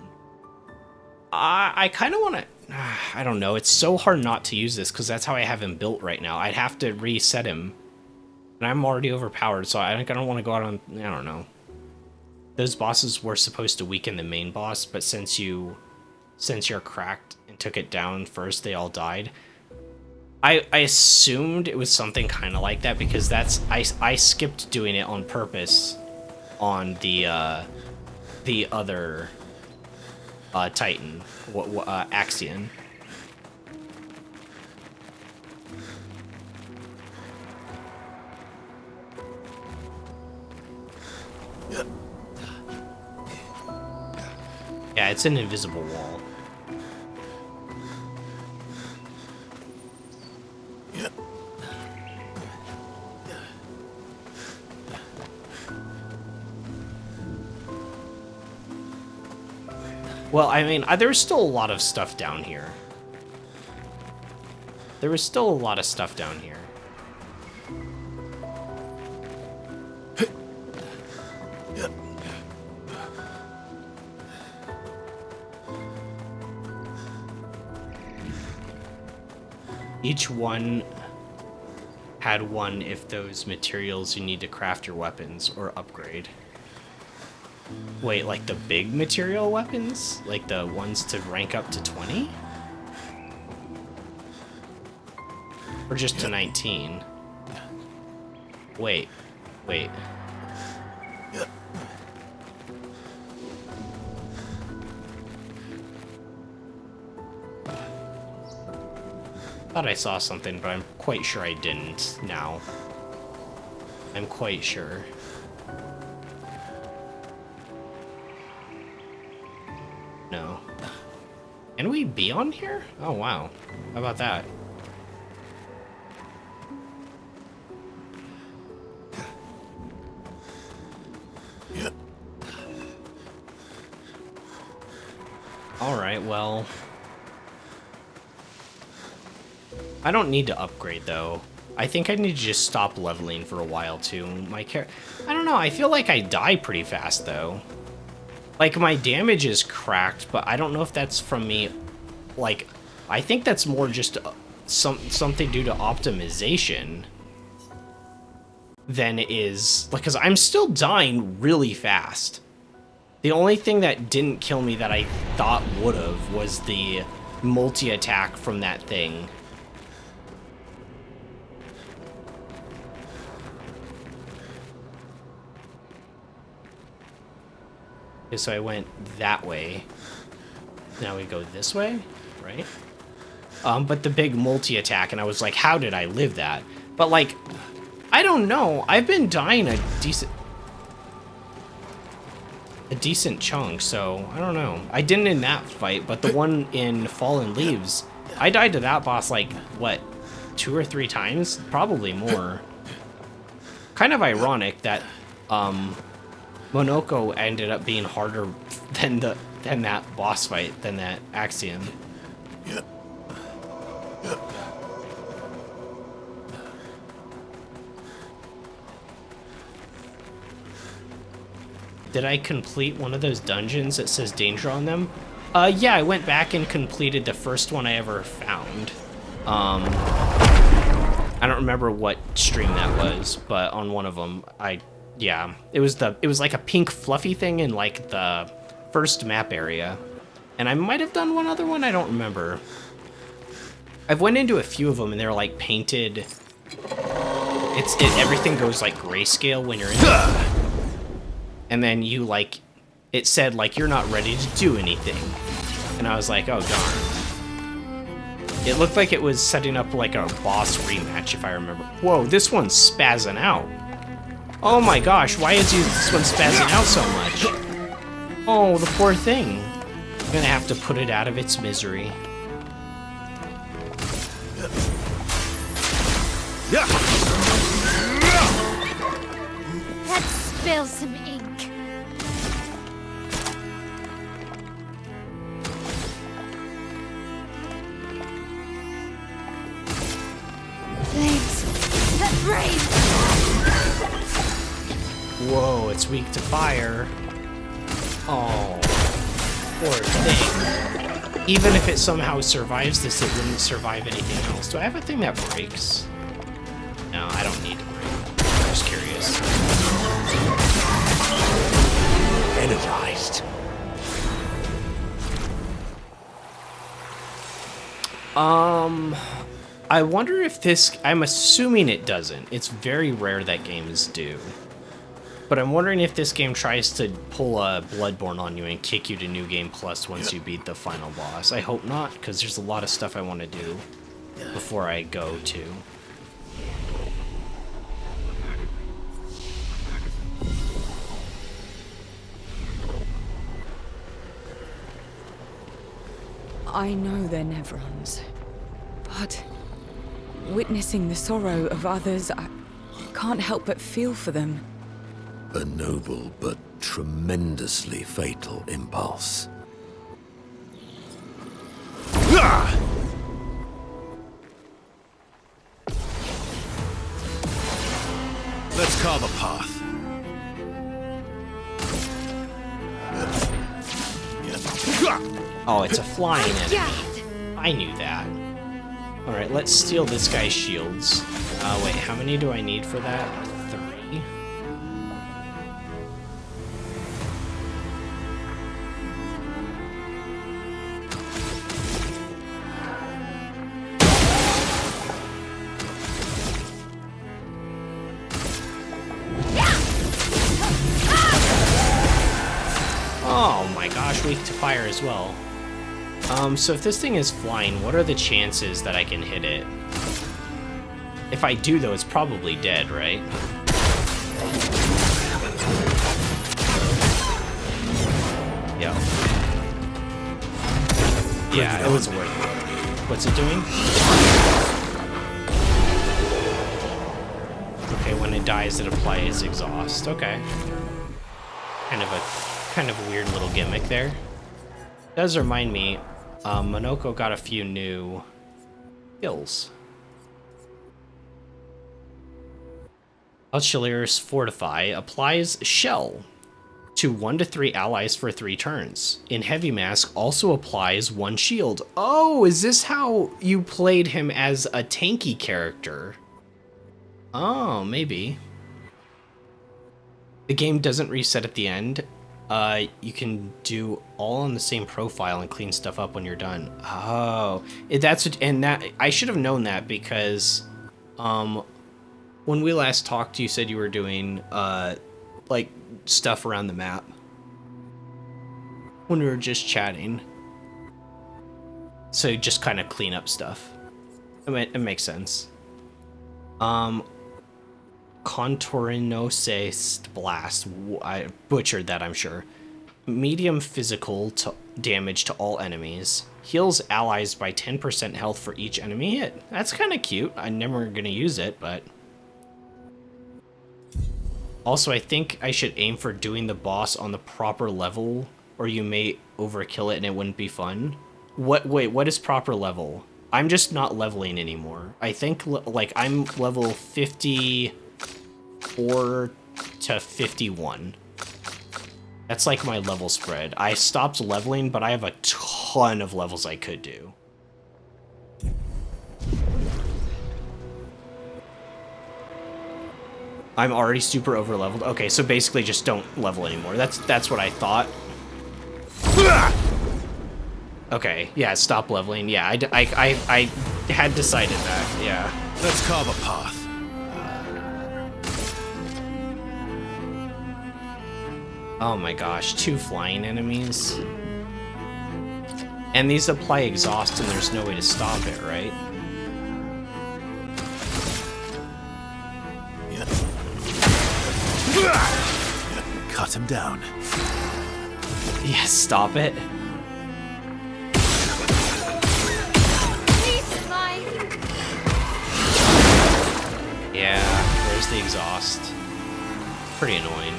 I kind of want to... I don't know, it's so hard not to use this because that's how I have him built right now. I'd have to reset him. And I'm already overpowered, so I don't want to go out on... I don't know. Those bosses were supposed to weaken the main boss, but since you're cracked and took it down first, they all died. I assumed it was something kind of like that because I skipped doing it on purpose on the other Titan, Axion. Yeah, it's an invisible wall. Well, I mean, there's still a lot of stuff down here. There was still a lot of stuff down here. Each one had one if those materials you need to craft your weapons or upgrade. Wait, like the big material weapons? Like the ones to rank up to 20? Or just to 19? Wait. Thought I saw something, but I'm quite sure I didn't now. I'm quite sure. No. Can we be on here? Oh, wow. How about that? Yeah. Alright, well... I don't need to upgrade, though. I think I need to just stop leveling for a while, too. I don't know, I feel like I die pretty fast, though. Like, my damage is cracked, but I don't know if that's from me... Like, I think that's more just something due to optimization than it is... Like, because I'm still dying really fast. The only thing that didn't kill me that I thought would've was the multi-attack from that thing. Okay, so I went that way. Now we go this way, right? But the big multi-attack, and I was like, how did I live that? But, like, I don't know. I've been dying a decent chunk, so I don't know. I didn't in that fight, but the one in Fallen Leaves, I died to that boss, like, what, 2 or 3 times? Probably more. Kind of ironic that, Monoko ended up being harder than that boss fight, than that Axiom. Yeah. Did I complete one of those dungeons that says danger on them? Yeah, I went back and completed the first one I ever found. I don't remember what stream that was, but on one of them, yeah, it was like a pink fluffy thing in like the first map area. And I might have done one other one, I don't remember. I've went into a few of them and they're like painted. Everything goes like grayscale when you're in it. And then you like, it said like you're not ready to do anything. And I was like, oh darn. It looked like it was setting up like a boss rematch if I remember. Whoa, this one's spazzing out. Oh my gosh, why is this one spazzing out so much? Oh, the poor thing. I'm gonna have to put it out of its misery. Let's spill some ink. Flames that brave. Whoa, it's weak to fire. Oh, poor thing. Even if it somehow survives this, it wouldn't survive anything else. Do I have a thing that breaks? No, I don't need to break. I'm just curious. Energized. I wonder if this... I'm assuming it doesn't. It's very rare that games do. But I'm wondering if this game tries to pull a Bloodborne on you and kick you to New Game Plus once you beat the final boss. I hope not, because there's a lot of stuff I want to do before I go to. I know they're Nevrons, but witnessing the sorrow of others, I can't help but feel for them. A noble but tremendously fatal impulse. Let's carve a path. Oh, it's a flying enemy. I knew that. Alright, let's steal this guy's shields. Wait, how many do I need for that? 3? Oh my gosh, weak to fire as well. So if this thing is flying, what are the chances that I can hit it? If I do, though, it's probably dead, right? Yeah. Yeah, it was worth it. What's it doing? Okay, when it dies, it applies exhaust. Okay. Kind of a weird little gimmick there. Does remind me, Monoko got a few new skills. Alchilier's Fortify applies Shell to 1 to 3 allies for 3 turns. In Heavy Mask also applies 1 shield. Oh, is this how you played him as a tanky character? Oh, maybe. The game doesn't reset at the end. You can do all on the same profile and clean stuff up when you're done. Oh, I should have known that because, when we last talked, you said you were doing, like, stuff around the map. When we were just chatting. So just kind of clean up stuff. It makes sense. Contornos Blast. I butchered that, I'm sure. Medium physical damage to all enemies. Heals allies by 10% health for each enemy hit. That's kind of cute. I'm never going to use it, but... Also, I think I should aim for doing the boss on the proper level, or you may overkill it and it wouldn't be fun. Wait, what is proper level? I'm just not leveling anymore. I think, like, I'm level 54 to 51. That's like my level spread. I stopped leveling, but I have a ton of levels I could do. I'm already super over leveled. Okay, so basically just don't level anymore. That's what I thought. Okay, yeah, stop leveling. Yeah, I had decided that. Yeah. Let's carve a path. Oh my gosh, 2 flying enemies. And these apply exhaust and there's no way to stop it, right? Cut him down. Yes, stop it. Yeah, there's the exhaust. Pretty annoying.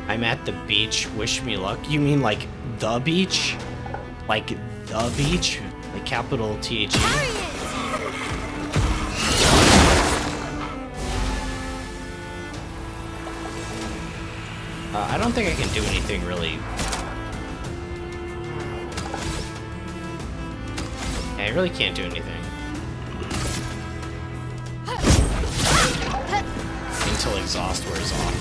I'm at the beach, wish me luck. You mean like the beach? Like the beach? Like capital THE? I don't think I can do anything really. I really can't do anything. Until exhaust wears off.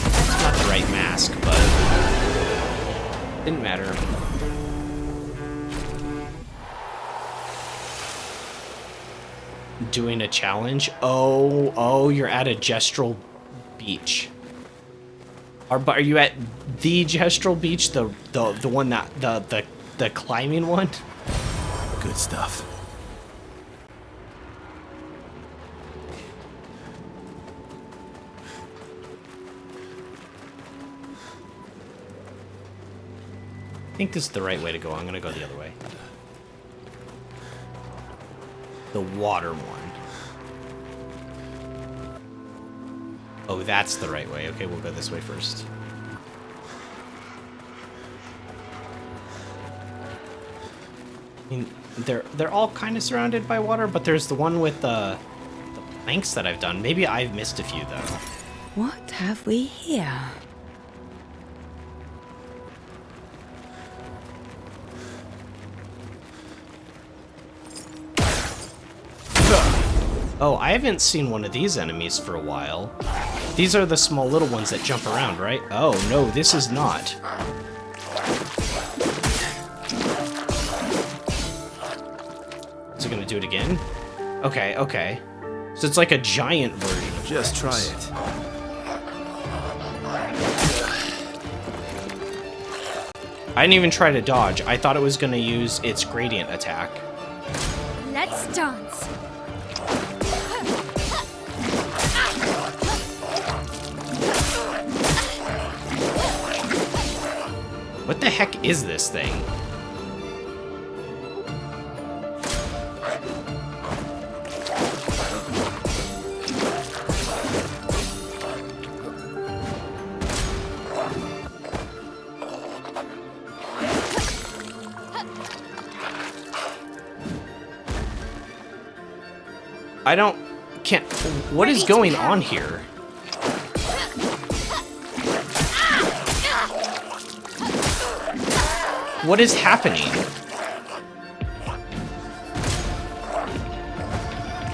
It's not the right mask, but didn't matter. Doing a challenge? Oh, you're at a gestural beach. Are you at the gestural beach? The one that the climbing one? Good stuff. I think this is the right way to go. I'm gonna go the other way. The water one. Oh, that's the right way. Okay, we'll go this way first. I mean, they're all kind of surrounded by water, but there's the one with the planks that I've done. Maybe I've missed a few though. What have we here? Oh, I haven't seen one of these enemies for a while. These are the small little ones that jump around, right? Oh, no, this is not. Is it gonna do it again? Okay, okay. So it's like a giant version of Just try Kratos. it. I didn't even try to dodge. I thought it was going to use its gradient attack. Let's dance. What the heck is this thing? What is going on here? What is happening?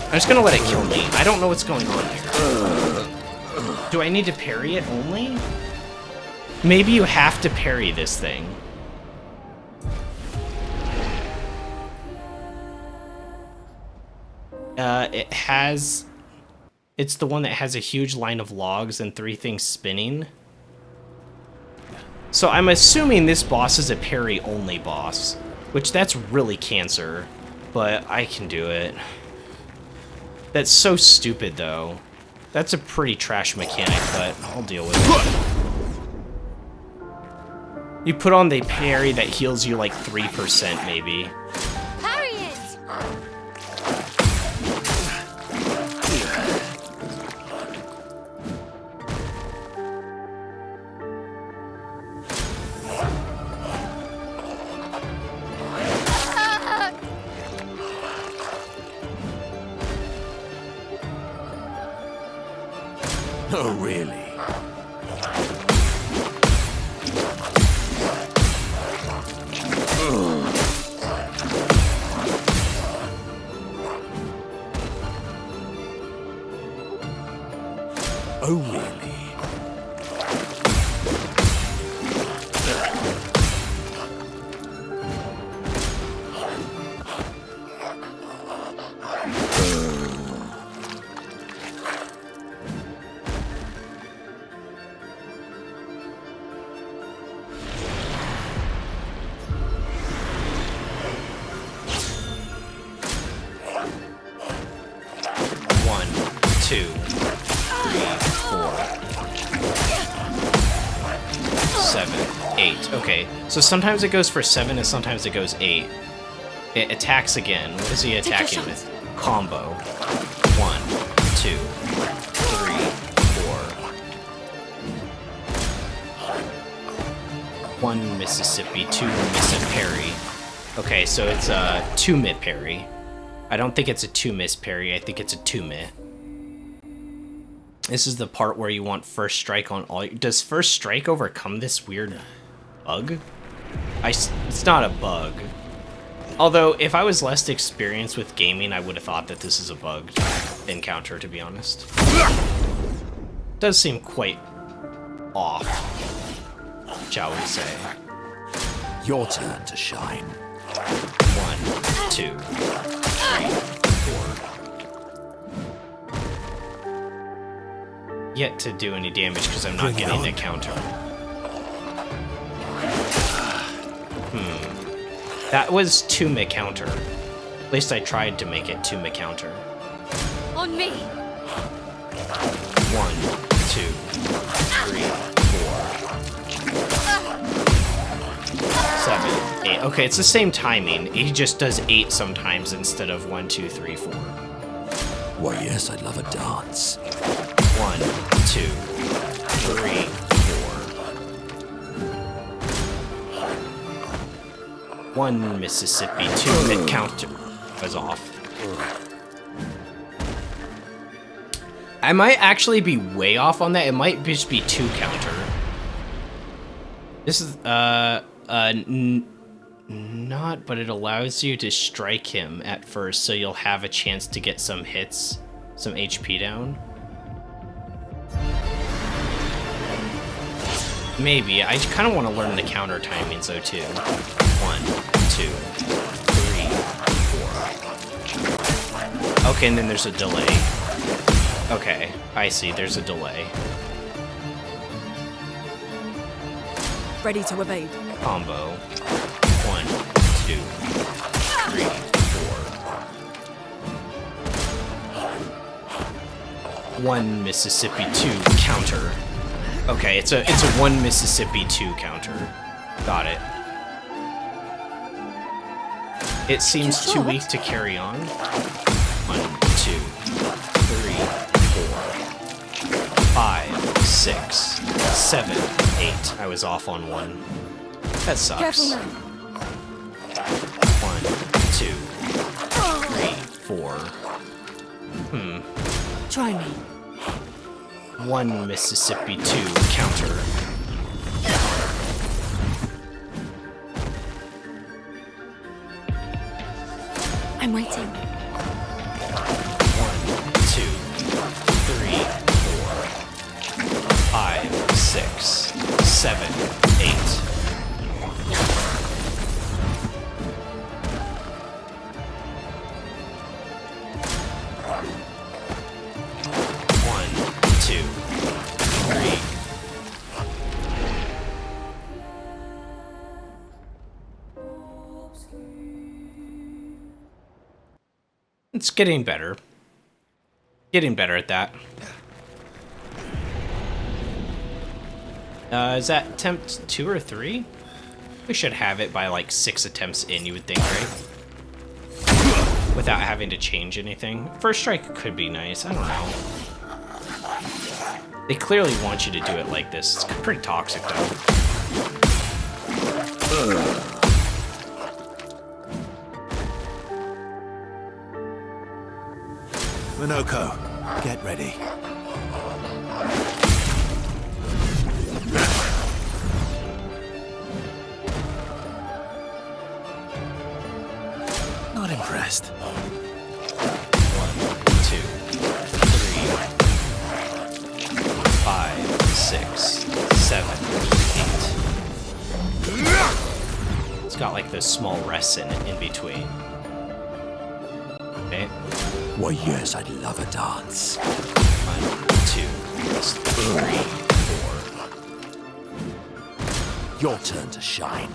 I'm just gonna let it kill me. I don't know what's going on here. Do I need to parry it only? Maybe you have to parry this thing. It's the one that has a huge line of logs and 3 things spinning. So I'm assuming this boss is a parry-only boss, which that's really cancer, but I can do it. That's so stupid, though. That's a pretty trash mechanic, but I'll deal with it. You put on the parry that heals you like 3%, maybe. Parry it! Oh, really? Oh, really? Okay, so sometimes it goes for 7 and sometimes it goes 8. It attacks again. What is he attacking with? Combo. 1, 2, 3, 4. 1 Mississippi, 2 miss parry. Okay, so it's a 2 mid parry. I don't think it's a 2 miss parry, I think it's a 2 mid. This is the part where you want first strike on all. Does first strike overcome this weird bug? It's not a bug. Although, if I was less experienced with gaming, I would have thought that this is a bugged encounter, to be honest. Does seem quite off, shall we say. Your turn to shine. 1, 2, 3, 4. Yet to do any damage because I'm not getting a counter. That was 2 mid counter. At least I tried to make it 2 mid counter. On me. 1, 2, 3, 4, 7, 8. Okay, it's the same timing. He just does 8 sometimes instead of 1, 2, 3, 4. Why, yes, I'd love a dance. 1, 2, 3, 4. 1 Mississippi, 2 mid counter was off. I might actually be way off on that. It might just be 2 counter. This is not, but it allows you to strike him at first, so you'll have a chance to get some hits, some HP down. Maybe. I kind of want to learn the counter timings though too. 1, 2, 3, 4. Okay, and then there's a delay. Okay, I see. There's a delay. Ready to evade. Combo. 1, 2, 3, 4. 1 Mississippi 2 counter. Okay, it's a 1 Mississippi 2 counter. Got it. It seems too weak to carry on. 1, 2, 3, 4, 5, 6, 7, 8. I was off on 1. That sucks. Careful now. 1, 2, 3, 4. Try me. 1 Mississippi 2 counter. I'm waiting. 1, 2, 3, 4, 5, 6, 7, 8. It's getting better. Getting better at that. Is that attempt 2 or 3? We should have it by like 6 attempts in, you would think, right? Without having to change anything. First strike could be nice, I don't know. They clearly want you to do it like this. It's pretty toxic, though. Minoko, get ready. Not impressed. 1, 2, 3, 5, 6, 7, 8. It's got like those small rests in between. Okay. Why, yes, I'd love a dance. 1, 2, 3, 4. Your turn to shine.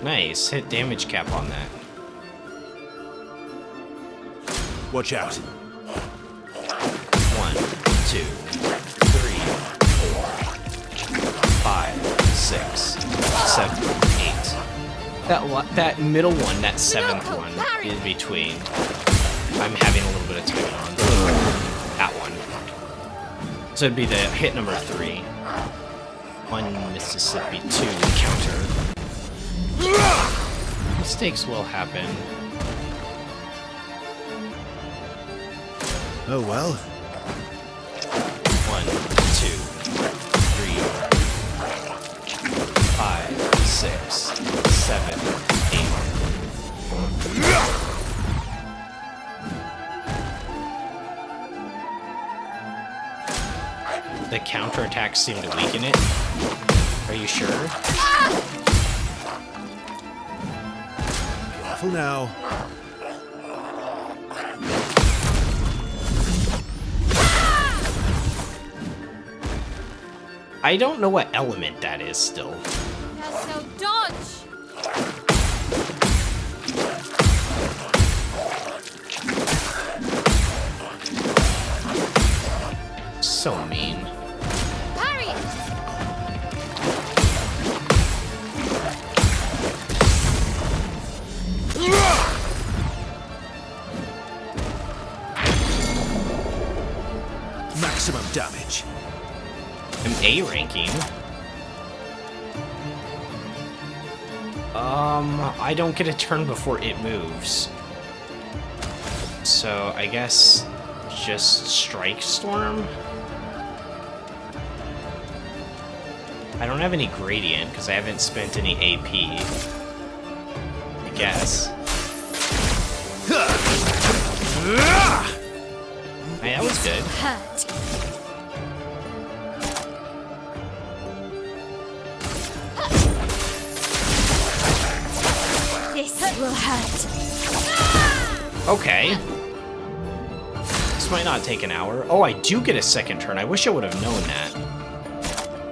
Nice. Hit damage cap on that. Watch out. 1, 2, 3, 4, 5, 6, 7, 8. That middle one, that 7th one, in between, I'm having a little bit of time on. That one. So it'd be the hit number 3. 1 Mississippi 2 counter. Mistakes will happen. Oh well. 1, 2, 3, 5, 6, 7, 8. The counterattacks seem to weaken it. Are you sure? Careful now. I don't know what element that is still. That's no dodge! So mean. Parry! Maximum damage. I'm A ranking. I don't get a turn before it moves. So I guess just Strike Storm? I don't have any gradient because I haven't spent any AP. I guess. Hey, that was good. Hurt. This will hurt. Okay. This might not take an hour. Oh, I do get a second turn. I wish I would have known that.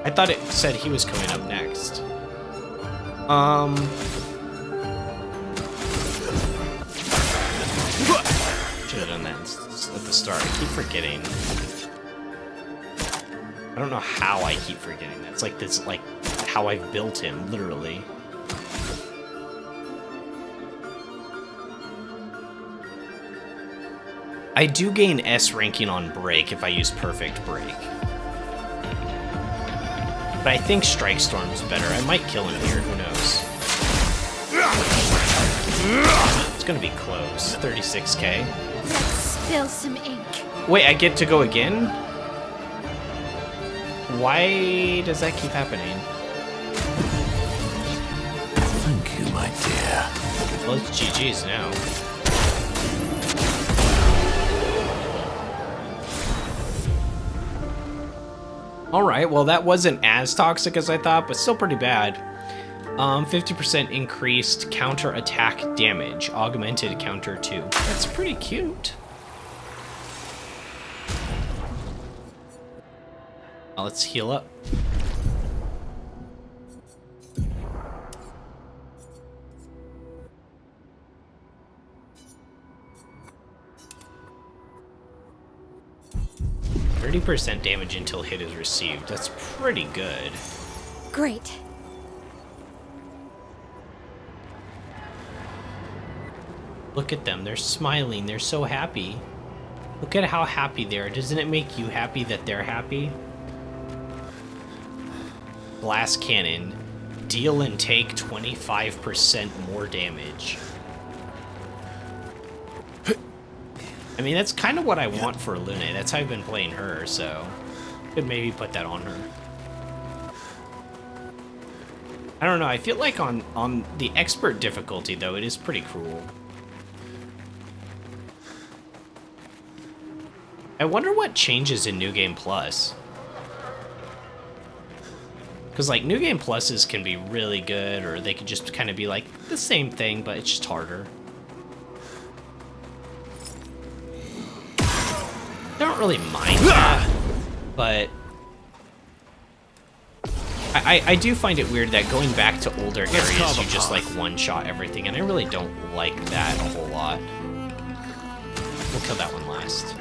I thought it said he was coming up next. Should have done that at the start. I keep forgetting. I don't know how I keep forgetting that. It's like this, like how I've built him, literally. I do gain S ranking on Break if I use Perfect Break. But I think Strike Storm's better. I might kill him here, who knows. It's gonna be close. 36k. Let's spill some ink. Wait, I get to go again? Why does that keep happening? Thank you, my dear. Well, it's GG's now. Alright, well that wasn't as toxic as I thought, but still pretty bad. 50% increased counter attack damage, augmented counter 2. That's pretty cute. Now let's heal up. %30 damage until hit is received. That's pretty good. Great. Look at them. They're smiling. They're so happy. Look at how happy they are. Doesn't it make you happy that they're happy? Blast Cannon. Deal and take 25% more damage. I mean, that's kind of what I want for Lune. That's how I've been playing her, so could maybe put that on her. I don't know. I feel like on the expert difficulty, though, it is pretty cruel. I wonder what changes in New Game Plus. Because, like, New Game Pluses can be really good, or they could just kind of be, like, the same thing, but it's just harder. I don't really mind that, but I do find it weird that going back to older areas, you just, like, one-shot everything, and I really don't like that a whole lot. We'll kill that one last.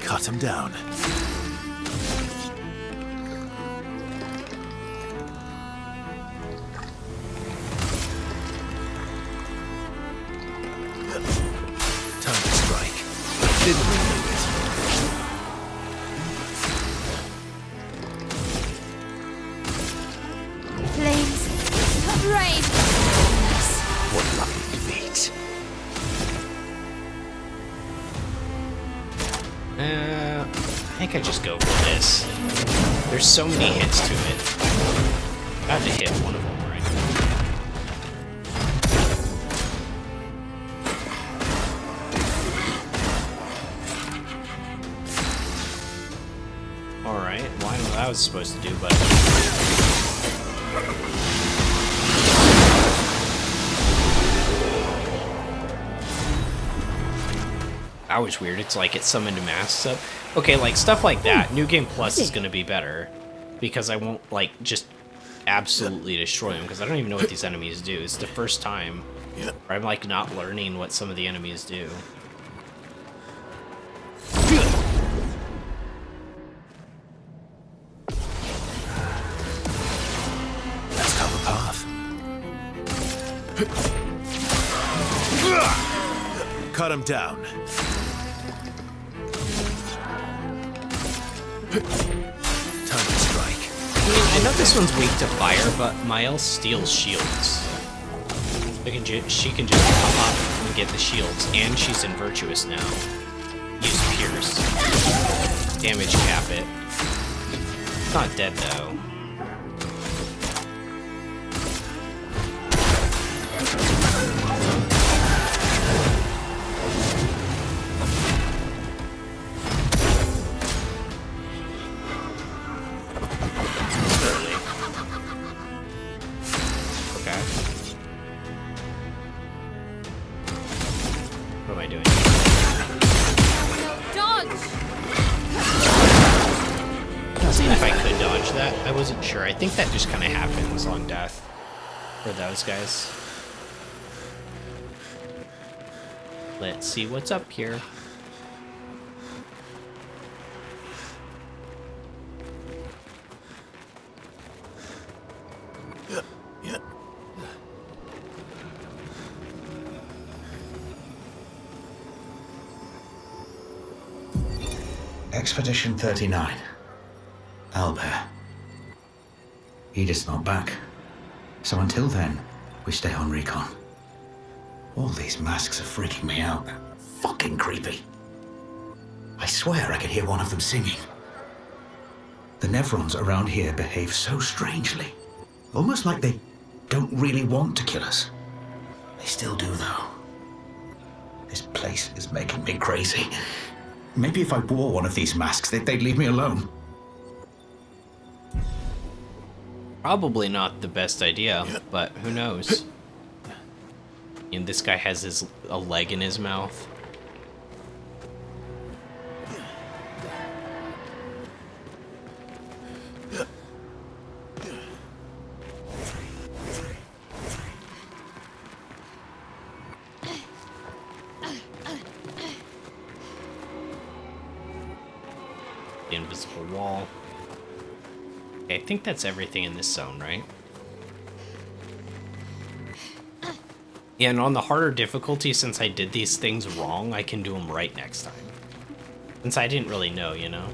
Cut him down. Time to strike. Didn't we need it? Flames of rain. What lucky feet. I think I just go for this. There's so many hits to it. I have to hit one of them, right? Alright, well, I don't know what I was supposed to do, but... That was weird. It's like it summoned masks up. Okay, like stuff like that. New Game Plus is gonna be better because I won't like just absolutely destroy them because I don't even know what these enemies do. It's the first time where I'm like not learning what some of the enemies do. Let's cover path. Cut him down. Time to strike. I know this one's weak to fire, but Mael steals shields. She can just come up and get the shields, and she's in Virtuous now. Use Pierce. Damage cap it. Not dead though. am I doing? Dodge! Seeing if I could dodge that. I wasn't sure. I think that just kind of happens on death for those guys. Let's see what's up here. Yeah. Expedition 39. Albert. Edith's not back. So until then, we stay on recon. All these masks are freaking me out. Fucking creepy. I swear I could hear one of them singing. The Nevrons around here behave so strangely. Almost like they don't really want to kill us. They still do, though. This place is making me crazy. Maybe if I wore one of these masks, they'd leave me alone. Probably not the best idea, but who knows? And this guy has a leg in his mouth. The invisible wall. Okay, I think that's everything in this zone, right? Yeah, and on the harder difficulty, since I did these things wrong, I can do them right next time. Since I didn't really know, you know?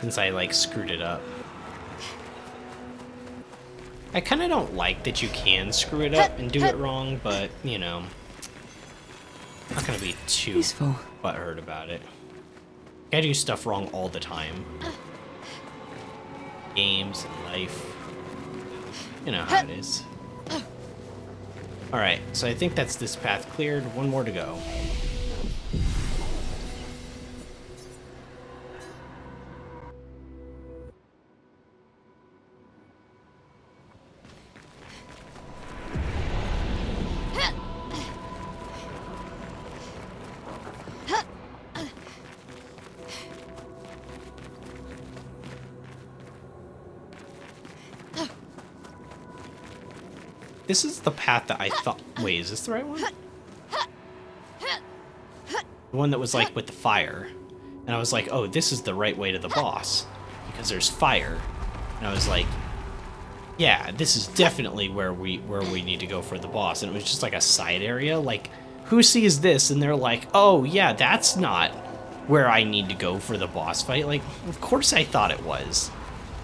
Since I, like, screwed it up. I kind of don't like that you can screw it up and do it wrong, but, you know, I'm not going to be too butthurt about it. I do stuff wrong all the time. Games and life. You know how it is. Alright, so I think that's this path cleared. One more to go. This is the path that I thought... Wait, is this the right one? The one that was, like, with the fire. And I was like, oh, this is the right way to the boss. Because there's fire. And I was like, yeah, this is definitely where we need to go for the boss. And it was just, like, a side area. Like, who sees this and they're like, oh, yeah, that's not where I need to go for the boss fight? Like, of course I thought it was.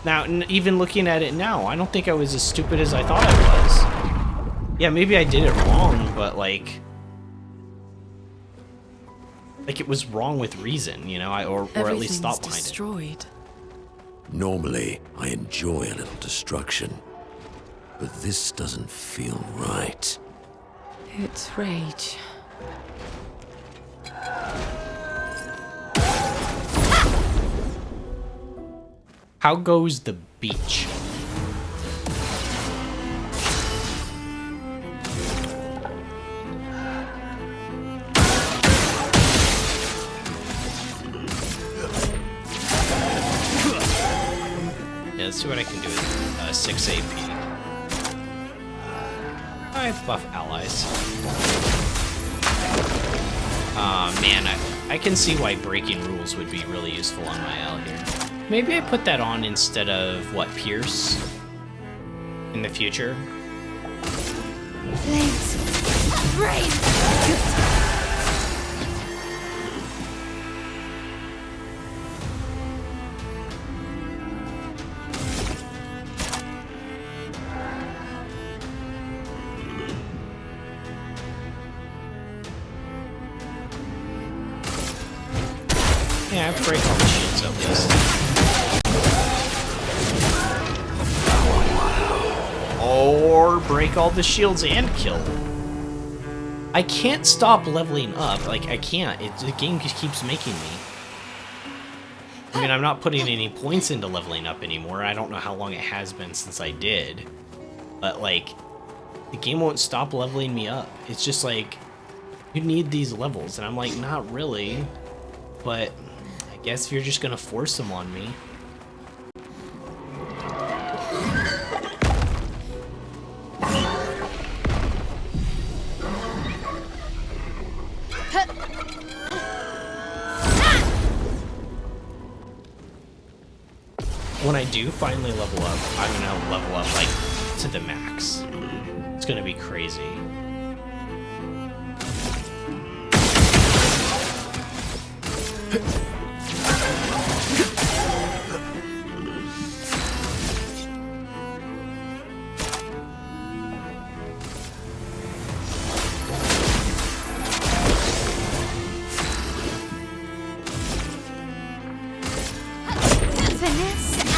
Now, even looking at it now, I don't think I was as stupid as I thought I was. Yeah, maybe I did it wrong, but, like it was wrong with reason, you know, or at least thought behind destroyed. Normally, I enjoy a little destruction, but this doesn't feel right. It's rage. How goes the beach? Let's see what I can do with 6 AP. I have buff allies. Man, I can see why breaking rules would be really useful on my L here. Maybe I put that on instead of, what, Pierce? In the future? Flames. Brain. Yeah, break all the shields at least. Or break all the shields and kill. I can't stop leveling up. Like, I can't. The game just keeps making me. I mean, I'm not putting any points into leveling up anymore. I don't know how long it has been since I did. But, like, the game won't stop leveling me up. It's just like, You need these levels, and I'm like, not really, but I guess you're just gonna force them on me. When I do finally level up, I'm gonna level up like to the max. It's gonna be crazy. Finesse and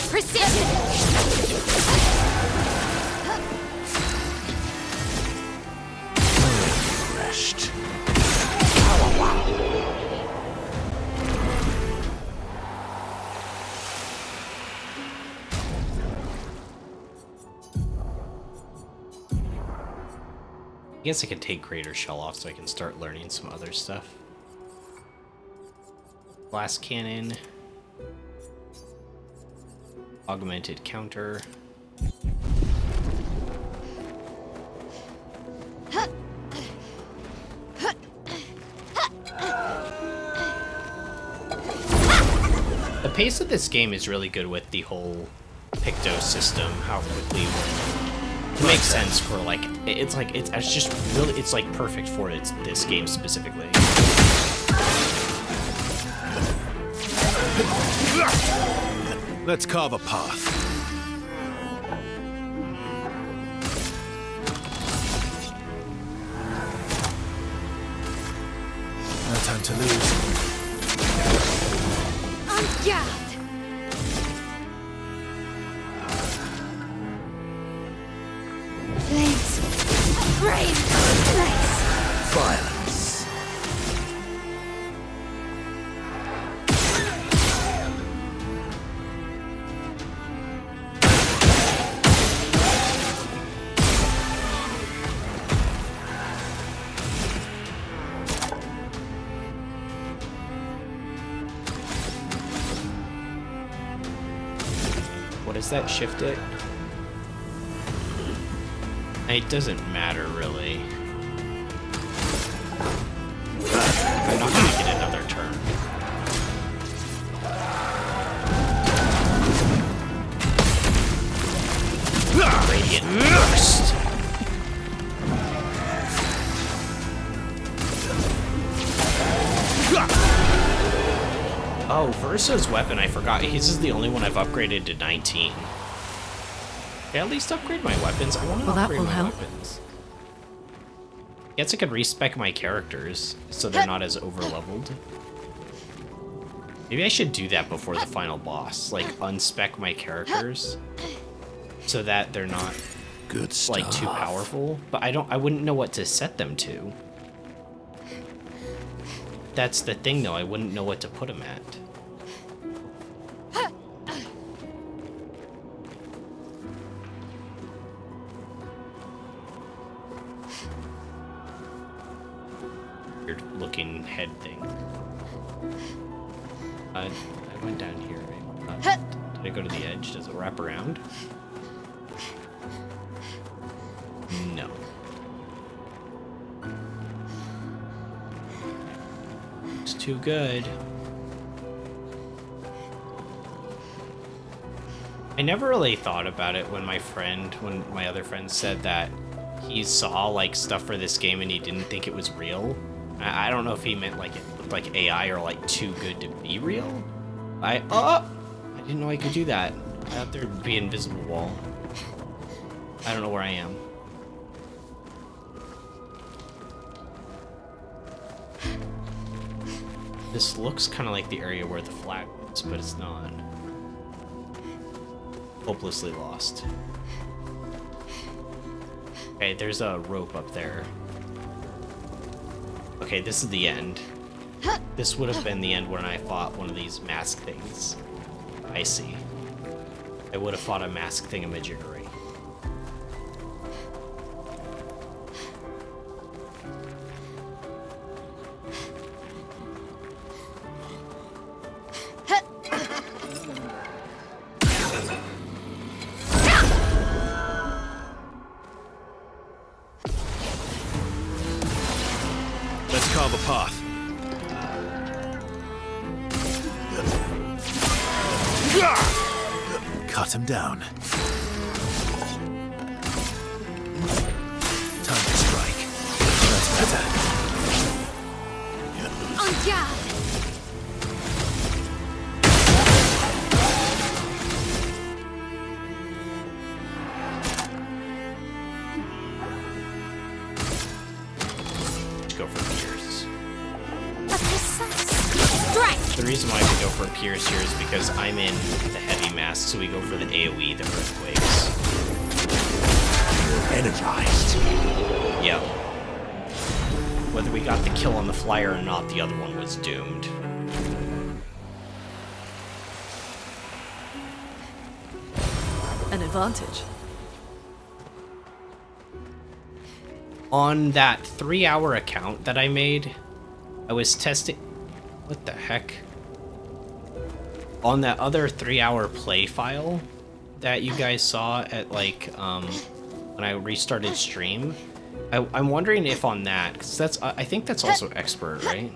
precision. Crashed. I guess I can take Greater Shell off so I can start learning some other stuff. Blast Cannon. Augmented Counter. The pace of this game is really good with the whole Picto system, how quickly it makes sense for like it's just really it's like perfect for this game specifically. Let's carve a path. No time to lose. On guard. Flames. Rain. Nice. Violence. What does that shift it? It doesn't matter really. I'm not gonna get another turn. Radiant Burst. Oh, Versa's weapon, I forgot. His is the only one I've upgraded to 19. Okay, at least upgrade my weapons. I want to upgrade my weapons. Guess I could respec my characters so they're not as overleveled. Maybe I should do that before the final boss. Like, unspec my characters so that they're not Good stuff. like too powerful. But I wouldn't know what to set them to. That's the thing though, I wouldn't know what to put them at. Weird looking head thing. I went down here, right? Did I go to the edge? Does it wrap around? No. It's too good. I never really thought about it when my other friend said that he saw like stuff for this game and he didn't think it was real. I don't know if he meant like it looked like AI or like too good to be real. I didn't know I could do that. I thought there'd be an invisible wall. I don't know where I am. This looks kind of like the area where the flag was, but it's not. Hopelessly lost. Okay, there's a rope up there. Okay, this is the end. This would have been the end when I fought one of these mask things. I see. I would have fought a mask thingamajiggery. Let's carve a path. Cut him down. Time to strike. That's better. En garde! Go for Pierce. A precise strike! The reason why we go for Pierce here is because I'm in the heavy mask, so we go for the AoE, the earthquakes. Energized. Yep. Whether we got the kill on the flyer or not, the other one was doomed. An advantage. On that 3-hour account that I made, I was testing... What the heck? On that other 3-hour play file that you guys saw at, like, when I restarted stream, I'm wondering if on that, because that's, I think that's also expert, right?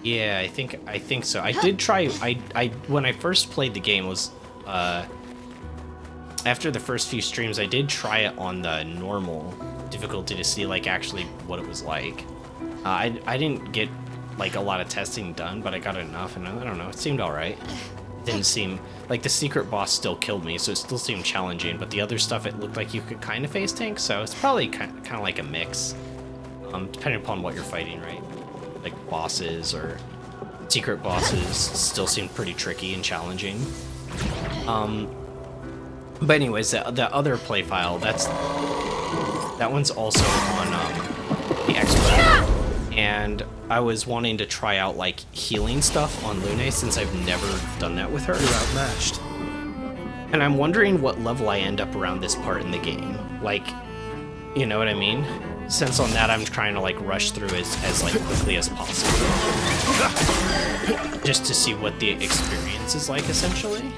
Yeah, I think so. I did try, when I first played the game was, after the first few streams, I did try it on the normal difficulty to see, like, actually what it was like. I didn't get, like, a lot of testing done, but I got enough, and I don't know, it seemed alright. Didn't seem, like, the secret boss still killed me, so it still seemed challenging, but the other stuff, it looked like you could kind of face tank, so it's probably kind of like a mix, depending upon what you're fighting, right? Like, bosses or secret bosses still seem pretty tricky and challenging. But anyways, the other play file, that one's also on the expert, and I was wanting to try out like healing stuff on Lune since I've never done that with her. You're outmatched. And I'm wondering what level I end up around this part in the game. Like, you know what I mean? Since on that I'm trying to like rush through as like quickly as possible. Just to see what the experience is like essentially.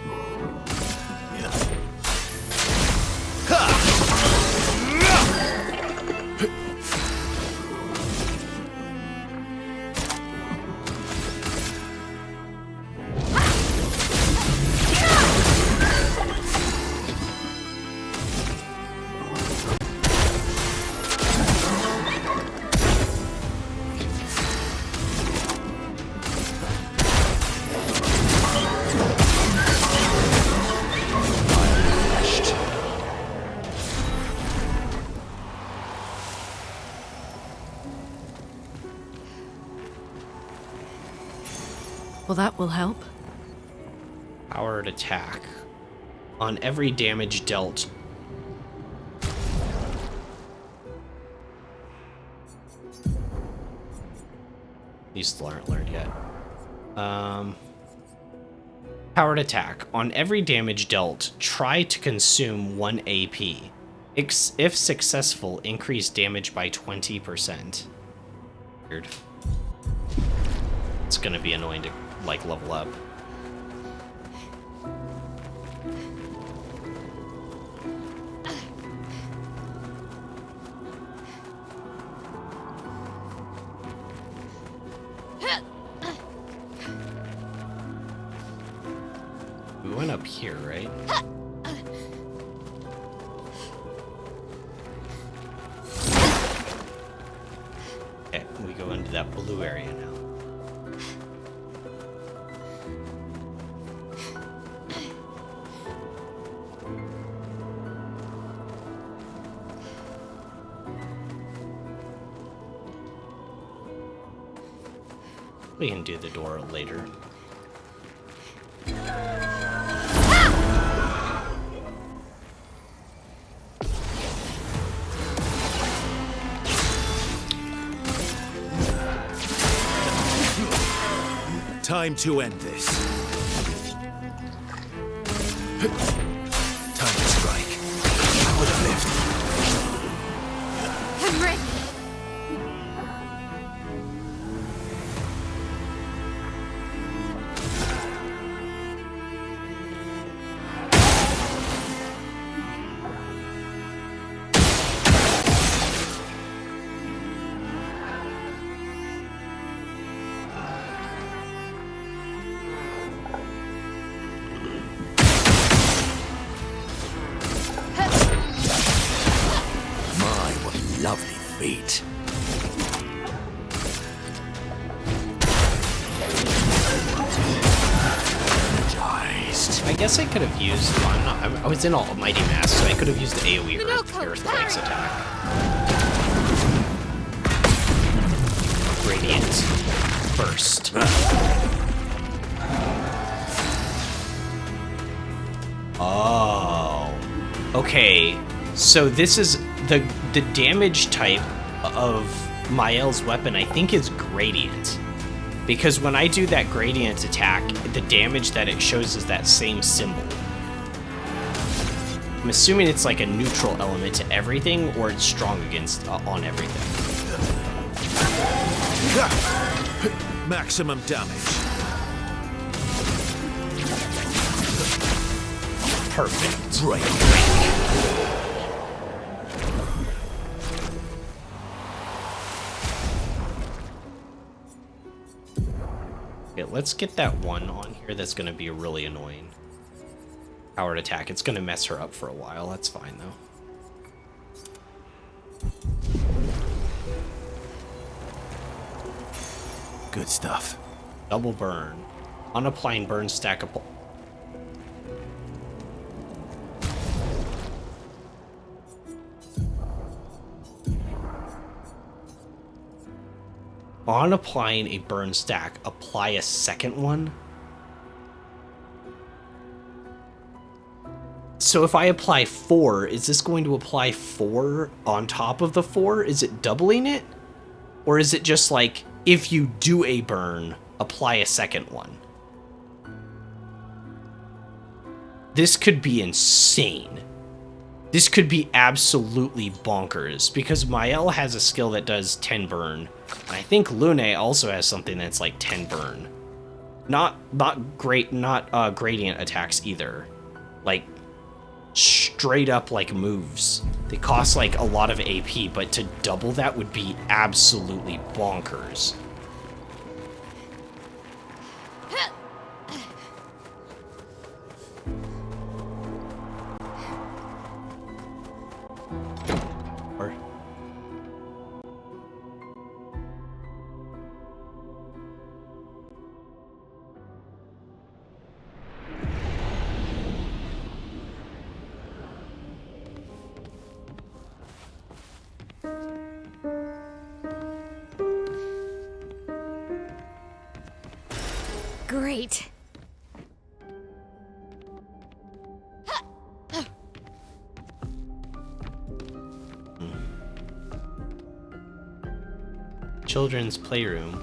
Well, that will help. Powered attack. On every damage dealt. These still aren't learned yet. Powered attack. On every damage dealt, try to consume 1 AP. If successful, increase damage by 20%. Weird. It's gonna be annoying to, like, level up. We went up here, right? Okay, we go into that blue area now. We can do the door later. Time to end this. Time to strike. I would have lived. I'm ready. feet. Energized. I guess I could have used. Well, I was in Almighty Mass, so I could have used the AoE Earthquakes attack. Radiant Burst. Oh. Okay. So this is the damage type of Mael's weapon, I think, is Gradient. Because when I do that Gradient attack, the damage that it shows is that same symbol. I'm assuming it's like a neutral element to everything, or it's strong against on everything. Maximum damage. Perfect. Break. Okay, let's get that one on here that's going to be really annoying. Powered attack. It's going to mess her up for a while. That's fine, though. Good stuff. Double burn. Unapplying burn stack up. On applying a burn stack, apply a second one. So if I apply 4, is this going to apply 4 on top of the 4? Is it doubling it? Or is it just like, if you do a burn, apply a second one? This could be insane. This could be absolutely bonkers, because Mael has a skill that does 10 burn, and I think Lune also has something that's like 10 burn. Not gradient attacks either. Like, straight up like moves. They cost like a lot of AP, but to double that would be absolutely bonkers. Great. Children's playroom.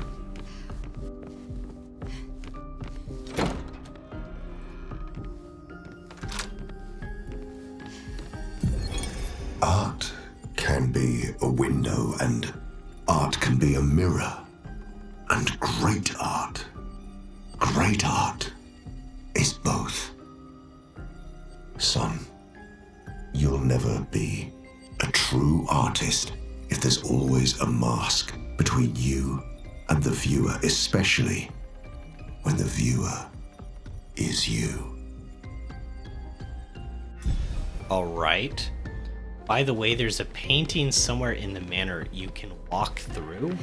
Art can be a window, and art can be a mirror. And great art is both. Son, you'll never be a true artist if there's always a mask between you and the viewer, especially when the viewer is you. All right. By the way, there's a painting somewhere in the manor you can walk through.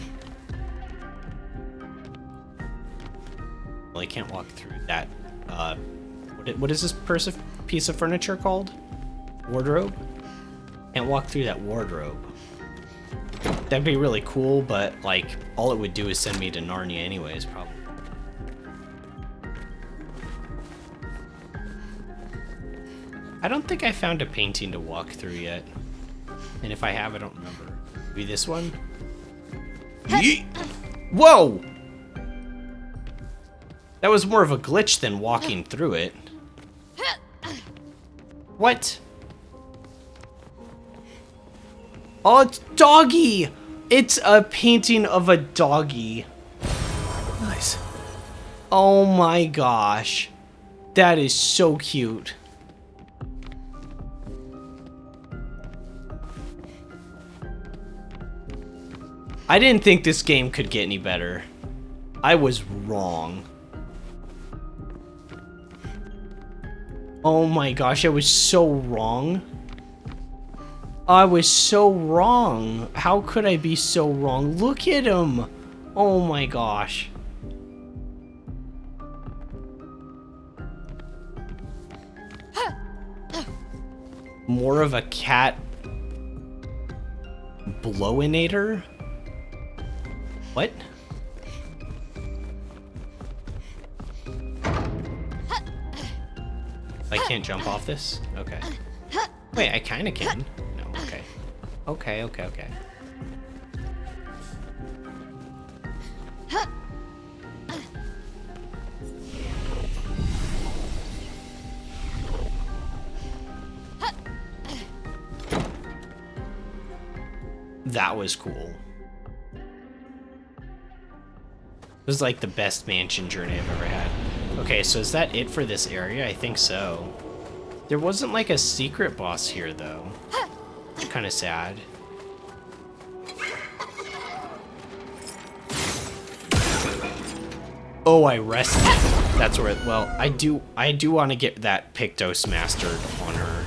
Well, I can't walk through that. What is this piece of furniture called? Wardrobe? Can't walk through that wardrobe. That'd be really cool, but like all it would do is send me to Narnia anyways, probably. I don't think I found a painting to walk through yet. And if I have, I don't remember. Maybe this one? Yeet! Whoa! That was more of a glitch than walking through it. What? Oh, it's doggy! It's a painting of a doggy. Nice. Oh my gosh. That is so cute. I didn't think this game could get any better. I was wrong. Oh my gosh, I was so wrong. I was so wrong. How could I be so wrong? Look at him. Oh my gosh. More of a cat blowinator? What? I can't jump off this? Okay. Wait, I kinda can. No, okay. Okay. That was cool. It was like the best mansion journey I've ever had. Okay, so is that it for this area? I think so. There wasn't like a secret boss here though. It's kind of sad. Oh, I rested. That's where. Well, I do want to get that Pictos mastered on her.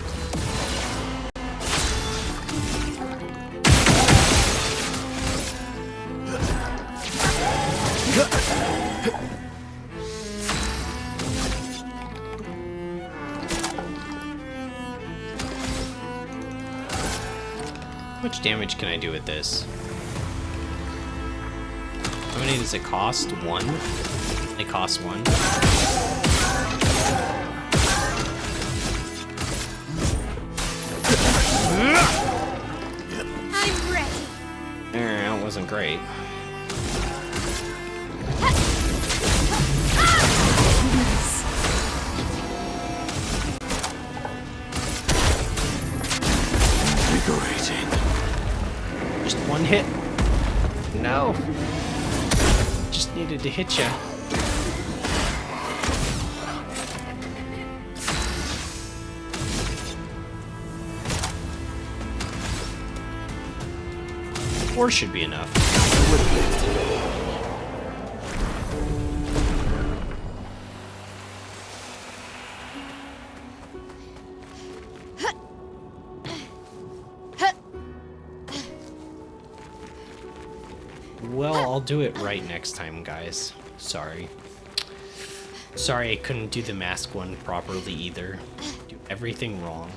How much damage can I do with this? How many does it cost? 1? It costs 1. I'm ready. That wasn't great. Invigorating. Just one hit. No. Just needed to hit ya. Four should be enough. Well, I'll do it right next time, guys. Sorry. Sorry I couldn't do the mask one properly either. Do everything wrong.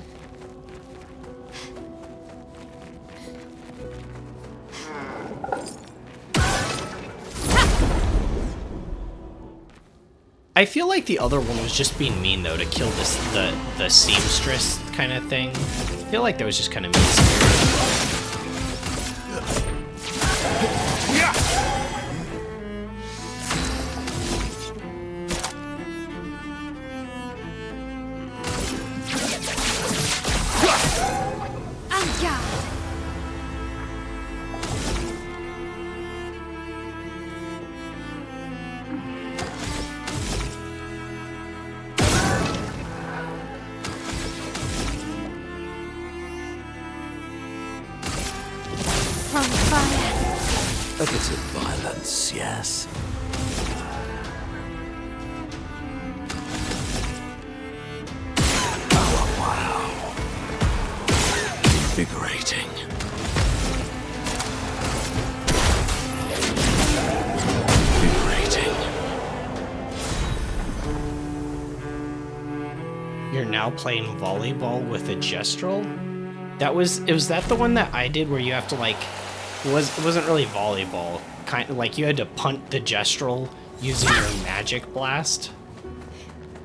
I feel like the other one was just being mean though, to kill this the seamstress kind of thing. I feel like that was just kind of mean. A bit of violence, yes. Oh, wow. Invigorating. Invigorating. You're now playing volleyball with a gestrel? Was that the one that I did where you have to like it wasn't really volleyball, kind of like you had to punt the gestrel using your magic blast.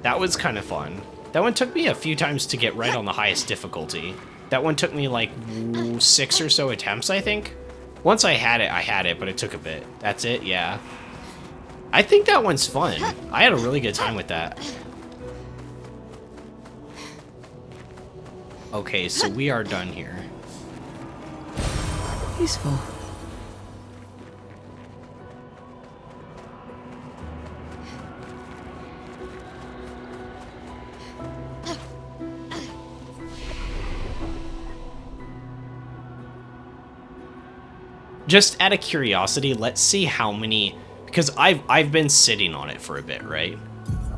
That was kind of fun. That one took me a few times to get right on the highest difficulty. That one took me like 6 or so attempts, I think. Once I had it, but it took a bit. That's it, yeah. I think that one's fun. I had a really good time with that. Okay, so we are done here. Useful. Just out of curiosity, let's see how many, because I've been sitting on it for a bit, right?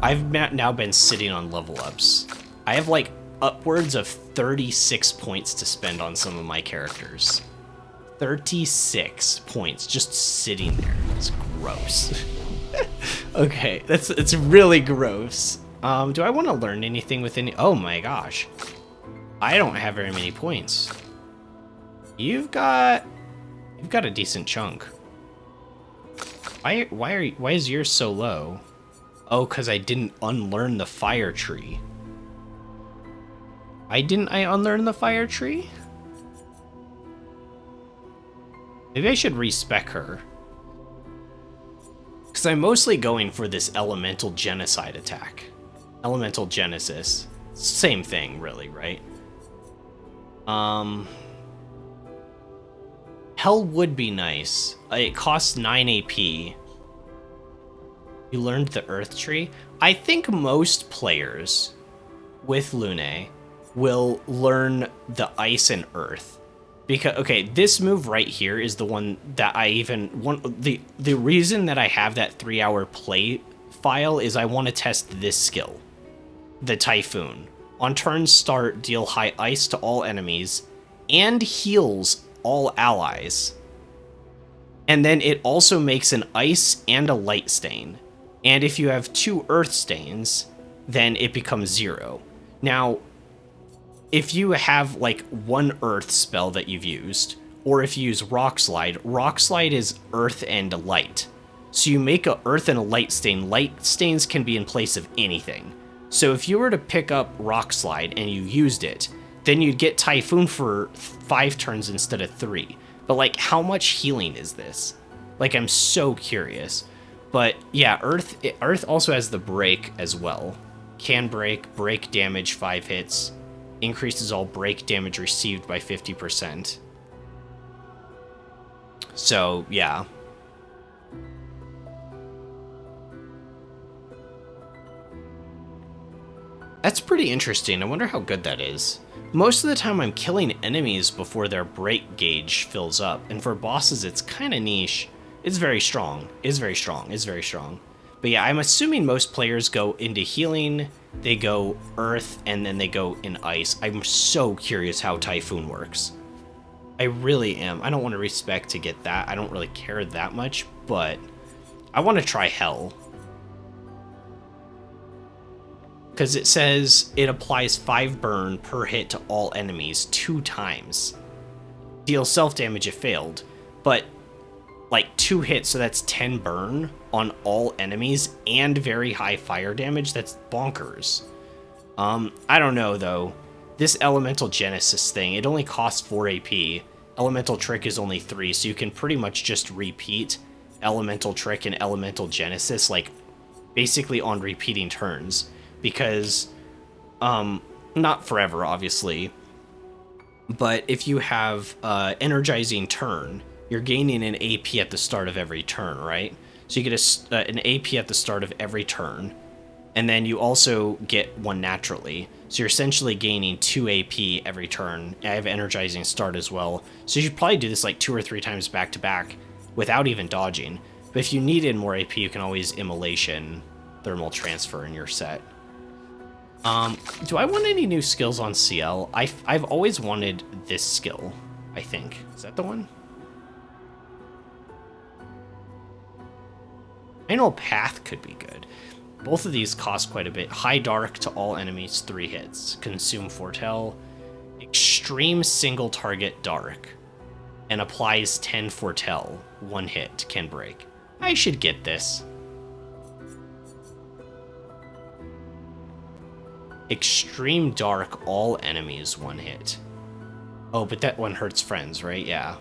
I've now been sitting on level ups. I have like upwards of 36 points to spend on some of my characters. 36 points just sitting there. It's gross. Okay, it's really gross. Do I want to learn anything with any? Oh my gosh, I don't have very many points. You've got a decent chunk. Why is yours so low? Oh, because I didn't unlearn the fire tree. Why didn't I unlearn the fire tree? Maybe I should respec her. Because I'm mostly going for this elemental genocide attack. Elemental genesis. Same thing, really, right? Hell would be nice. It costs 9 AP. You learned the earth tree? I think most players with Lune will learn the ice and earth. Because, okay, this move right here is the one that I even want. The reason that I have that 3-hour play file is I want to test this skill. The Typhoon. On turn start, deal high ice to all enemies and heals all allies. And then it also makes an ice and a light stain. And if you have 2 earth stains, then it becomes 0. Now, if you have like 1 earth spell that you've used, or if you use Rock Slide is earth and light. So you make a earth and a light stains can be in place of anything. So if you were to pick up Rock Slide and you used it, then you'd get Typhoon for 5 turns instead of 3. But like, how much healing is this? Like, I'm so curious. But yeah, Earth also has the break as well. Can break damage 5 hits, increases all break damage received by 50%. So yeah. That's pretty interesting. I wonder how good that is. Most of the time I'm killing enemies before their break gauge fills up, and for bosses it's kind of niche. It's very strong. It's very strong. It's very strong. But yeah, I'm assuming most players go into healing, they go earth, and then they go in ice. I'm so curious how Typhoon works. I really am. I don't want to respec to get that. I don't really care that much, but I want to try Hell. Because it says it applies 5 burn per hit to all enemies 2 times. Deal self-damage if failed, but like 2 hits, so that's 10 burn on all enemies and very high fire damage. That's bonkers. I don't know though. This Elemental Genesis thing, it only costs 4 AP. Elemental Trick is only 3, so you can pretty much just repeat Elemental Trick and Elemental Genesis, like basically on repeating turns. Because, not forever, obviously, but if you have Energizing Turn, you're gaining an AP at the start of every turn, right? So you get an AP at the start of every turn, and then you also get 1 naturally. So you're essentially gaining 2 AP every turn. I have Energizing Start as well, so you should probably do this like 2 or 3 times back to back without even dodging. But if you needed more AP, you can always Immolation Thermal Transfer in your set. Do I want any new skills on CL? I've always wanted this skill, I think. Is that the one? I know Path could be good. Both of these cost quite a bit. High Dark to all enemies, 3 hits. Consume Foretell. Extreme Single Target Dark. And applies 10 Foretell. 1 hit, can break. I should get this. Extreme Dark, all enemies 1 hit. Oh, but that one hurts friends, right? Yeah.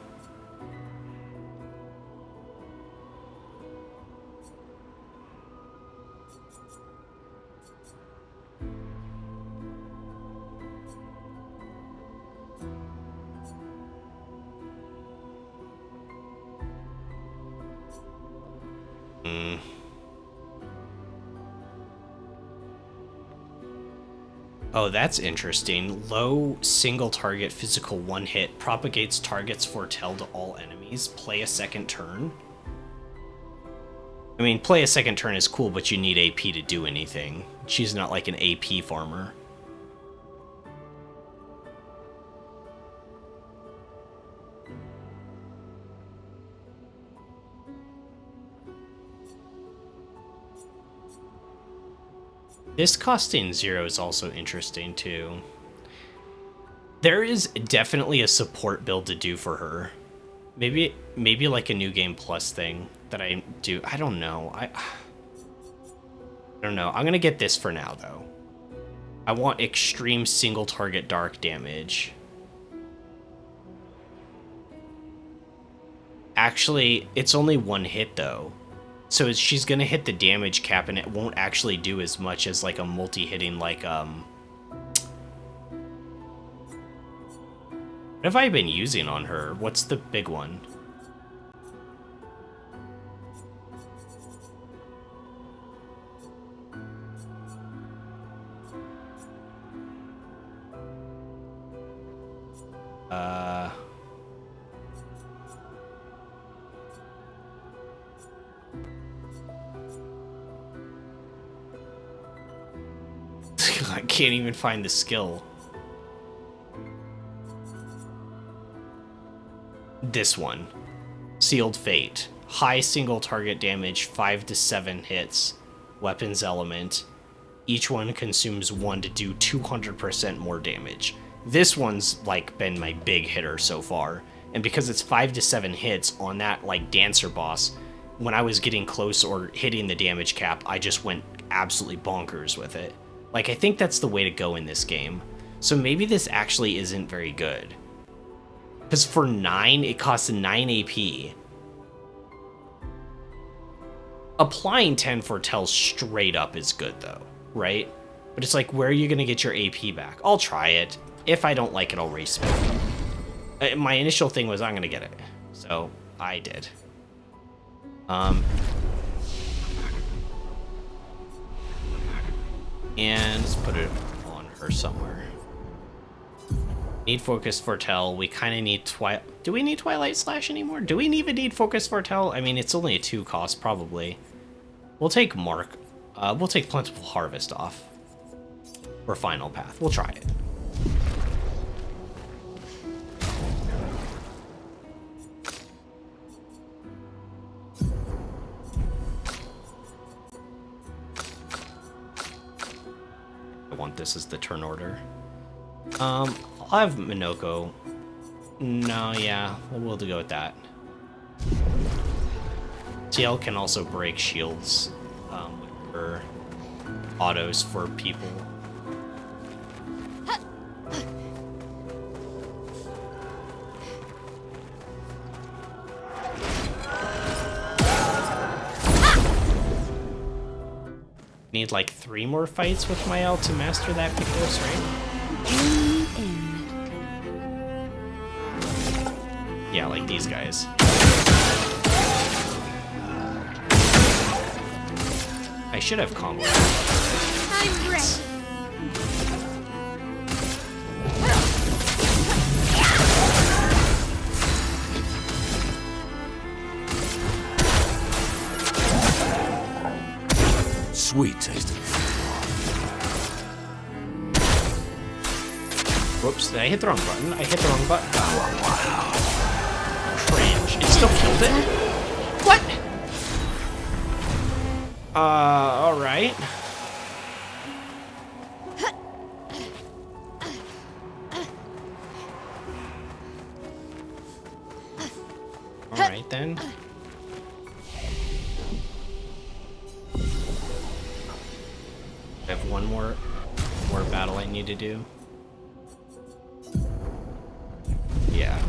Oh, that's interesting. Low single target physical 1 hit propagates target's foretell to all enemies. Play a second turn. I mean, play a second turn is cool, but you need AP to do anything. She's not like an AP farmer. This costing 0 is also interesting too. There is definitely a support build to do for her. Maybe like a new game plus thing that I do. I don't know. I don't know. I'm gonna get this for now though. I want extreme single target dark damage. Actually, it's only one hit though. So she's gonna hit the damage cap and it won't actually do as much as like a multi-hitting like What have I been using on her? What's the big one? I can't even find the skill. This one. Sealed Fate. High single target damage, 5 to 7 hits. Weapons element. Each one consumes 1 to do 200% more damage. This one's like been my big hitter so far. And because it's 5 to 7 hits on that like dancer boss, when I was getting close or hitting the damage cap, I just went absolutely bonkers with it. Like, I think that's the way to go in this game. So maybe this actually isn't very good. Because for 9, it costs 9 AP. Applying 10 Foretell straight up is good, though, right? But it's like, where are you going to get your AP back? I'll try it. If I don't like it, I'll respec it. My initial thing was, I'm going to get it. So, I did. And let's put it on her somewhere. Need Focus Foretell. We kind of need Do we need Twilight Slash anymore? Do we even need Focus Foretell? I mean, it's only a 2 cost, probably. We'll take Mark. We'll take Plentiful Harvest off. For Final Path. We'll try it. I want this as the turn order. I'll have Minoko. No, yeah, we'll go with that. CL can also break shields with her autos for people. Need like 3 more fights with my L to master that Picos, right? Yeah, like these guys. I should have combo. I'm ready. Sweet tasting. Whoops, did I hit the wrong button? I hit the wrong button. Oh, wow. Cringe. It still killed it? What? Alright. Alright then. I have one more battle I need to do. Yeah.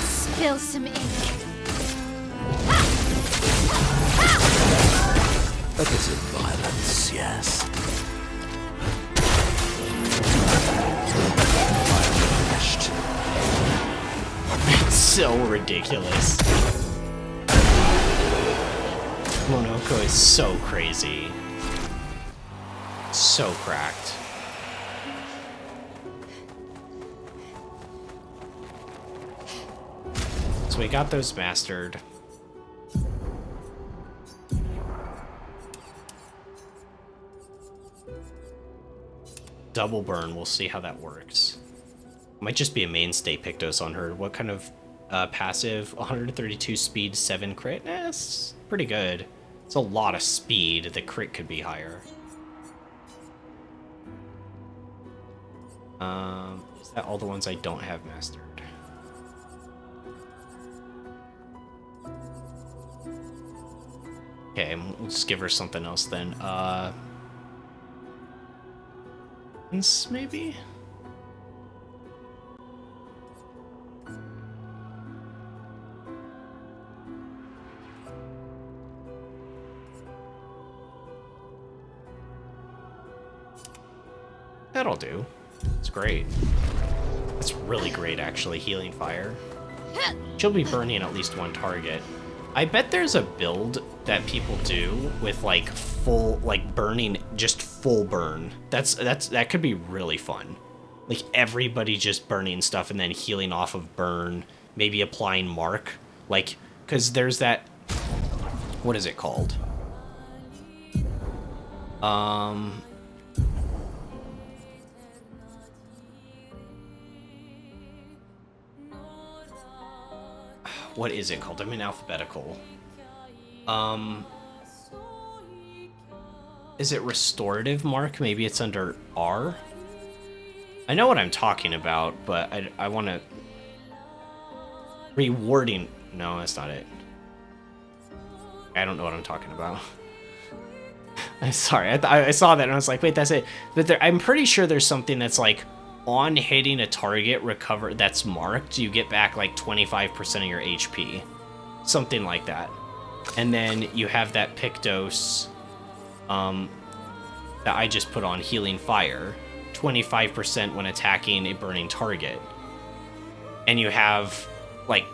Spill some ink. A bit of violence, yes. ridiculous. Monoko is so crazy. So cracked. So we got those mastered. Double burn, we'll see how that works. Might just be a mainstay Pictos on her. What kind of passive? 132 speed, 7 crit? That's pretty good. It's a lot of speed. The crit could be higher. Is that all the ones I don't have mastered? Okay, we'll just give her something else then. Maybe? That'll do. It's great. It's really great, actually, healing fire. She'll be burning at least one target. I bet there's a build that people do with like full, like burning, just full burn. That could be really fun. Like everybody just burning stuff and then healing off of burn, maybe applying mark. Like, cause there's that, what is it called? What is it called? I'm in alphabetical. Is it restorative mark? Maybe it's under R? I know what I'm talking about, but I want to... Rewarding... No, that's not it. I don't know what I'm talking about. I'm sorry. I saw that and I was like, wait, that's it. But I'm pretty sure there's something that's like, on hitting a target that's marked, you get back like 25% of your HP. Something like that. And then you have that Pictos that I just put on healing fire. 25% when attacking a burning target. And you have like,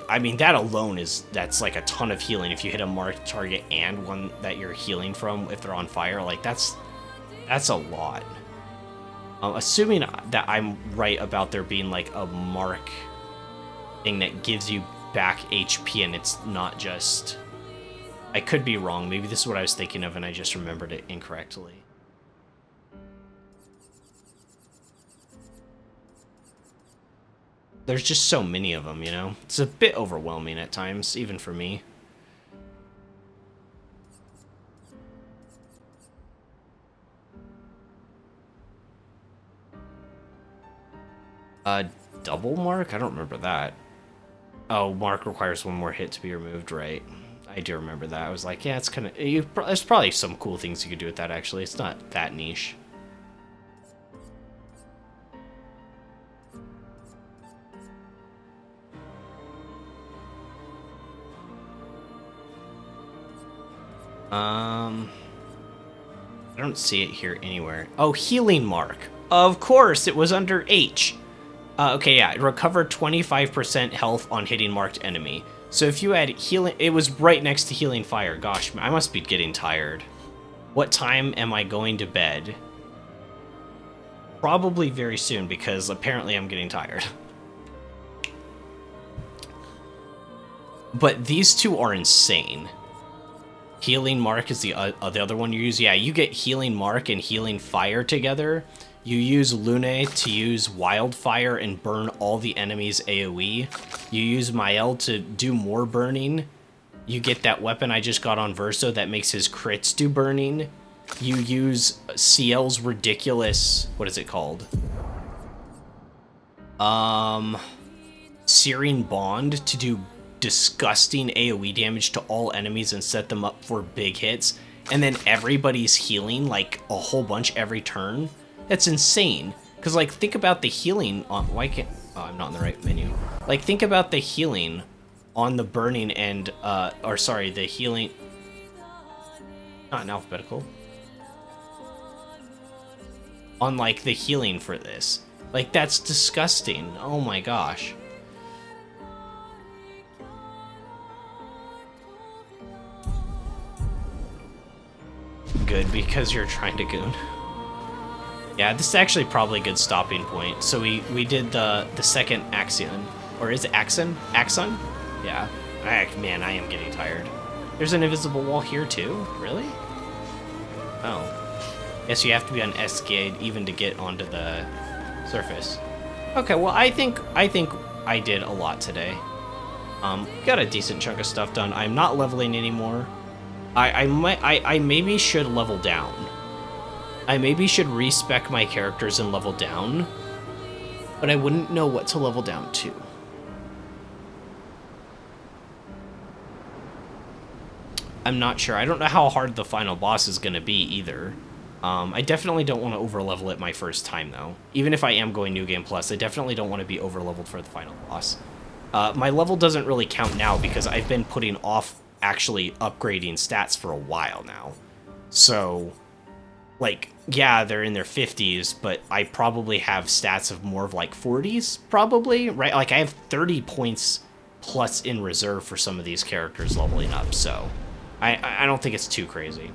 I mean, that alone that's like a ton of healing if you hit a marked target and one that you're healing from if they're on fire. Like that's a lot. Assuming that I'm right about there being like a mark thing that gives you back HP and it's not just... I could be wrong. Maybe this is what I was thinking of and I just remembered it incorrectly. There's just so many of them, you know? It's a bit overwhelming at times, even for me. Double mark? I don't remember that. Oh, mark requires one more hit to be removed, right? I do remember that. I was like, yeah, it's kind of... There's probably some cool things you could do with that, actually. It's not that niche. I don't see it here anywhere. Oh, healing mark. Of course, it was under H. Okay, yeah, recover 25% health on hitting marked enemy. So if you had healing, it was right next to healing fire. Gosh, I must be getting tired. What time am I going to bed? Probably very soon, because apparently I'm getting tired. But these two are insane. Healing mark is the other one you use. Yeah, you get healing mark and healing fire together. You use Lune to use wildfire and burn all the enemies AoE. You use Mael to do more burning. You get that weapon I just got on Verso that makes his crits do burning. You use CL's ridiculous... What is it called? Searing Bond to do disgusting AoE damage to all enemies and set them up for big hits. And then everybody's healing like a whole bunch every turn. That's insane. Because, like, think about the healing on... Why can't... Oh, I'm not in the right menu. Like, think about the healing on the burning and... Or, sorry, the healing... Not in alphabetical. On, like, the healing for this. Like, that's disgusting. Oh my gosh. good because you're trying to goon. Yeah, this is actually probably a good stopping point. So we did the second Axion. Or is it Axon? Axon? Yeah. Man, I am getting tired. There's an invisible wall here too? Really? Oh. Guess you have to be on Escade even to get onto the surface. Okay, well I think I did a lot today. Got a decent chunk of stuff done. I'm not leveling anymore. I maybe should level down. I maybe should respec my characters and level down, but I wouldn't know what to level down to. I'm not sure. I don't know how hard the final boss is going to be either. I definitely don't want to overlevel it my first time though. Even if I am going New Game Plus, I definitely don't want to be overleveled for the final boss. My level doesn't really count now because I've been putting off actually upgrading stats for a while now. So, like, yeah, they're in their 50s, but I probably have stats of more of like 40s, probably, right? Like, I have 30 points plus in reserve for some of these characters leveling up, so I don't think it's too crazy.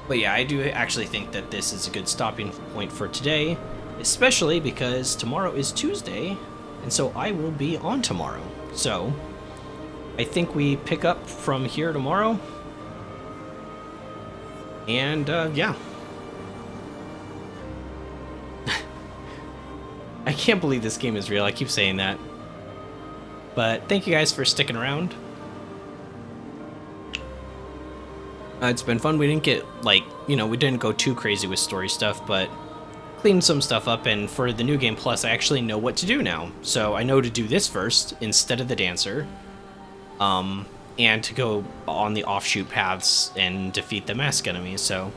But yeah, I do actually think that this is a good stopping point for today, especially because tomorrow is Tuesday, and so I will be on tomorrow. So, I think we pick up from here tomorrow. And, yeah. I can't believe this game is real. I keep saying that. But thank you guys for sticking around. It's been fun. We didn't get, like, you know, we didn't go too crazy with story stuff, but cleaned some stuff up, and for the New Game Plus, I actually know what to do now. So I know to do this first instead of the dancer, and to go on the offshoot paths and defeat the mask enemies. So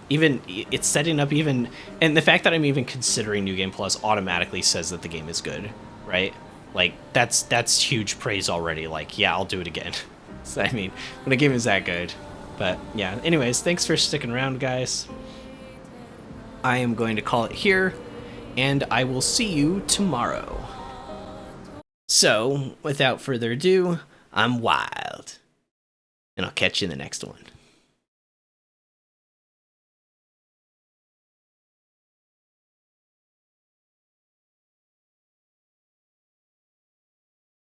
even it's setting up even, and the fact that I'm even considering New Game Plus automatically says that the game is good, right? Like that's huge praise already. Like, yeah, I'll do it again. So, I mean, when a game is that good. But yeah, anyways, thanks for sticking around, guys. I am going to call it here, and I will see you tomorrow. So, without further ado, I'm Wild, and I'll catch you in the next one.